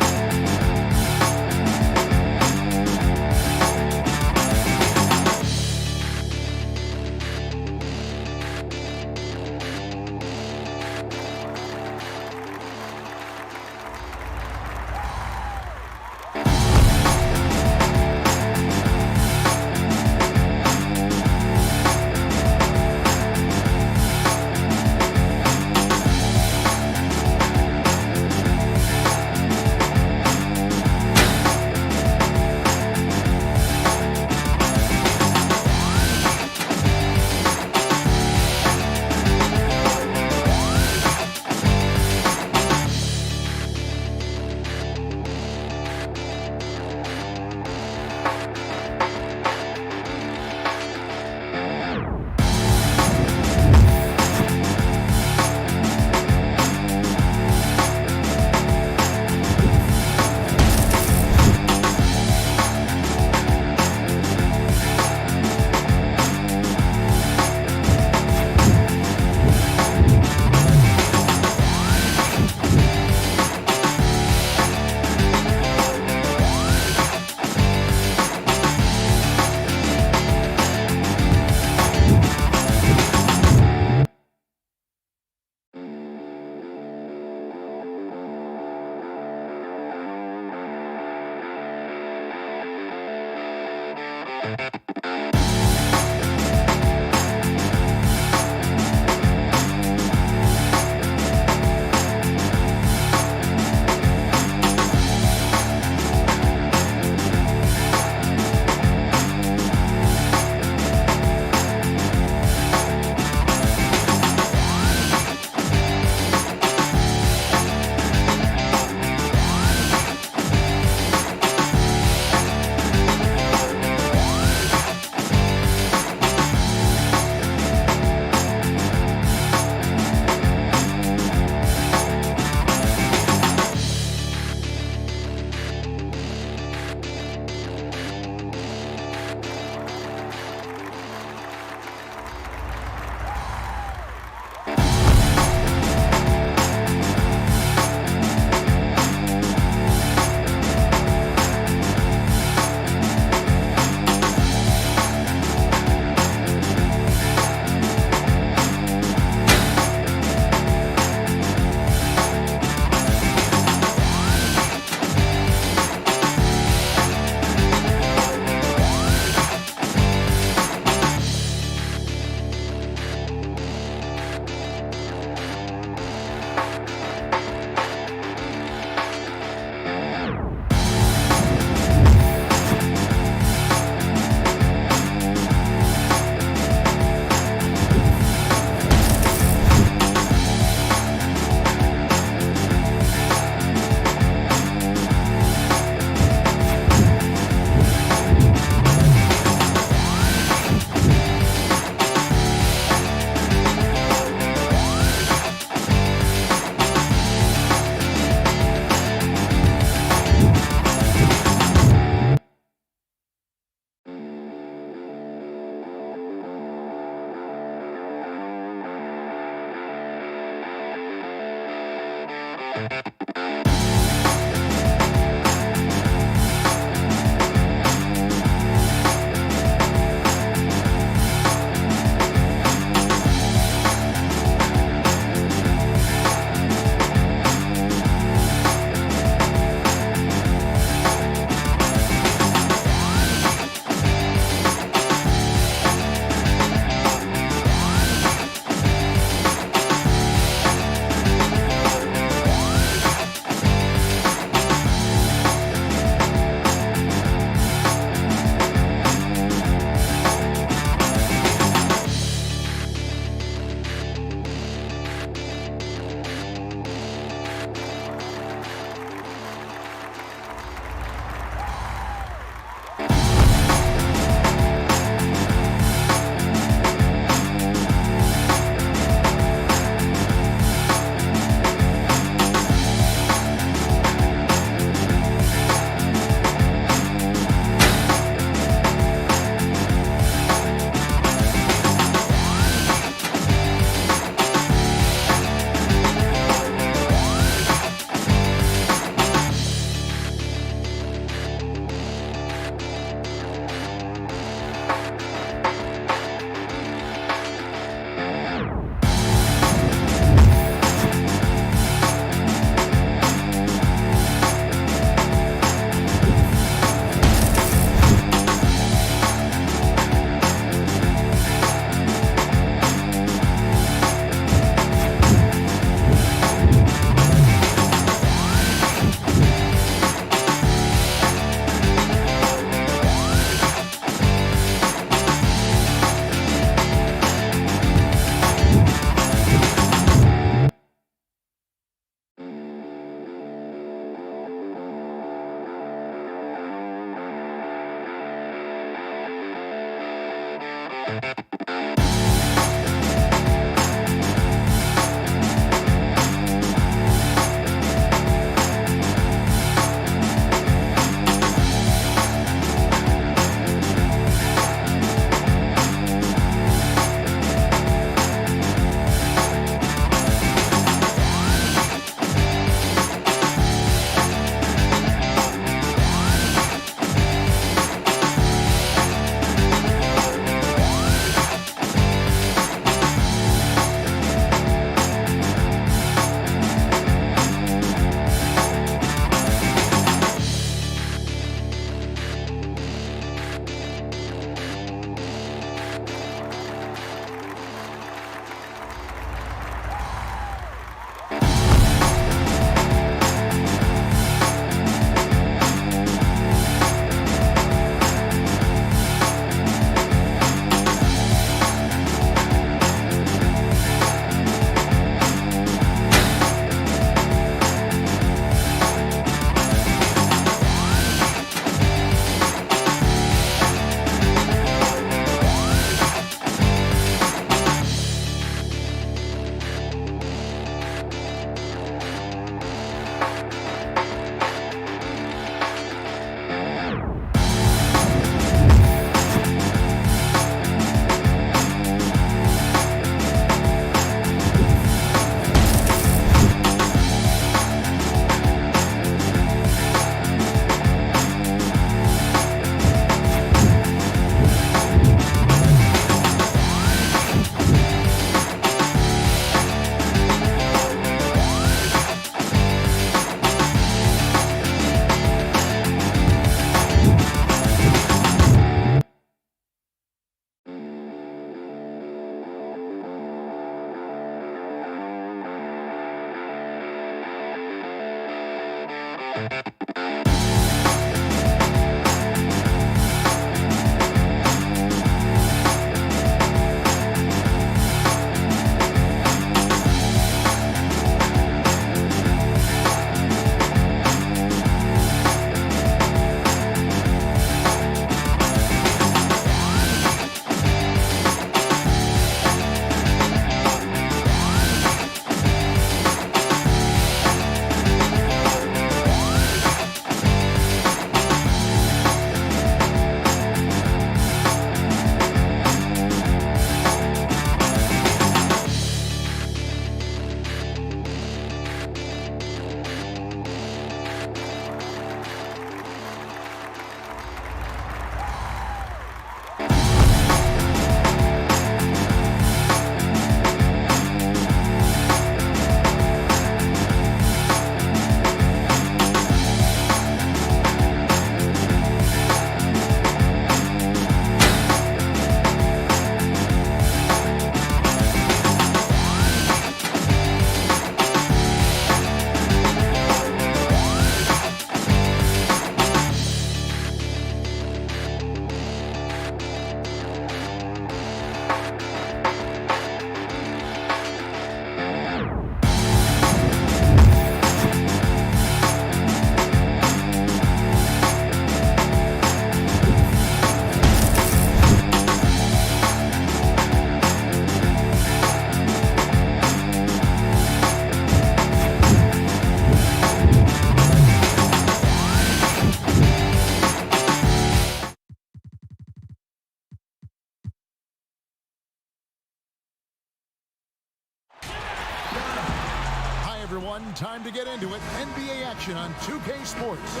Speaker 1: everyone. Time to get into it. NBA action on 2K Sports.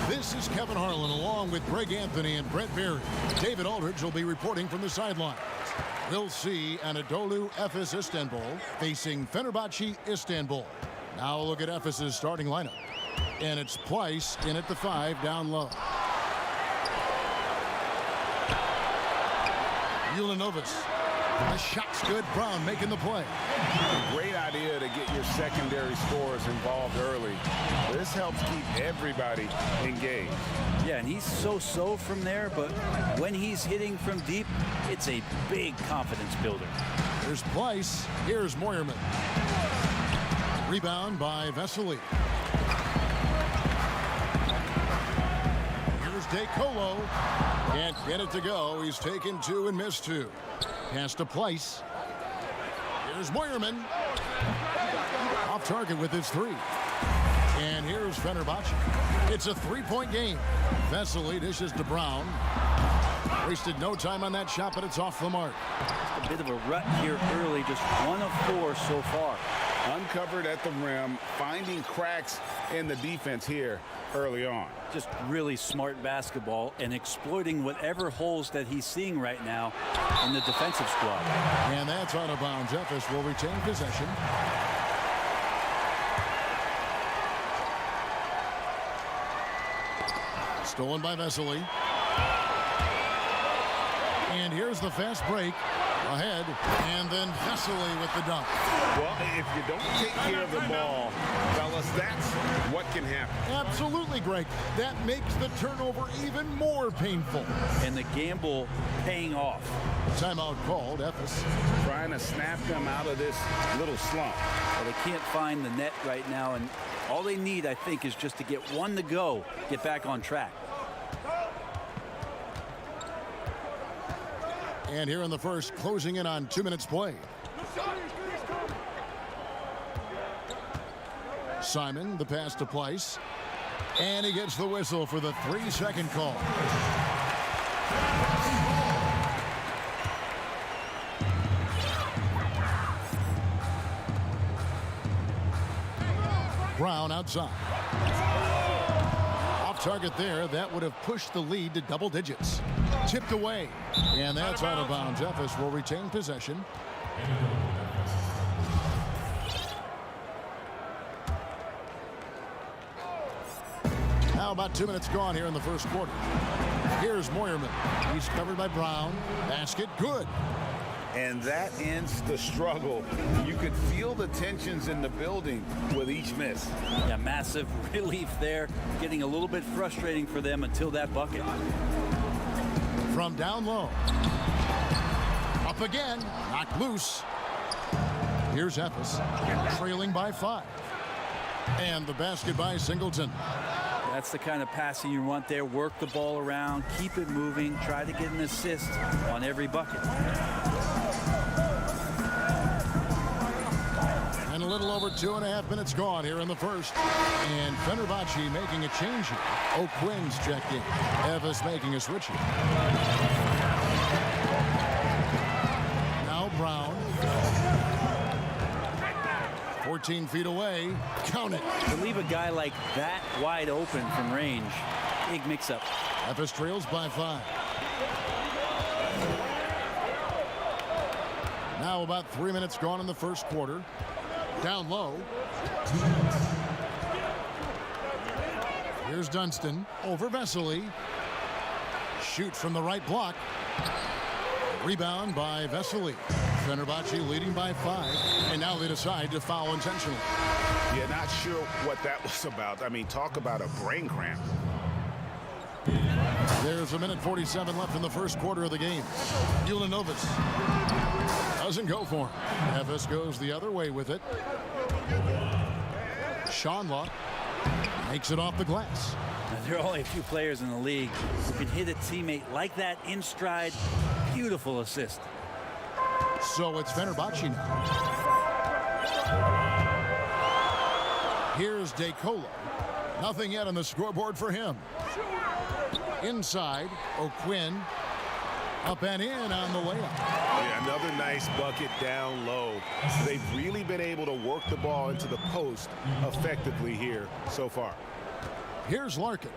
Speaker 1: This is Kevin Harlan along with Greg Anthony and Brett Berry. David Aldridge will be reporting from the sidelines. We'll see Anadolu Efes Istanbul facing Fenerbahce Istanbul. Now look at Efes' starting lineup. And it's Pleiss in at the 5 down low. Ulanovas. The shot's good. Brown making the play.
Speaker 6: Great idea to get your secondary scorers involved early. This helps keep everybody engaged.
Speaker 3: Yeah, and he's so-so from there, but when he's hitting from deep, it's a big confidence builder.
Speaker 1: There's Pleiss. Here's Moyerman. Rebound by Vesely. Here's DeColo. Can't get it to go. He's taken 2 and missed 2. Pass to Pleiss. Here's Moyerman. Off target with his 3. And here's Fenerbahce. It's a 3-point game. Vesely dishes to Brown. Wasted no time on that shot, but it's off the mark.
Speaker 3: A bit of a rut here early, just 1 of 4 so far.
Speaker 6: Uncovered at the rim, finding cracks in the defense here early on.
Speaker 3: Just really smart basketball and exploiting whatever holes that he's seeing right now in the defensive squad.
Speaker 1: And that's out of bounds. Efes will retain possession. Stolen by Vesely. And here's the fast break. Ahead, and then Vesely with the dunk.
Speaker 6: Well, if you don't take care of the ball, fellas, that's what can happen.
Speaker 1: Absolutely, Greg. That makes the turnover even more painful.
Speaker 3: And the gamble paying off.
Speaker 1: Timeout called. Efes
Speaker 6: trying to snap them out of this little slump.
Speaker 3: Well, they can't find the net right now, and all they need, I think, is just to get 1 to go, get back on track.
Speaker 1: And here in the first, closing in on 2 minutes play. Simon, the pass to Pleiss. And he gets the whistle for the 3-second call. Brown outside. Off target there. That would have pushed the lead to double digits. Tipped away. And that's out of bounds. Efes will retain possession. Now about 2 minutes gone here in the first quarter. Here's Moyerman. He's covered by Brown. Basket good.
Speaker 6: And that ends the struggle. You could feel the tensions in the building with each miss.
Speaker 3: Yeah, massive relief there. Getting a little bit frustrating for them until that bucket.
Speaker 1: From down low. Up again. Knocked loose. Here's Efes. Trailing by 5. And the basket by Singleton.
Speaker 3: That's the kind of passing you want there. Work the ball around. Keep it moving. Try to get an assist on every bucket.
Speaker 1: And a little over 2.5 minutes gone here in the first. And Fenerbahce making a change here. O'Quinn's checked in. Efes making a switch here. Now Brown. 14 feet away. Count it.
Speaker 3: To leave a guy like that wide open from range, big mix-up.
Speaker 1: Efes trails by 5. Now about 3 minutes gone in the first quarter. Down low. Here's Dunston over Vesely. Shoot from the right block. Rebound by Vesely. Fenerbahce leading by 5. And now they decide to foul intentionally.
Speaker 6: Yeah, not sure what that was about. I mean, talk about a brain cramp.
Speaker 1: There's 1:47 left in the first quarter of the game. Ulanovas doesn't go for him. Efes goes the other way with it. Shanla makes it off the glass.
Speaker 3: Now, there are only a few players in the league who can hit a teammate like that in stride. Beautiful assist.
Speaker 1: So it's Fenerbahce now. Here's DeColo. Nothing yet on the scoreboard for him. Inside, O'Quinn. Up and in on the layup.
Speaker 6: Yeah, another night
Speaker 2: Nice bucket down low. They've really been able to work the ball into the post effectively here so far.
Speaker 1: Here's Larkin.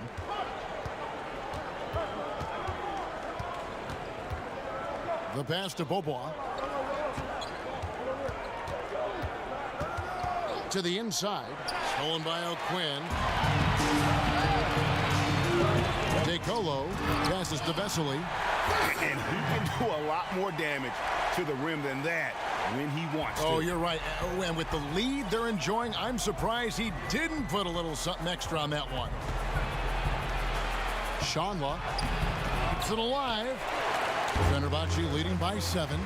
Speaker 1: The pass to Beaubois. To the inside. Stolen by O'Quinn. DeColo passes to Vesely.
Speaker 2: And he can do a lot more damage to the rim than that when he wants to.
Speaker 1: Oh, you're right. Oh, and with the lead they're enjoying, I'm surprised he didn't put a little something extra on that one. Shanla keeps it alive. Fenerbahce leading by 7.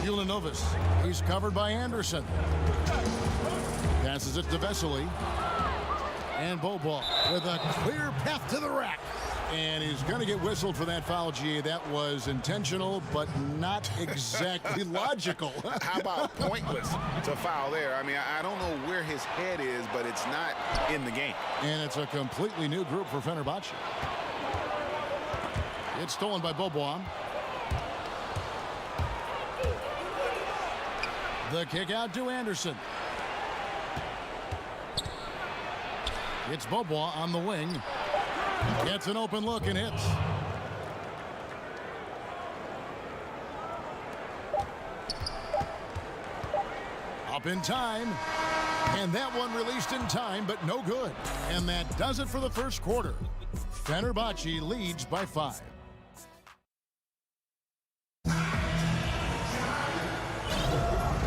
Speaker 1: Ulanovis. He's covered by Anderson. Passes it to Vesely. And Beaubois with a clear path to the rack. And he's going to get whistled for that foul, GA. That was intentional, but not exactly logical.
Speaker 6: How about pointless to foul there? I mean, I don't know where his head is, but it's not in the game.
Speaker 1: And it's a completely new group for Fenerbahce. It's stolen by Beaubois. The kick out to Anderson. It's Beaubois on the wing. Gets an open look and hits. Up in time. And that one released in time, but no good. And that does it for the first quarter. Fenerbahce leads by 5.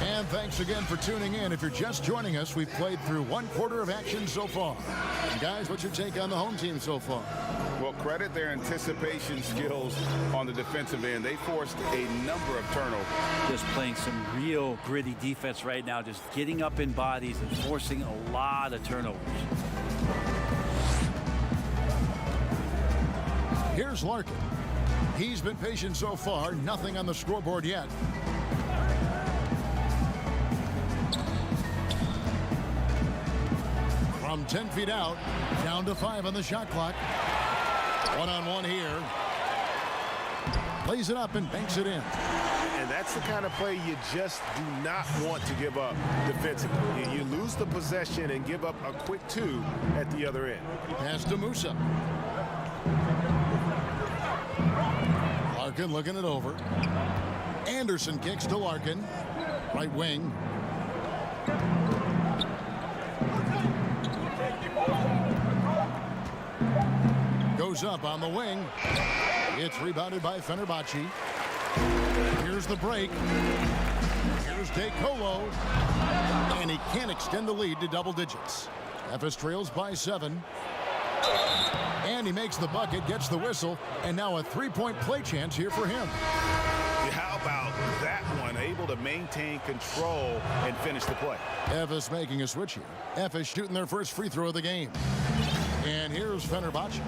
Speaker 1: And thanks again for tuning in. If you're just joining us, we've played through 1 quarter of action so far. And guys, what's your take on the home team so far?
Speaker 6: Well, credit their anticipation skills on the defensive end. They forced a number of turnovers.
Speaker 3: Just playing some real gritty defense right now, just getting up in bodies and forcing a lot of turnovers.
Speaker 1: Here's Larkin. He's been patient so far. Nothing on the scoreboard yet. From 10 feet out, down to 5 on the shot clock. One-on-one here. Lays it up and banks it in.
Speaker 2: And that's the kind of play you just do not want to give up defensively. You lose the possession and give up a quick 2 at the other end.
Speaker 1: Pass to Musa. Larkin looking it over. Anderson kicks to Larkin. Right wing. Goes up on the wing. It's rebounded by Fenerbahce. Here's the break. Here's DeColo. And he can't extend the lead to double digits. Efes trails by 7. And he makes the bucket, gets the whistle, and now a 3-point play chance here for him.
Speaker 2: How about that one? Able to maintain control and finish the play.
Speaker 1: Efes making a switch here. Efes shooting their first free throw of the game. And here's Fenerbahce.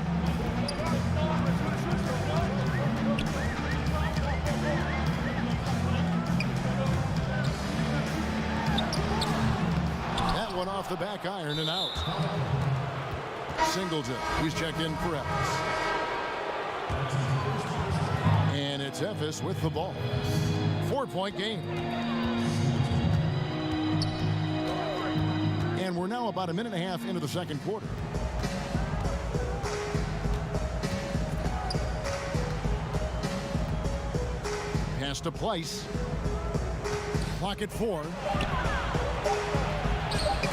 Speaker 1: That one off the back iron and out. Singleton, he's checked in for Efes. And it's Efes with the ball. 4-point game. And we're now about a minute and a half into the second quarter. Pass to Place. Clock at 4.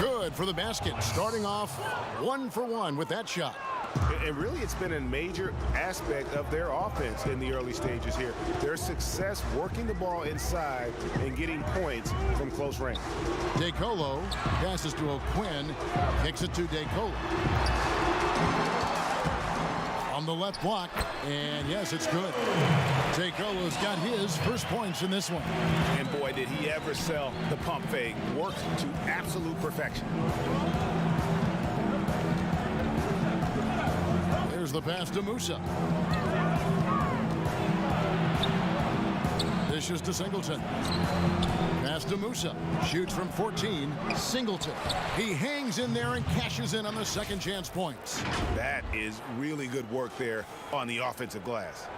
Speaker 1: Good for the basket. Starting off 1 for 1 with that shot.
Speaker 2: And really, it's been a major aspect of their offense in the early stages here. Their success working the ball inside and getting points from close range.
Speaker 1: DeColo passes to O'Quinn. Kicks it to DeColo. On the left block. And yes, it's good. DeColo's got his first points in this one.
Speaker 2: And boy, did he ever sell the pump fake. Worked to absolute perfection.
Speaker 1: There's the pass to Musa. Dishes to Singleton. Pass to Musa. Shoots from 14. Singleton. He hangs in there and cashes in on the second chance points.
Speaker 2: That is really good work there on the offensive glass.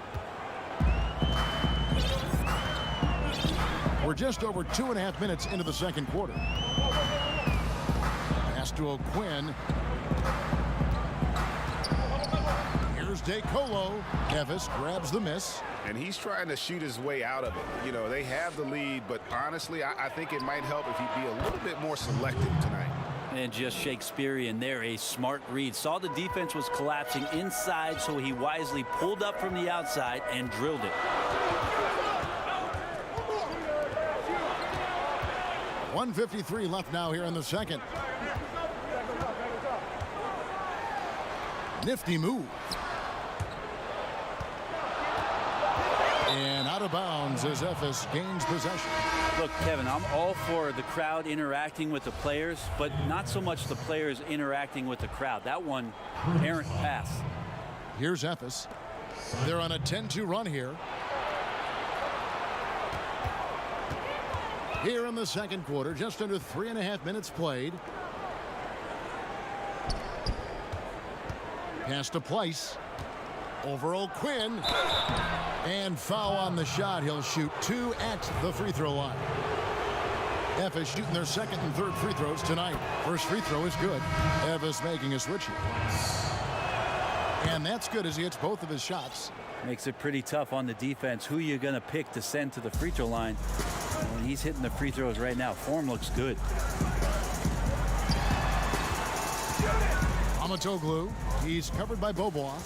Speaker 1: We're just over 2.5 minutes into the second quarter. Pass to O'Quinn. Here's DeColo. Nevis grabs the miss.
Speaker 2: And he's trying to shoot his way out of it. You know, they have the lead, but honestly, I think it might help if he'd be a little bit more selective tonight.
Speaker 3: And just Shakespearean there, a smart read. Saw the defense was collapsing inside, so he wisely pulled up from the outside and drilled it.
Speaker 1: 1:53 left now here in the second. Nifty move. And out of bounds as Efes gains possession.
Speaker 3: Look, Kevin, I'm all for the crowd interacting with the players, but not so much the players interacting with the crowd. That one, errant pass.
Speaker 1: Here's Efes. They're on a 10-2 run here. Here in the second quarter, just under 3.5 minutes played. Pass to Place. Over O'Quinn. And foul on the shot. He'll shoot 2 at the free throw line. Efes shooting their second and third free throws tonight. First free throw is good. Efes making a switch here. And that's good as he hits both of his shots.
Speaker 3: Makes it pretty tough on the defense. Who you going to pick to send to the free throw line? When he's hitting the free throws right now, form looks good.
Speaker 1: Amatoglu. He's covered by Bobois.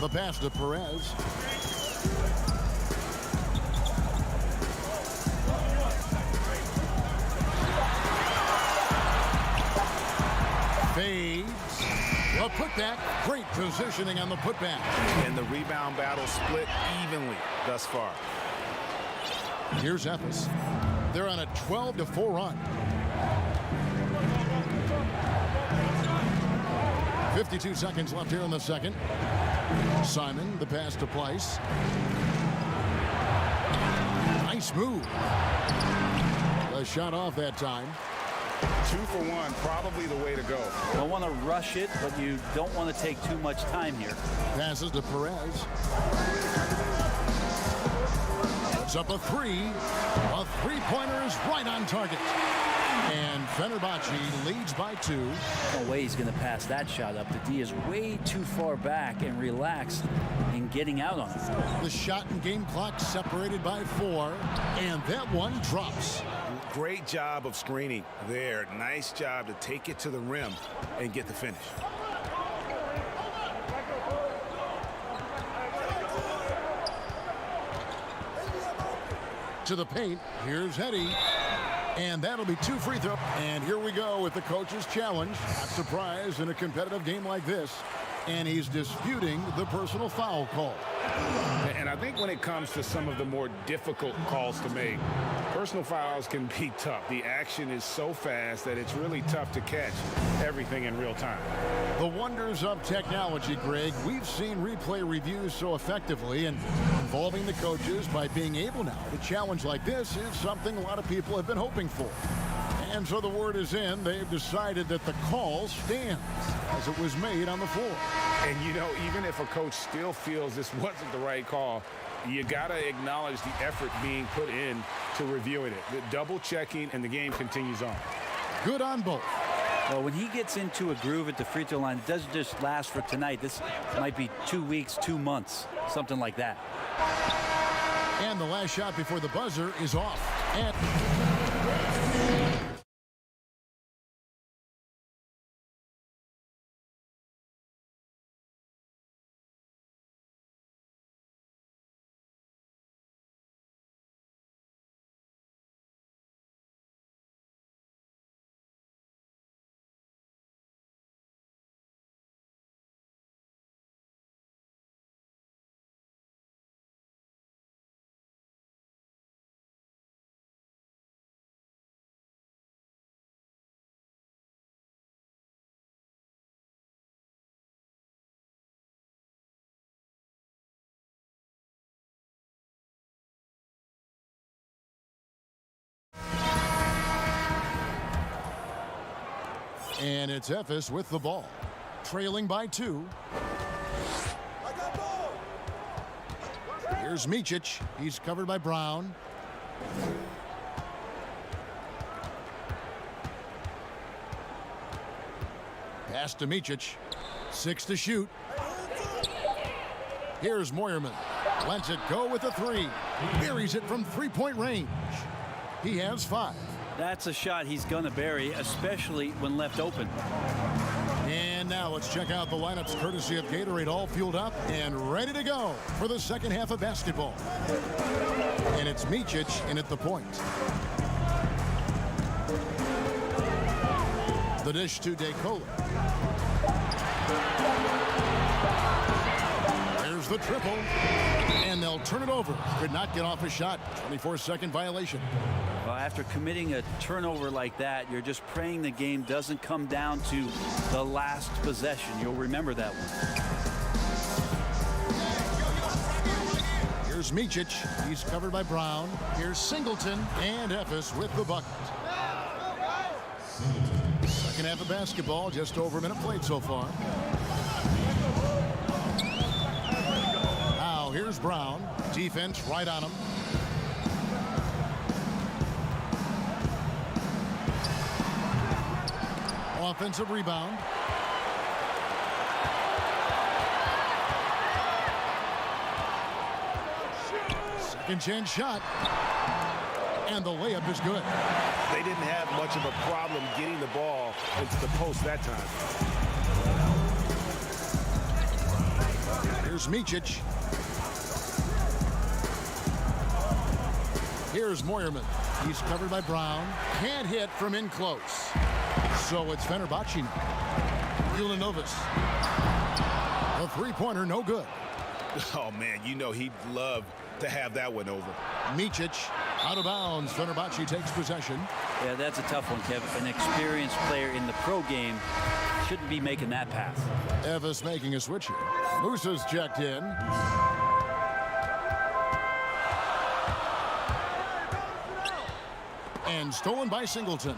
Speaker 1: The pass to Perez. Fades. A putback. Great positioning on the putback.
Speaker 6: And the rebound battle split evenly thus far.
Speaker 1: Here's Efes. They're on a 12-4 run. 52 seconds left here in the second. Simon, the pass to Place. Nice move. A shot off that time.
Speaker 6: 2 for 1, probably the way to go.
Speaker 3: Don't want to rush it, but you don't want to take too much time here.
Speaker 1: Passes to Perez. Puts up a 3. A three-pointer is right on target. And Fenerbahce leads by 2.
Speaker 3: No way he's going to pass that shot up. The D is way too far back and relaxed in getting out on it.
Speaker 1: The shot and game clock separated by 4. And that one drops.
Speaker 6: Great job of screening there. Nice job to take it to the rim and get the finish.
Speaker 1: To the paint. Here's Hetty. And that'll be 2 free throws. And here we go with the coach's challenge. Not surprised in a competitive game like this. And he's disputing the personal foul call.
Speaker 6: And I think when it comes to some of the more difficult calls to make, personal fouls can be tough. The action is so fast that it's really tough to catch everything in real time.
Speaker 1: The wonders of technology, Greg. We've seen replay reviews so effectively, and involving the coaches by being able now to challenge like this is something a lot of people have been hoping for. And so the word is in. They've decided that the call stands as it was made on the floor.
Speaker 6: And, you know, even if a coach still feels this wasn't the right call, you got to acknowledge the effort being put in to reviewing it. The double checking, and the game continues on.
Speaker 1: Good on both.
Speaker 3: Well, when he gets into a groove at the free throw line, it doesn't just last for tonight. This might be 2 weeks, 2 months, something like that.
Speaker 1: And the last shot before the buzzer is off. And And it's Efes with the ball, trailing by 2. Here's Micic. He's covered by Brown. Pass to Micic. 6 to shoot. Here's Moyerman. Lets it go with a 3. Buries it from three-point range. He has 5.
Speaker 3: That's a shot he's going to bury, especially when left open.
Speaker 1: And now let's check out the lineups courtesy of Gatorade, all fueled up and ready to go for the second half of basketball. And it's Micic in at the point. The dish to DeCola. There's the triple. And they'll turn it over. Could not get off a shot. 24-second violation.
Speaker 3: Well, after committing a turnover like that, you're just praying the game doesn't come down to the last possession. You'll remember that one.
Speaker 1: Here's Micic. He's covered by Brown. Here's Singleton and Efes with the bucket. Second half of basketball, just over a minute played so far. Now here's Brown. Defense right on him. Offensive rebound. Second chance shot. And the layup is good.
Speaker 2: They didn't have much of a problem getting the ball into the post that time.
Speaker 1: Here's Micic. Here's Moyerman. He's covered by Brown. Can't hit from in close. So it's Fenerbahce now. Ulanovas. The three-pointer, no good.
Speaker 2: Oh, man, you know he'd love to have that one over.
Speaker 1: Micic out of bounds. Fenerbahce takes possession.
Speaker 3: Yeah, that's a tough one, Kev. An experienced player in the pro game shouldn't be making that pass.
Speaker 1: Efes making a switch here. Musa's checked in. And stolen by Singleton.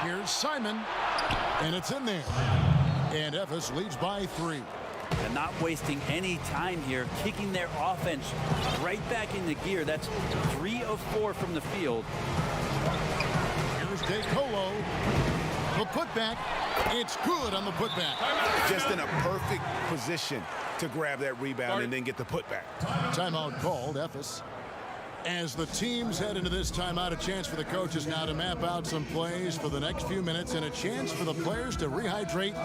Speaker 1: Here's Simon. And it's in there. And Efes leads by 3.
Speaker 3: And not wasting any time here, kicking their offense right back into gear. That's 3 of 4 from the field.
Speaker 1: Here's DeColo. The putback. It's good on the putback.
Speaker 2: Just in a perfect position to grab that rebound and then get the putback.
Speaker 1: Timeout called, Efes. As the teams head into this timeout, a chance for the coaches now to map out some plays for the next few minutes and a chance for the players to rehydrate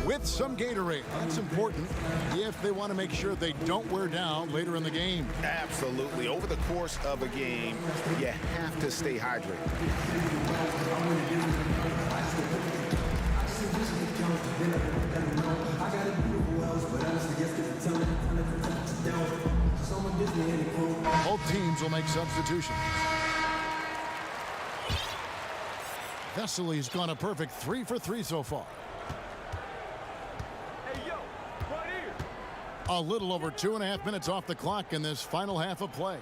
Speaker 1: with some Gatorade. That's important if they want to make sure they don't wear down later in the game.
Speaker 2: Absolutely. Over the course of a game, you have to stay hydrated.
Speaker 1: Both teams will make substitutions. Vesely's gone a perfect 3 for 3 so far. A little over 2.5 minutes off the clock in this final half of play.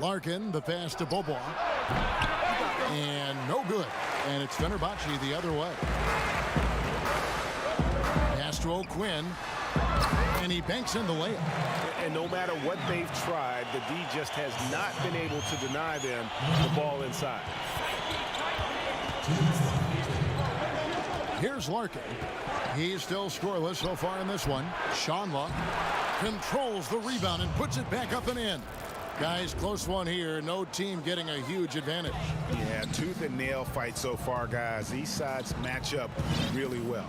Speaker 1: Larkin, the pass to Beaubois. And no good. And it's Fenerbahce the other way. Pass to O'Quinn. And he banks in the layup.
Speaker 2: And no matter what they've tried, the D just has not been able to deny them the ball inside.
Speaker 1: Here's Larkin. He's still scoreless so far in this one. Schonla controls the rebound and puts it back up and in. Guys, close one here. No team getting a huge advantage.
Speaker 2: Yeah, tooth and nail fight so far, guys. These sides match up really well.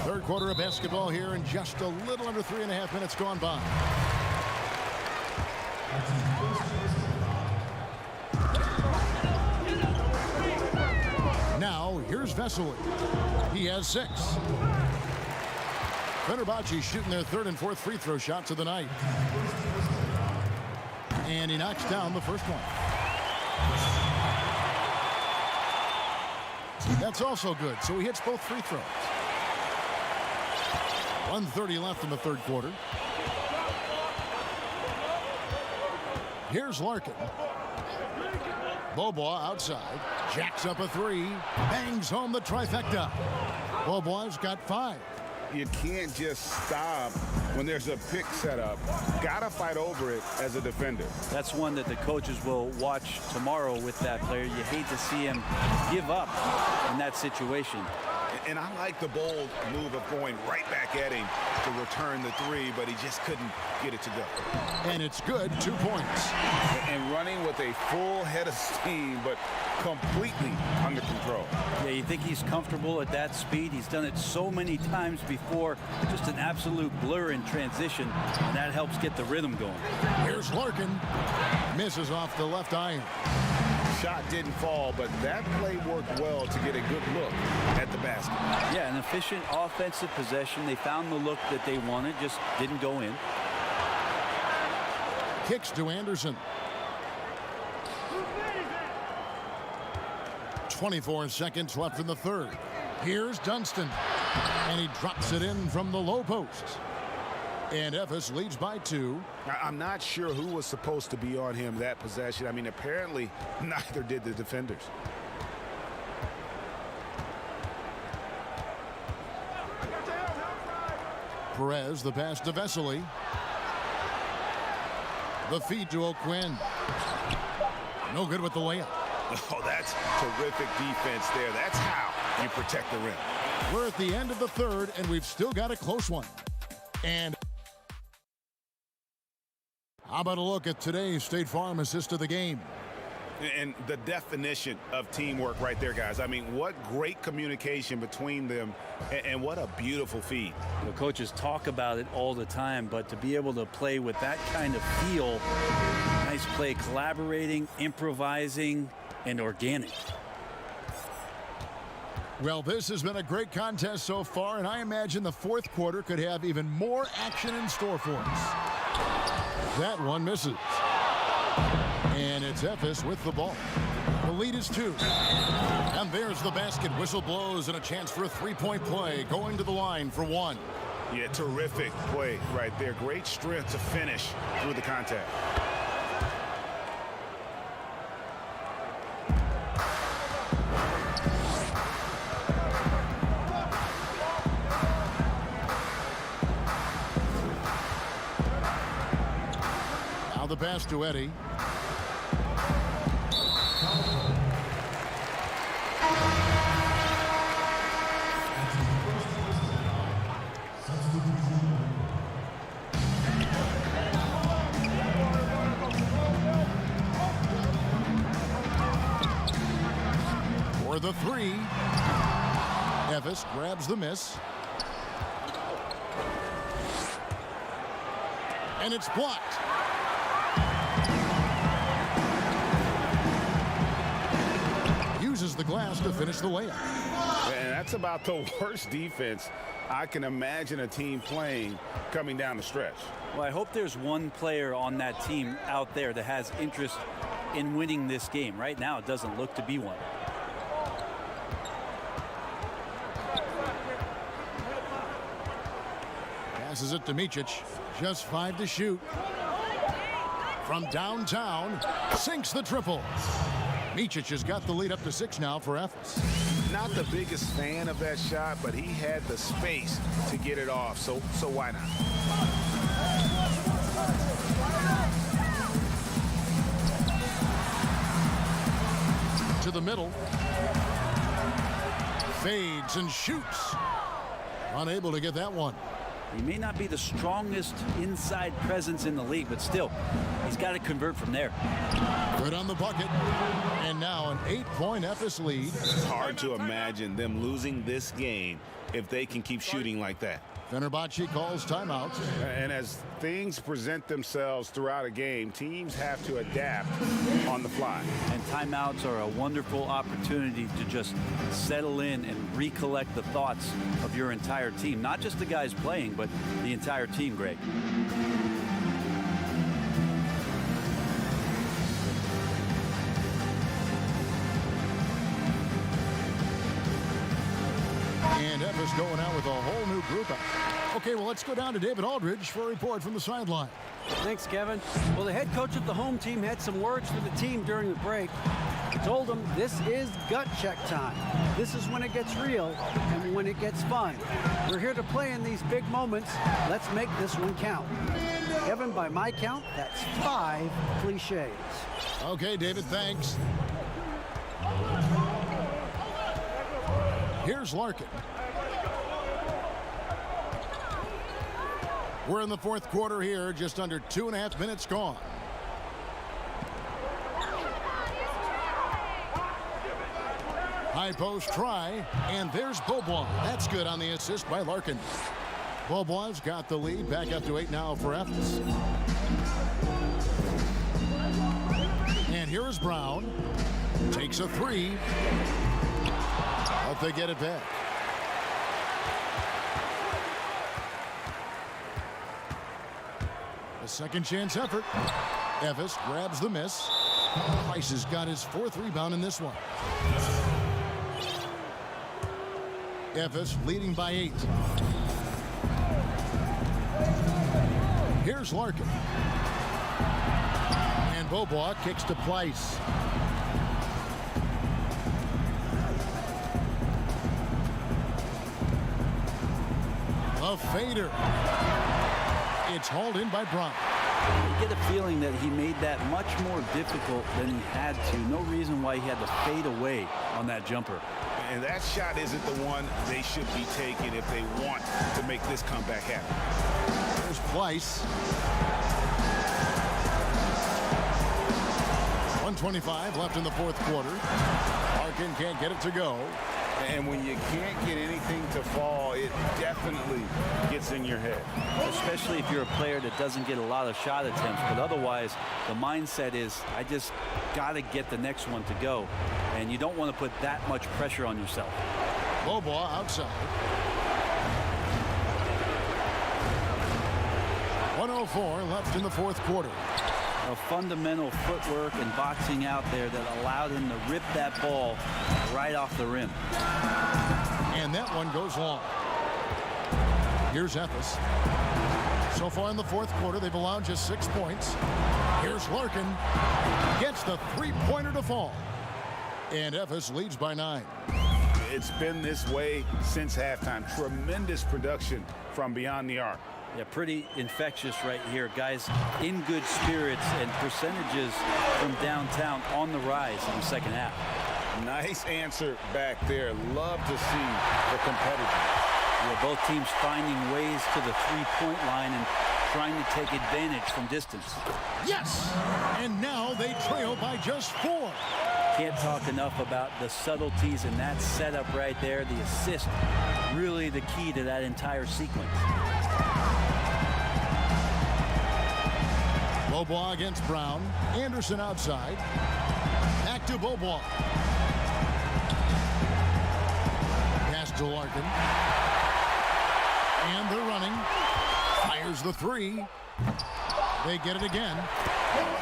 Speaker 1: Third quarter of basketball here and just a little under 3.5 minutes gone by. Now, here's Vesely. He has 6. Fenerbahce shooting their 3rd and 4th free throw shots of the night. And he knocks down the first one. That's also good, so he hits both free throws. 1:30 left in the third quarter. Here's Larkin. Beaubois outside. Jacks up a 3. Bangs home the trifecta. Beaubois got 5.
Speaker 6: You can't just stop when there's a pick set up. Got to fight over it as a defender.
Speaker 3: That's one that the coaches will watch tomorrow with that player. You hate to see him give up in that situation.
Speaker 6: And I like the bold move of going right back at him to return the three, but he just couldn't get it to go.
Speaker 1: And it's good, 2 points.
Speaker 6: And running with a full head of steam, but completely under control.
Speaker 3: Yeah, you think he's comfortable at that speed. He's done it so many times before. Just an absolute blur in transition, and that helps get the rhythm going.
Speaker 1: Here's Larkin. Misses off the left iron.
Speaker 6: Shot didn't fall, but that play worked well to get a good look at the basket.
Speaker 3: Yeah, an efficient offensive possession. They found the look that they wanted, just didn't go in.
Speaker 1: Kicks to Anderson. 24 seconds left in the third. Here's Dunston. And he drops it in from the low post. And Efes leads by 2.
Speaker 6: I'm not sure who was supposed to be on him that possession. I mean, apparently neither did the defenders.
Speaker 1: Perez, the pass to Vesely. The feed to O'Quinn. No good with the layup.
Speaker 6: Oh, that's terrific defense there. That's how you protect the rim.
Speaker 1: We're at the end of the third, and we've still got a close one. And how about a look at today's State Farm assist of the game?
Speaker 6: And the definition of teamwork right there, guys. I mean, what great communication between them, and what a beautiful feed.
Speaker 3: The coaches talk about it all the time, but to be able to play with that kind of feel, nice play, collaborating, improvising, and organic.
Speaker 1: Well, this has been a great contest so far, and I imagine the fourth quarter could have even more action in store for us. That one misses. And it's Efes with the ball. The lead is 2. And there's the basket. Whistle blows and a chance for a three-point play. Going to the line for 1.
Speaker 6: Yeah, terrific play right there. Great strength to finish through the contact.
Speaker 1: Now the pass to Eddie. For the 3. Efes grabs the miss. And it's blocked. Uses the glass to finish the layup.
Speaker 6: And that's about the worst defense I can imagine a team playing coming down the stretch.
Speaker 3: Well, I hope there's one player on that team out there that has interest in winning this game. Right now, it doesn't look to be one.
Speaker 1: Passes it to Micic. Just 5 to shoot. From downtown, sinks the triple. Micic has got the lead up to 6 now for Efes.
Speaker 6: Not the biggest fan of that shot, but he had the space to get it off, so why not?
Speaker 1: To the middle. Fades and shoots. Unable to get that one.
Speaker 3: He may not be the strongest inside presence in the league, but still, he's got to convert from there.
Speaker 1: Good on the bucket. And now an 8-point Efes lead.
Speaker 6: It's hard to imagine them losing this game if they can keep shooting like that.
Speaker 1: Fenerbahce calls timeout.
Speaker 6: And as things present themselves throughout a game, teams have to adapt on the fly.
Speaker 3: And timeouts are a wonderful opportunity to just settle in and recollect the thoughts of your entire team. Not just the guys playing, but the entire team, Greg.
Speaker 1: And Efes going out with a whole new group. Okay, well, let's go down to David Aldridge for a report from the sideline.
Speaker 7: Thanks, Kevin. Well, the head coach of the home team had some words for the team during the break. I told him this is gut check time. This is when it gets real and when it gets fun. We're here to play in these big moments. Let's make this one count. Kevin, by my count, that's 5 cliches.
Speaker 1: Okay, David, thanks. Here's Larkin. We're in the fourth quarter here, just under 2.5 minutes gone. High post try, and there's Beaubois. That's good on the assist by Larkin. Beaubois got the lead, back up to 8 now for Evans. And here is Brown. Takes a 3. But they get it back. A second chance effort. Evis grabs the miss. Price has got his 4th rebound in this one. Evis leading by 8. Here's Larkin. And Beaubois kicks to Pleiss. A fader. It's hauled in by Brown.
Speaker 3: You get a feeling that he made that much more difficult than he had to. No reason why he had to fade away on that jumper.
Speaker 6: And that shot isn't the one they should be taking if they want to make this comeback happen.
Speaker 1: There's Pleiss. 1:25 left in the fourth quarter. Larkin can't get it to go.
Speaker 6: And when you can't get anything to fall, it definitely gets in your head.
Speaker 3: Especially if you're a player that doesn't get a lot of shot attempts. But otherwise, the mindset is, I just got to get the next one to go. And you don't want to put that much pressure on yourself.
Speaker 1: Beaubois outside. 1:04 left in the fourth quarter.
Speaker 3: A fundamental footwork and boxing out there that allowed him to rip that ball right off the rim.
Speaker 1: And that one goes long. Here's Evis. So far in the fourth quarter, they've allowed just 6 points. Here's Larkin. Gets the three-pointer to fall. And Evis leads by 9.
Speaker 6: It's been this way since halftime. Tremendous production from beyond the arc.
Speaker 3: Yeah, pretty infectious right here. Guys in good spirits and percentages from downtown on the rise in the second half.
Speaker 6: Nice answer back there. Love to see the competitors.
Speaker 3: Yeah, both teams finding ways to the three-point line and trying to take advantage from distance.
Speaker 1: Yes! And now they trail by just 4.
Speaker 3: Can't talk enough about the subtleties in that setup right there. The assist, really the key to that entire sequence.
Speaker 1: Beaubois against Brown. Anderson outside. Back to Beaubois. Pass to Larkin. And they're running. Fires the 3. They get it again.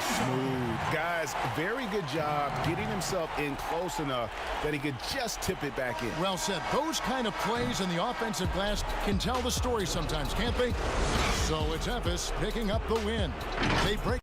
Speaker 6: Smooth. Guys, very good job getting himself in close enough that he could just tip it back in.
Speaker 1: Well said. Those kind of plays in the offensive glass can tell the story sometimes, can't they? So it's Evis picking up the win. They break.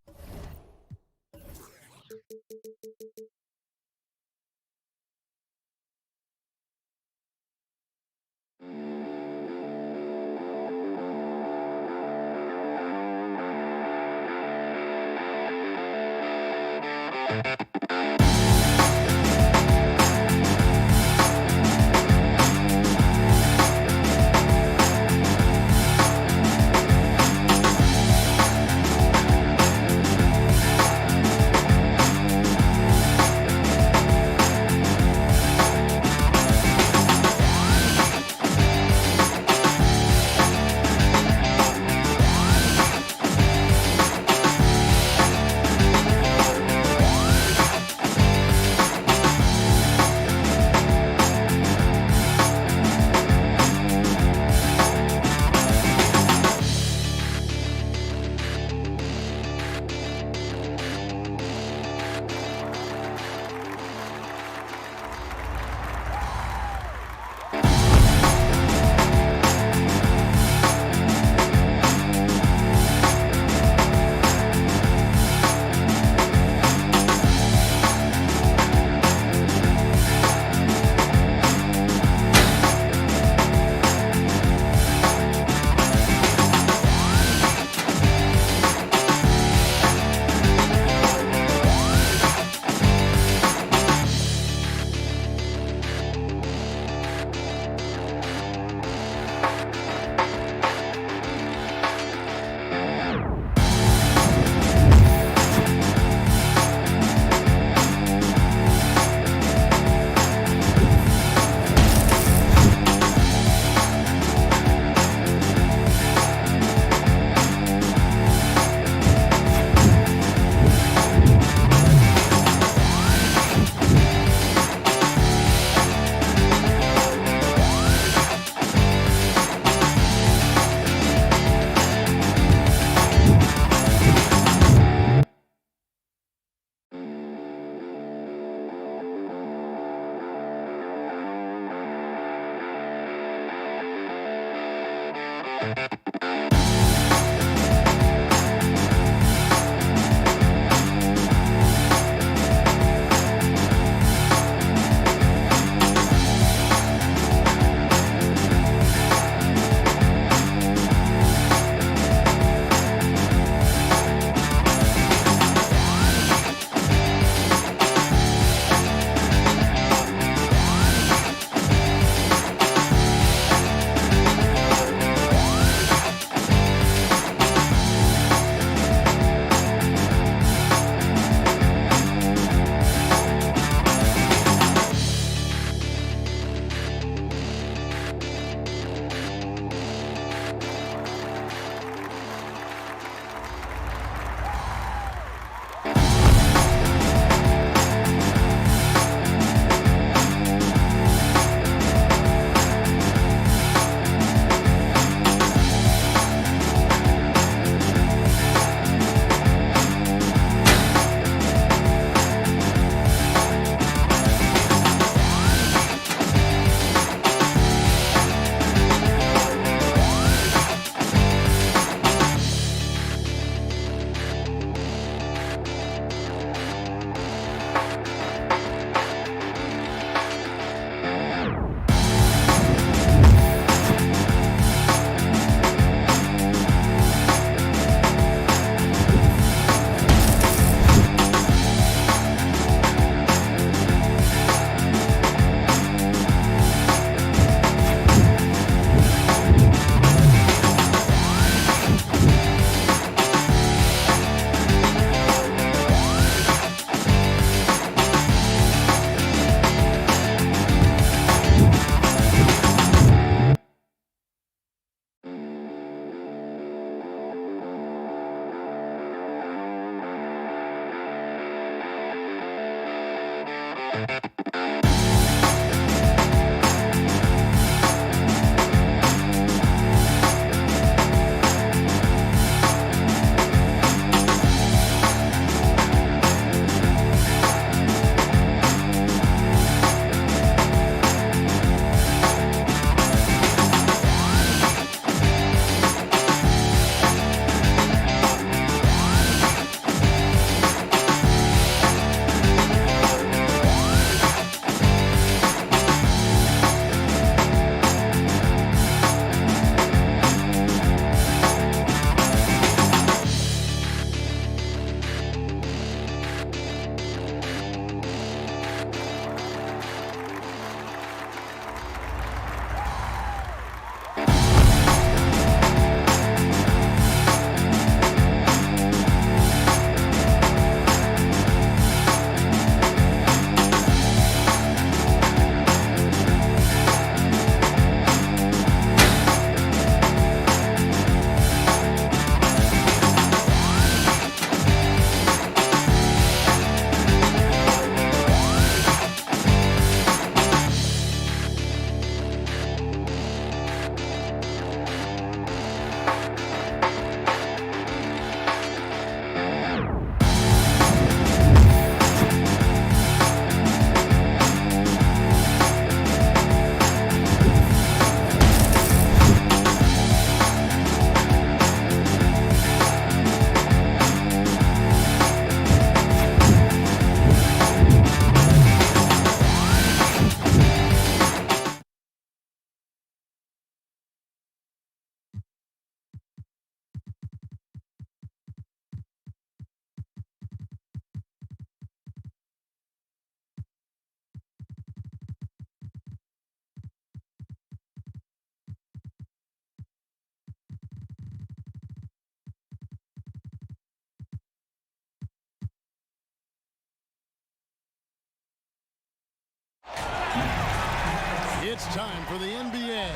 Speaker 1: It's time for the NBA,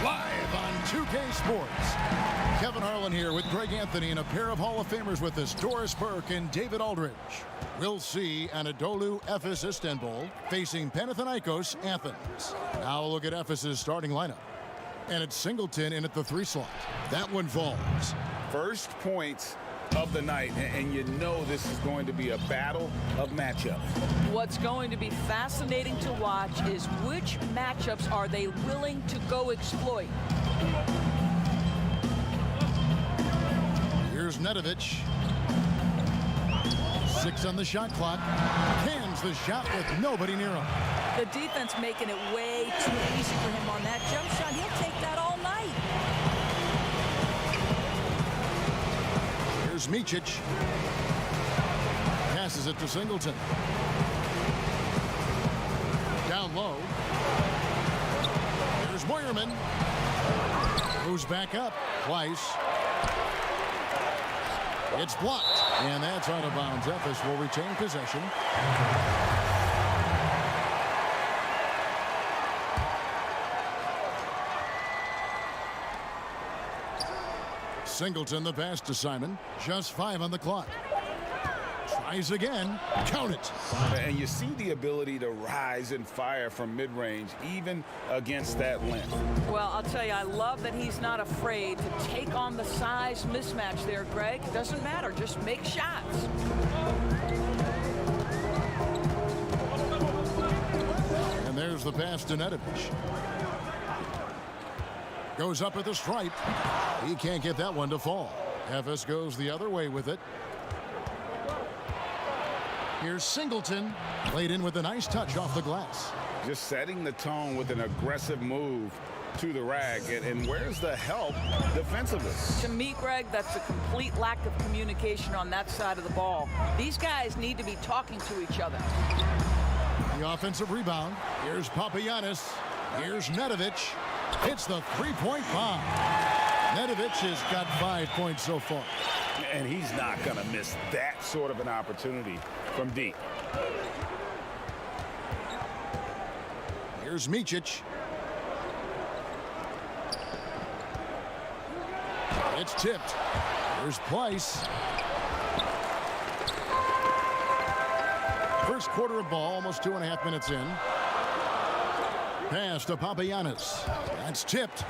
Speaker 1: live on 2K Sports. Kevin Harlan here with Greg Anthony and a pair of Hall of Famers with us, Doris Burke and David Aldridge. We'll see Anadolu Efes Istanbul facing Panathinaikos Athens. Now look at Efes' starting lineup. And it's Singleton in at the 3 slot. That one falls.
Speaker 6: First points of the night, and you know this is going to be a battle of matchups.
Speaker 11: What's going to be fascinating to watch is which matchups are they willing to go exploit.
Speaker 1: Here's Nedovich. 6 on the shot clock. Cans the shot with nobody near him.
Speaker 11: The defense making it way too easy for him on that jump shot. He'll take that all night.
Speaker 1: Here's Micic. Passes it to Singleton. Down low. Here's Moyerman. Moves back up twice. It's blocked. And that's out of bounds. Efes will retain possession. Singleton the pass to Simon. Just 5 on the clock. Tries again. Count it.
Speaker 6: And you see the ability to rise and fire from mid-range, even against that length.
Speaker 11: Well, I'll tell you, I love that he's not afraid to take on the size mismatch there, Greg. It doesn't matter. Just make shots.
Speaker 1: And there's the pass to Nedovich. Goes up at the stripe. He can't get that one to fall. Efes goes the other way with it. Here's Singleton. Played in with a nice touch off the glass.
Speaker 6: Just setting the tone with an aggressive move to the rack. And where's the help defensively?
Speaker 11: To me, Greg, that's a complete lack of communication on that side of the ball. These guys need to be talking to each other.
Speaker 1: The offensive rebound. Here's Papagiannis. Here's Nedovich. It's the three-point bomb. Nedovich has got 5 points so far.
Speaker 6: And he's not going to miss that sort of an opportunity from deep.
Speaker 1: Here's Micic. It's tipped. Here's Pleiss. First quarter of ball, almost 2.5 minutes in. Pass to Papagiannis. That's tipped.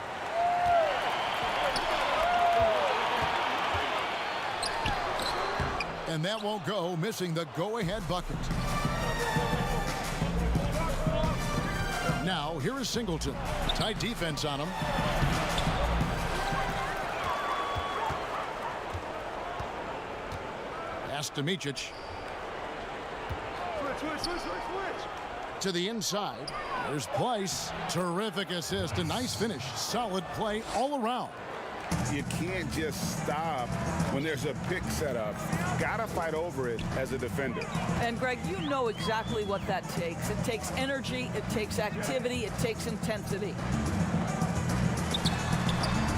Speaker 1: And that won't go, missing the go-ahead bucket. Now, here is Singleton. Tight defense on him. Pass to Micic. To the inside. There's Pleiss. Terrific assist. A nice finish. Solid play all around.
Speaker 6: You can't just stop when there's a pick set up. Gotta fight over it as a defender.
Speaker 11: And Greg, you know exactly what that takes. It takes energy, it takes activity, it takes intensity.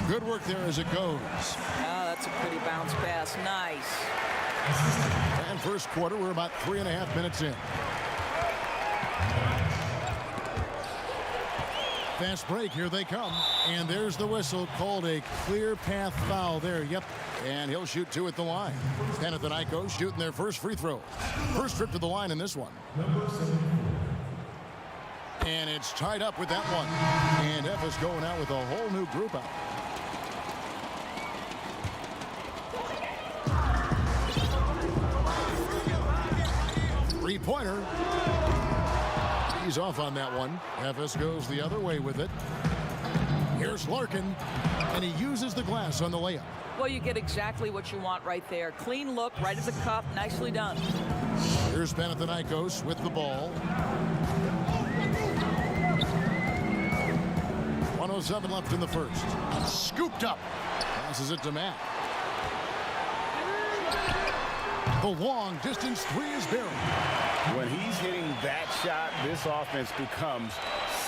Speaker 1: Good work there as it goes.
Speaker 11: Oh, that's a pretty bounce pass. Nice.
Speaker 1: And first quarter, we're about 3.5 minutes in. Fast break, here they come. And there's the whistle, called a clear path foul there. Yep, and he'll shoot 2 at the line. Panathinaikos shooting their first free throw. First trip to the line in this one. And it's tied up with that one. And Efes going out with a whole new group out. Three-pointer. He's off on that one. Efes goes the other way with it. Here's Larkin, and he uses the glass on the layup.
Speaker 11: Well, you get exactly what you want right there. Clean look, right at the cup, nicely done.
Speaker 1: Here's Panathinaikos with the ball. 1:07 left in the first. Scooped up. Passes it to Matt. The long distance three is buried.
Speaker 6: When he's hitting that shot, this offense becomes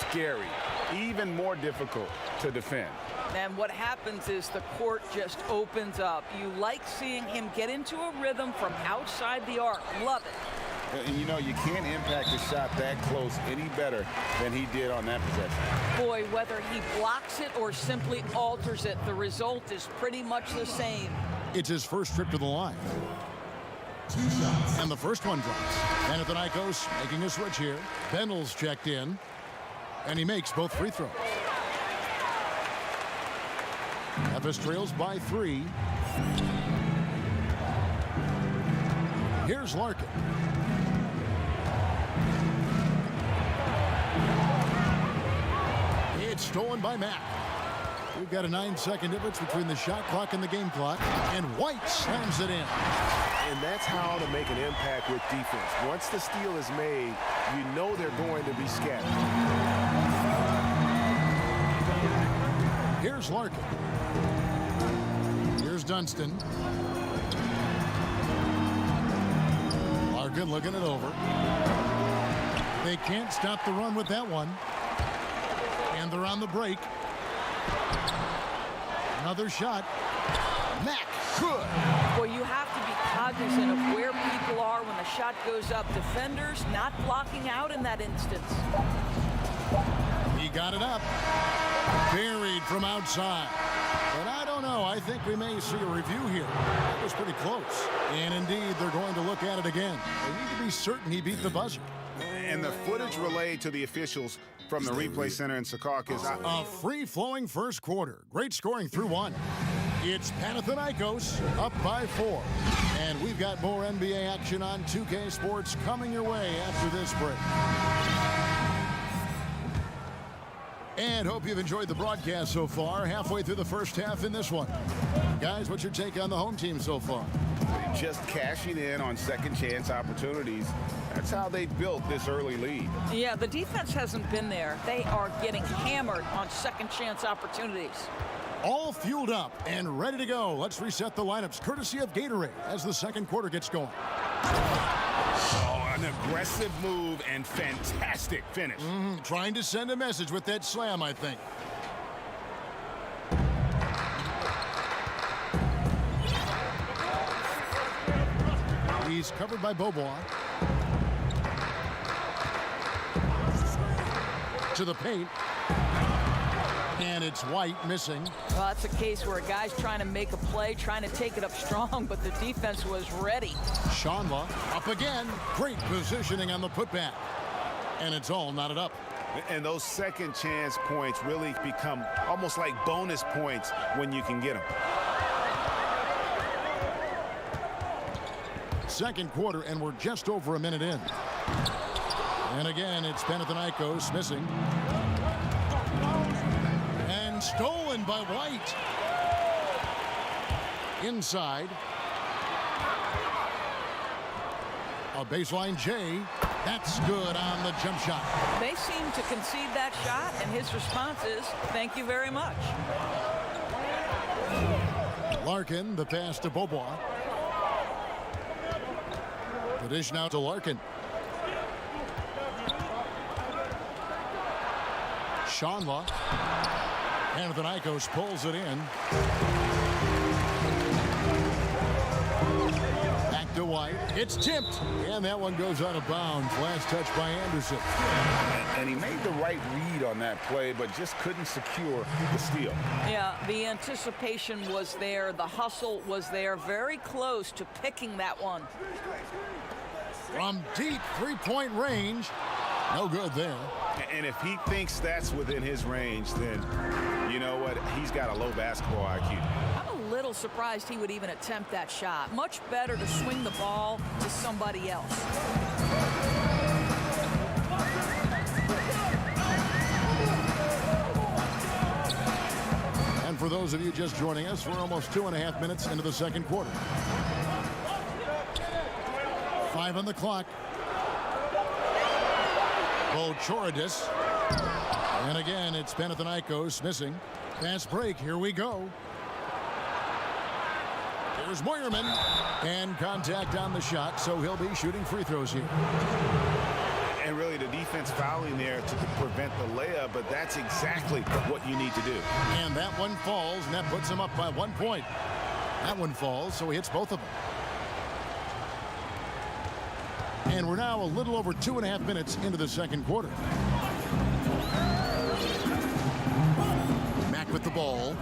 Speaker 6: scary, even more difficult to defend.
Speaker 11: And what happens is the court just opens up. You like seeing him get into a rhythm from outside the arc. Love it.
Speaker 6: And you know, you can't impact a shot that close any better than he did on that possession.
Speaker 11: Boy, whether he blocks it or simply alters it, the result is pretty much the same.
Speaker 1: It's his first trip to the line. 2 shots. And the first one drops. Panathinaikos making a switch here. Bendel's checked in. And he makes both free throws. Efes trails by 3. Here's Larkin. It's stolen by Matt. We've got a 9-second difference between the shot clock and the game clock, and White slams it in.
Speaker 2: And that's how to make an impact with defense. Once the steal is made, you know they're going to be scattered.
Speaker 1: Here's Larkin. Here's Dunston. Larkin looking it over. They can't stop the run with that one. And they're on the break. Another shot. Mack, good.
Speaker 11: Well, you have to be cognizant of where people are when the shot goes up. Defenders not blocking out in that instance.
Speaker 1: He got it up. Buried from outside. But I don't know. I think we may see a review here. That was pretty close. And indeed, they're going to look at it again. They need to be certain he beat the buzzer.
Speaker 6: And the footage relayed to the officials from the replay center in Secaucus.
Speaker 1: A free-flowing first quarter. Great scoring through one. It's Panathinaikos up by 4. And we've got more NBA action on 2K Sports coming your way after this break. And hope you've enjoyed the broadcast so far. Halfway through the first half in this one. Guys, what's your take on the home team so far?
Speaker 6: Just cashing in on second chance opportunities. That's how they built this early lead.
Speaker 11: Yeah, the defense hasn't been there. They are getting hammered on second chance opportunities.
Speaker 1: All fueled up and ready to go. Let's reset the lineups courtesy of Gatorade as the second quarter gets going.
Speaker 6: Oh, an aggressive move and fantastic finish.
Speaker 1: Trying to send a message with that slam, I think. He's covered by Beaubois. To the paint. And it's White missing.
Speaker 11: Well, that's a case where a guy's trying to make a play, trying to take it up strong, but the defense was ready.
Speaker 1: Shanla up again. Great positioning on the putback. And it's all knotted up.
Speaker 6: And those second chance points really become almost like bonus points when you can get them.
Speaker 1: Second quarter, and we're just over a minute in. And again, it's Panathinaikos missing. And stolen by White. Inside. A baseline J. That's good on the jump shot.
Speaker 11: They seem to concede that shot, and his response is, thank you very much.
Speaker 1: Larkin, the pass to Beaubois. The dish now to Larkin. Shanla. Panathinaikos pulls it in. Back to White. It's tipped. And that one goes out of bounds. Last touch by Anderson.
Speaker 6: And he made the right read on that play, but just couldn't secure the steal.
Speaker 11: Yeah, the anticipation was there. The hustle was there. Very close to picking that one.
Speaker 1: From deep three-point range. No good there.
Speaker 6: And if he thinks that's within his range, then you know what? He's got a low basketball IQ.
Speaker 11: I'm a little surprised he would even attempt that shot. Much better to swing the ball to somebody else.
Speaker 1: And for those of you just joining us, we're almost 2.5 minutes into the second quarter. 5 on the clock. Bochoridis. And again, it's Panathinaikos missing. Fast break. Here we go. Here's Moyerman. And contact on the shot, so he'll be shooting free throws here.
Speaker 6: And really the defense fouling there to prevent the layup, but that's exactly what you need to do.
Speaker 1: And that one falls, and that puts him up by 1 point. That one falls, so he hits both of them. And we're now a little over 2.5 minutes into the second quarter. Mack with the ball.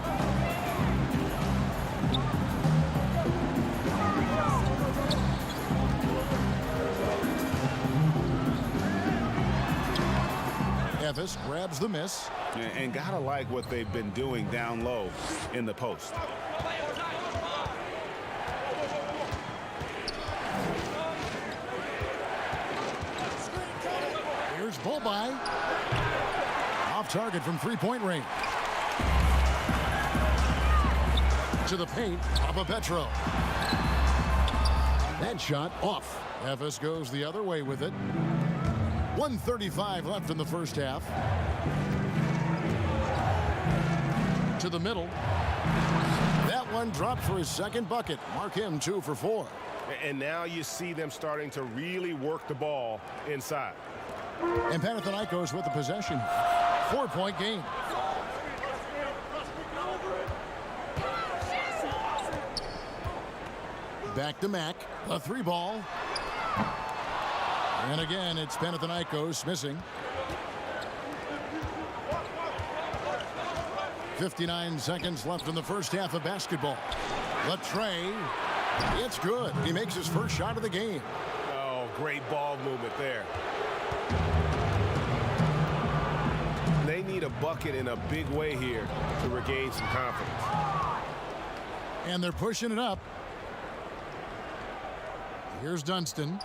Speaker 1: Evis grabs the miss.
Speaker 6: And gotta like what they've been doing down low in the post.
Speaker 1: Bullby. Off target from three-point range. to the paint. Petro. That shot off. Efes goes the other way with it. 1:35 left in the first half. To the middle. That one dropped for his second bucket. Mark him 2 for 4.
Speaker 2: And now you see them starting to really work the ball inside.
Speaker 1: And Panathinaikos with the possession. 4-point game. Back to Mack. A 3-ball. And again, it's Panathinaikos missing. 59 seconds left in the first half of basketball. Latrey. It's good. He makes his first shot of the game.
Speaker 2: Oh, great ball movement there. They need a bucket in a big way here to regain some confidence.
Speaker 1: And they're pushing it up. Here's Dunston.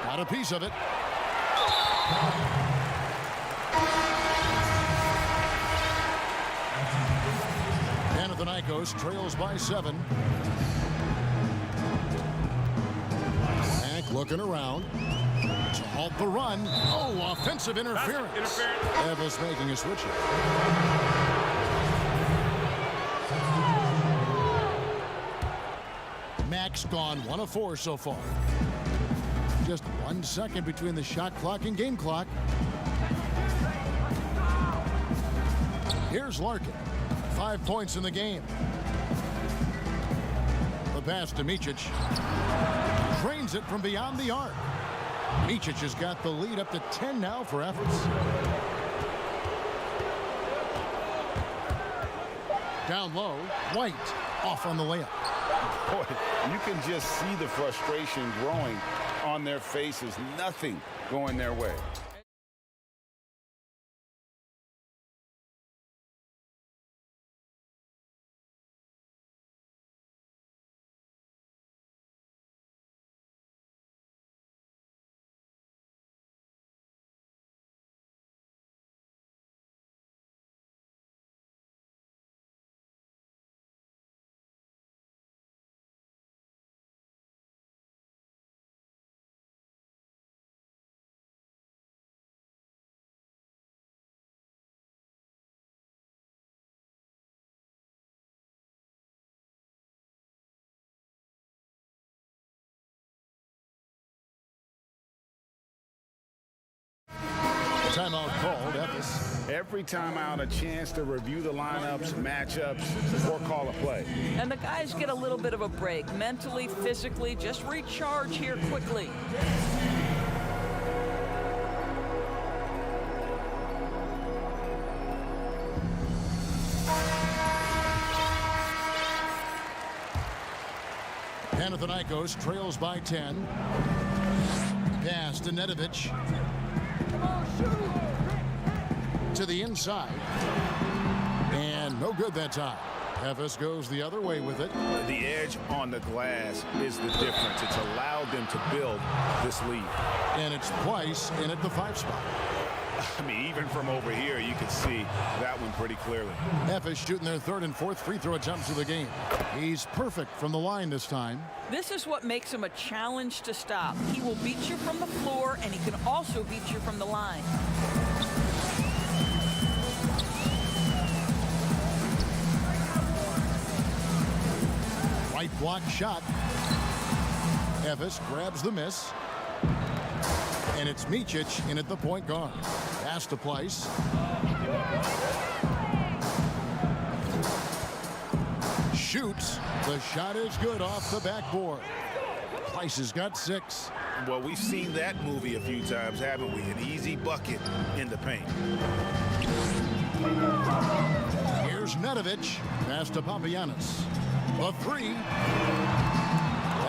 Speaker 1: Got a piece of it. Panathinaikos trails by 7. Mack looking around to halt the run. Oh, offensive interference. Efes making a switch. Mack's gone 1 of 4 so far. Just 1 second between the shot clock and game clock. Here's Larkin. 5 points in the game. The pass to Micic. Drains it from beyond the arc. Micic has got the lead up to 10 now for Efes. Down low, White off on the layup.
Speaker 6: Boy, you can just see the frustration growing on their faces. Nothing going their way.
Speaker 1: Timeout called, Efes.
Speaker 6: Every timeout, a chance to review the lineups, matchups, or call a play.
Speaker 11: And the guys get a little bit of a break, mentally, physically, just recharge here quickly.
Speaker 1: Panathinaikos trails by 10. Pass to Nedovic. To the inside. And no good that time. Efes goes the other way with it.
Speaker 6: The edge on the glass is the difference. It's allowed them to build this lead.
Speaker 1: And it's Price in at the 5 spot.
Speaker 6: I mean, even from over here, you can see that one pretty clearly.
Speaker 1: Efes shooting their 3rd and 4th free throw attempts of the game. He's perfect from the line this time.
Speaker 11: This is what makes him a challenge to stop. He will beat you from the floor, and he can also beat you from the line.
Speaker 1: Right block shot. Efes grabs the miss. And it's Micic in at the point guard. Pass to Place. Shoots. The shot is good off the backboard. Place has got 6.
Speaker 6: Well, we've seen that movie a few times, haven't we? An easy bucket in the paint.
Speaker 1: Here's Nedovic. Pass to Papagiannis. The 3.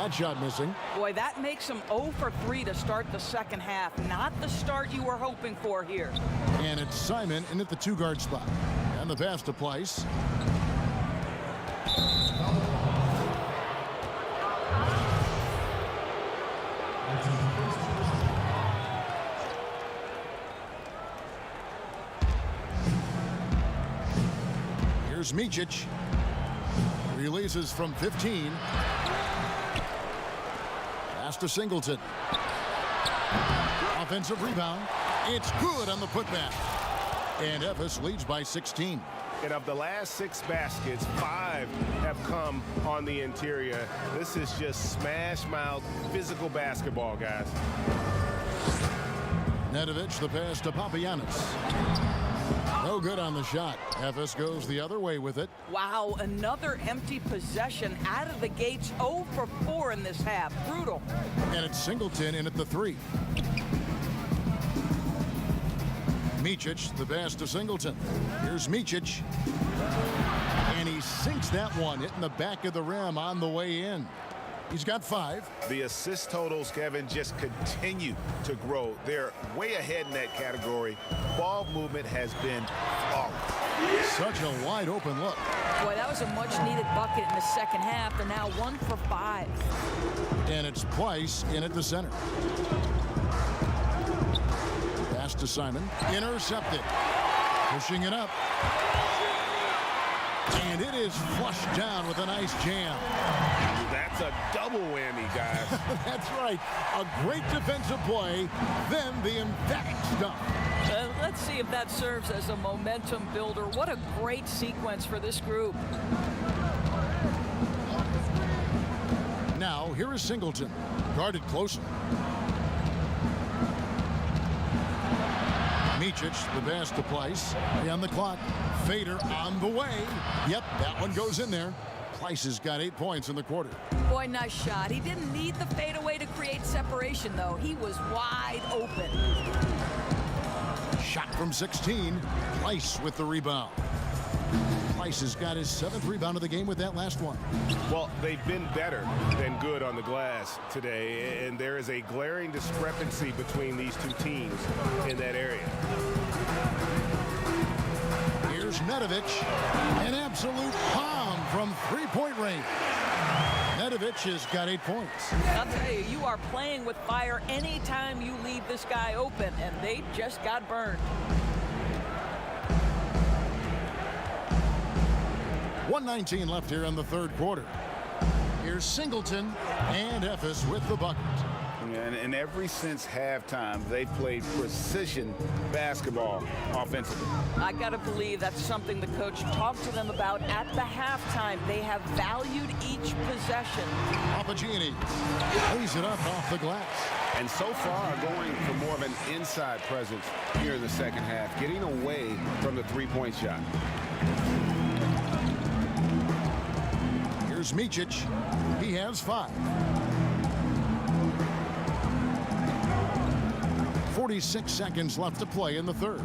Speaker 1: That shot missing.
Speaker 11: Boy, that makes him 0 for 3 to start the second half. Not the start you were hoping for here.
Speaker 1: And it's Simon in at the 2-guard spot. And the pass to Place. Here's Micic. Releases from 15. Pass to Singleton. Offensive rebound. It's good on the putback. And Ephes leads by 16.
Speaker 2: And of the last 6 baskets, 5 have come on the interior. This is just smash mouth physical basketball, guys.
Speaker 1: Nedovic, the pass to Papagiannis. No good on the shot. Ephes goes the other way with it.
Speaker 11: Wow, another empty possession out of the gates. 0 for 4 in this half. Brutal.
Speaker 1: And it's Singleton in at the 3. Micic, the pass to Singleton. Here's Micic. And he sinks that one, hitting the back of the rim on the way in. He's got 5.
Speaker 2: The assist totals, Kevin, just continue to grow. They're way ahead in that category. Ball movement has been flawless.
Speaker 1: Such a wide open look.
Speaker 11: Boy, that was a much needed bucket in the second half. They're now 1 for 5.
Speaker 1: And it's Price in at the center. Pass to Simon. Intercepted. Pushing it up. And it is flushed down with a nice jam.
Speaker 2: That's a double whammy, guys.
Speaker 1: That's right. A great defensive play, then the emphatic stuff.
Speaker 11: Let's see if that serves as a momentum builder. What a great sequence for this group.
Speaker 1: Now, here is Singleton. Guarded closely. Micic, the pass to Price. On the clock. Fader on the way. Yep, that one goes in there. Price has got 8 points in the quarter.
Speaker 11: Boy, nice shot. He didn't need the fadeaway to create separation, though. He was wide open.
Speaker 1: Shot from 16. Price with the rebound. Price has got his 7th rebound of the game with that last one.
Speaker 2: Well, they've been better than good on the glass today, and there is a glaring discrepancy between these two teams in that area.
Speaker 1: Here's Nedovic. An absolute bomb from three-point range. Nedovic has got 8 points.
Speaker 11: I'll tell you, you are playing with fire anytime you leave this guy open, and they just got burned.
Speaker 1: 1:19 left here in the third quarter. Here's Singleton and Ephes with the bucket.
Speaker 6: And ever since halftime, they've played precision basketball offensively.
Speaker 11: I got to believe that's something the coach talked to them about at the halftime. They have valued each possession.
Speaker 1: Papagiannis lays it up off the glass.
Speaker 6: And so far, going for more of an inside presence here in the second half, getting away from the three-point shot.
Speaker 1: Here's Micic. He has 5. 46 seconds left to play in the third.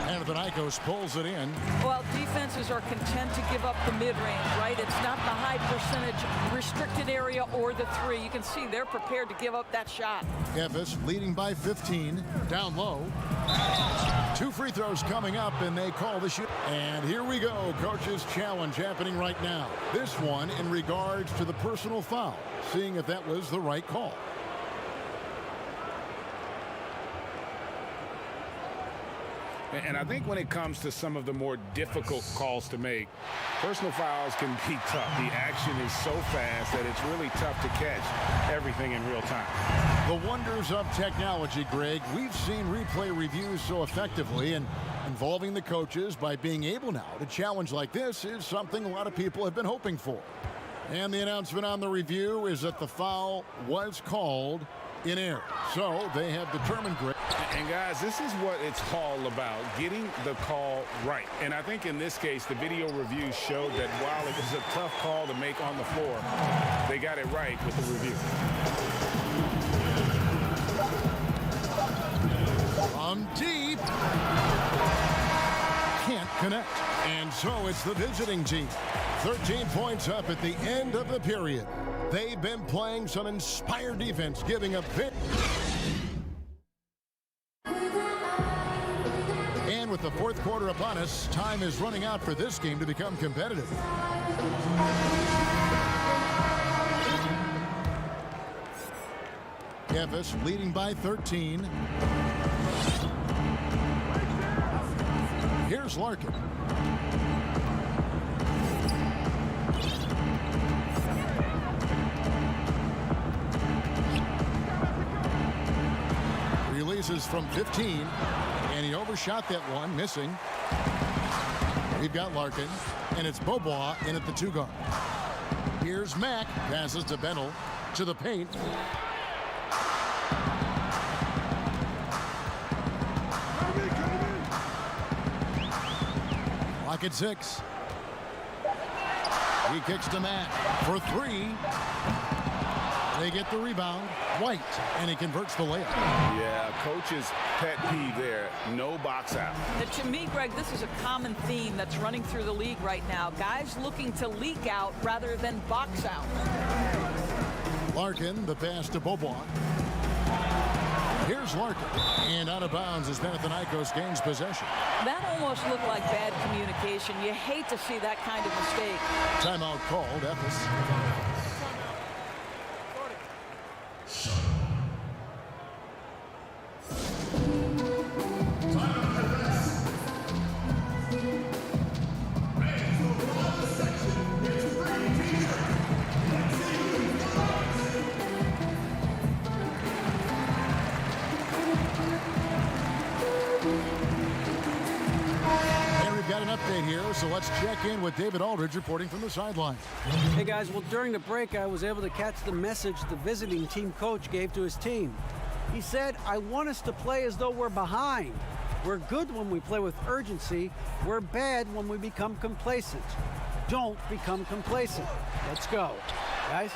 Speaker 1: Panathinaikos pulls it in.
Speaker 11: Well, defenses are content to give up the mid-range, right? It's not the high percentage restricted area or the 3. You can see they're prepared to give up that shot.
Speaker 1: Ephes leading by 15. Down low. 2 free throws coming up, and they call the shoot. And here we go. Coach's challenge happening right now. This one in regards to the personal foul. Seeing if that was the right call.
Speaker 6: And I think when it comes to some of the more difficult calls to make, personal fouls can be tough. The action is so fast that it's really tough to catch everything in real time.
Speaker 1: The wonders of technology, Greg. We've seen replay reviews so effectively, and involving the coaches by being able now to challenge like this is something a lot of people have been hoping for. And the announcement on the review is that the foul was called in error. So they have determined, Greg.
Speaker 6: And guys, this is what it's all about, getting the call right. And I think in this case, the video review showed that while it was a tough call to make on the floor, they got it right with the review.
Speaker 1: From deep. Can't connect. And so it's the visiting team. 13 points up at the end of the period. They've been playing some inspired defense, giving a bit. And with the fourth quarter upon us, time is running out for this game to become competitive. Ephes leading by 13. Here's Larkin. Releases from 15, and he overshot that one, missing. We've got Larkin, and it's Beaubois in at the 2 guard. Here's Mack, passes to Bentel, to the paint. Clock at 6. He kicks to Mack for 3. They get the rebound. White, and he converts the layup.
Speaker 6: Yeah, coach's pet peeve there. No box out.
Speaker 11: To me, Greg, this is a common theme that's running through the league right now. Guys looking to leak out rather than box out.
Speaker 1: Larkin, the pass to Beaubois. Here's Larkin, and out of bounds as Panathinaikos gains possession.
Speaker 11: That almost looked like bad communication. You hate to see that kind of mistake.
Speaker 1: Timeout called, Ephes. So let's check in with David Aldridge reporting from the sideline.
Speaker 7: Hey guys, well during the break I was able to catch the message the visiting team coach gave to his team. He said, I want us to play as though we're behind. We're good when we play with urgency. We're bad when we become complacent. Don't become complacent. Let's go, guys.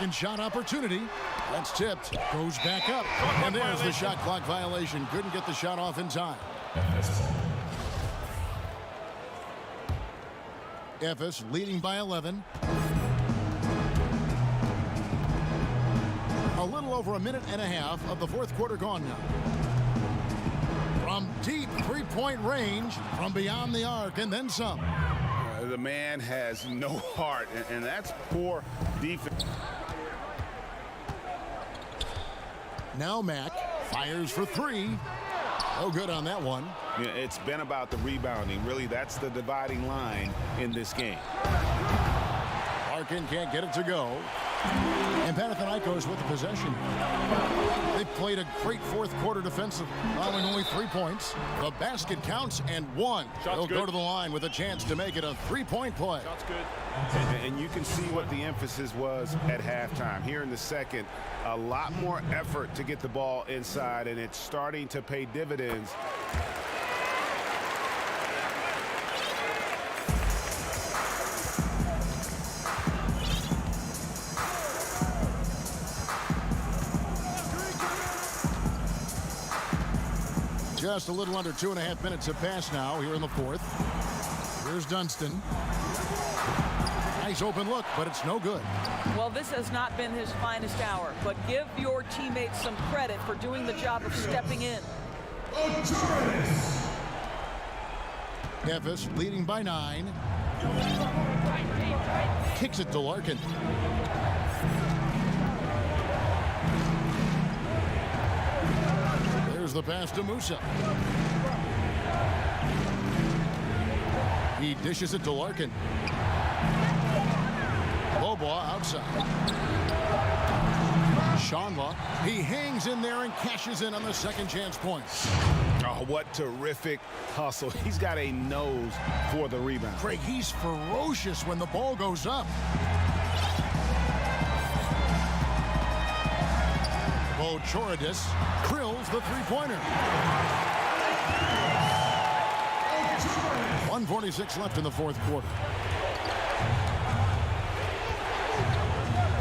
Speaker 1: Second shot opportunity. That's tipped. Goes back up. And there's the shot clock violation. Couldn't get the shot off in time. Ephes leading by 11. A little over a minute and a half of the fourth quarter gone now. From deep three-point range, from beyond the arc, and then some.
Speaker 6: The man has no heart, and that's poor defense.
Speaker 1: Now Mack fires for 3. No good on that one.
Speaker 6: Yeah, it's been about the rebounding. Really, that's the dividing line in this game.
Speaker 1: Larkin can't get it to go. And Panathinaikos with the possession. They played a great fourth quarter defensive, allowing only 3 points. The basket counts and 1. They'll go to the line with a chance to make it a 3-point play.
Speaker 5: Shot's good.
Speaker 6: And you can see what the emphasis was at halftime. Here in the second, a lot more effort to get the ball inside, and it's starting to pay dividends.
Speaker 1: Just a little under 2.5 minutes have passed now here in the fourth. Here's Dunston. Nice open look, but it's no good.
Speaker 11: Well, this has not been his finest hour, but give your teammates some credit for doing the job of stepping in.
Speaker 1: Ephes leading by 9. Kicks it to Larkin. There's the pass to Musa. He dishes it to Larkin. Beaubois outside. Shanla, he hangs in there and cashes in on the second chance points.
Speaker 6: Oh, what terrific hustle. He's got a nose for the rebound.
Speaker 1: Craig, he's ferocious when the ball goes up. Choradis drills the three-pointer. 1:46 left in the fourth quarter.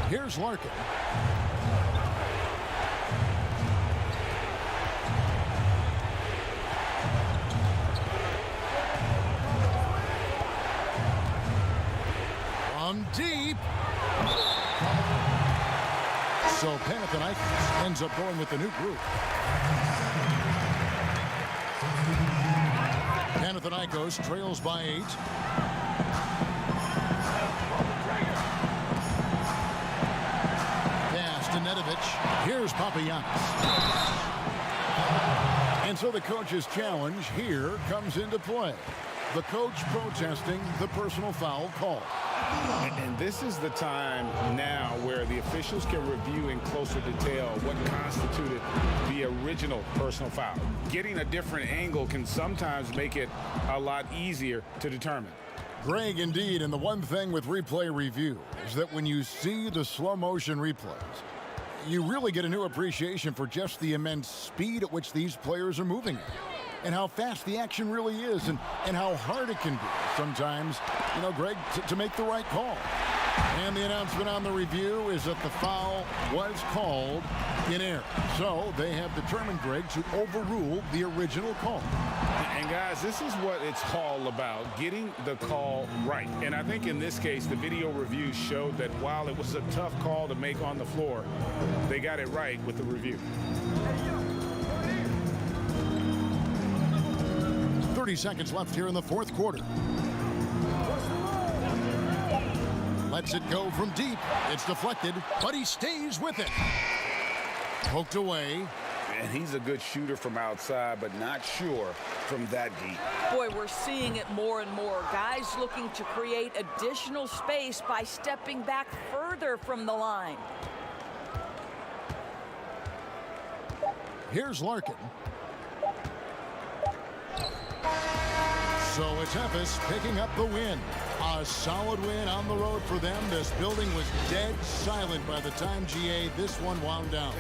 Speaker 1: Here's Larkin. From deep. So Panathinaikos ends up going with the new group. Panathinaikos trails by 8. Nedovich. Here's Papagiannis. And so the coach's challenge here comes into play. The coach protesting the personal foul call.
Speaker 6: And this is the time now where the officials can review in closer detail what constituted the original personal foul. Getting a different angle can sometimes make it a lot easier to determine.
Speaker 1: Greg, indeed, and the one thing with replay review is that when you see the slow motion replays, you really get a new appreciation for just the immense speed at which these players are moving and how fast the action really is and how hard it can be sometimes, you know, Greg, to make the right call. And the announcement on the review is that the foul was called in error. So they have determined, Greg, to overrule the original call.
Speaker 6: And guys, this is what it's all about, getting the call right. And I think in this case, the video review showed that while it was a tough call to make on the floor, they got it right with the review.
Speaker 1: 30 seconds left here in the fourth quarter. Lets it go from deep. It's deflected, but he stays with it. Poked away.
Speaker 6: And he's a good shooter from outside, but not sure from that deep.
Speaker 11: Boy, we're seeing it more and more. Guys looking to create additional space by stepping back further from the line.
Speaker 1: Here's Larkin. So it's Memphis picking up the win. A solid win on the road for them. This building was dead silent by the time, GA, this one wound down.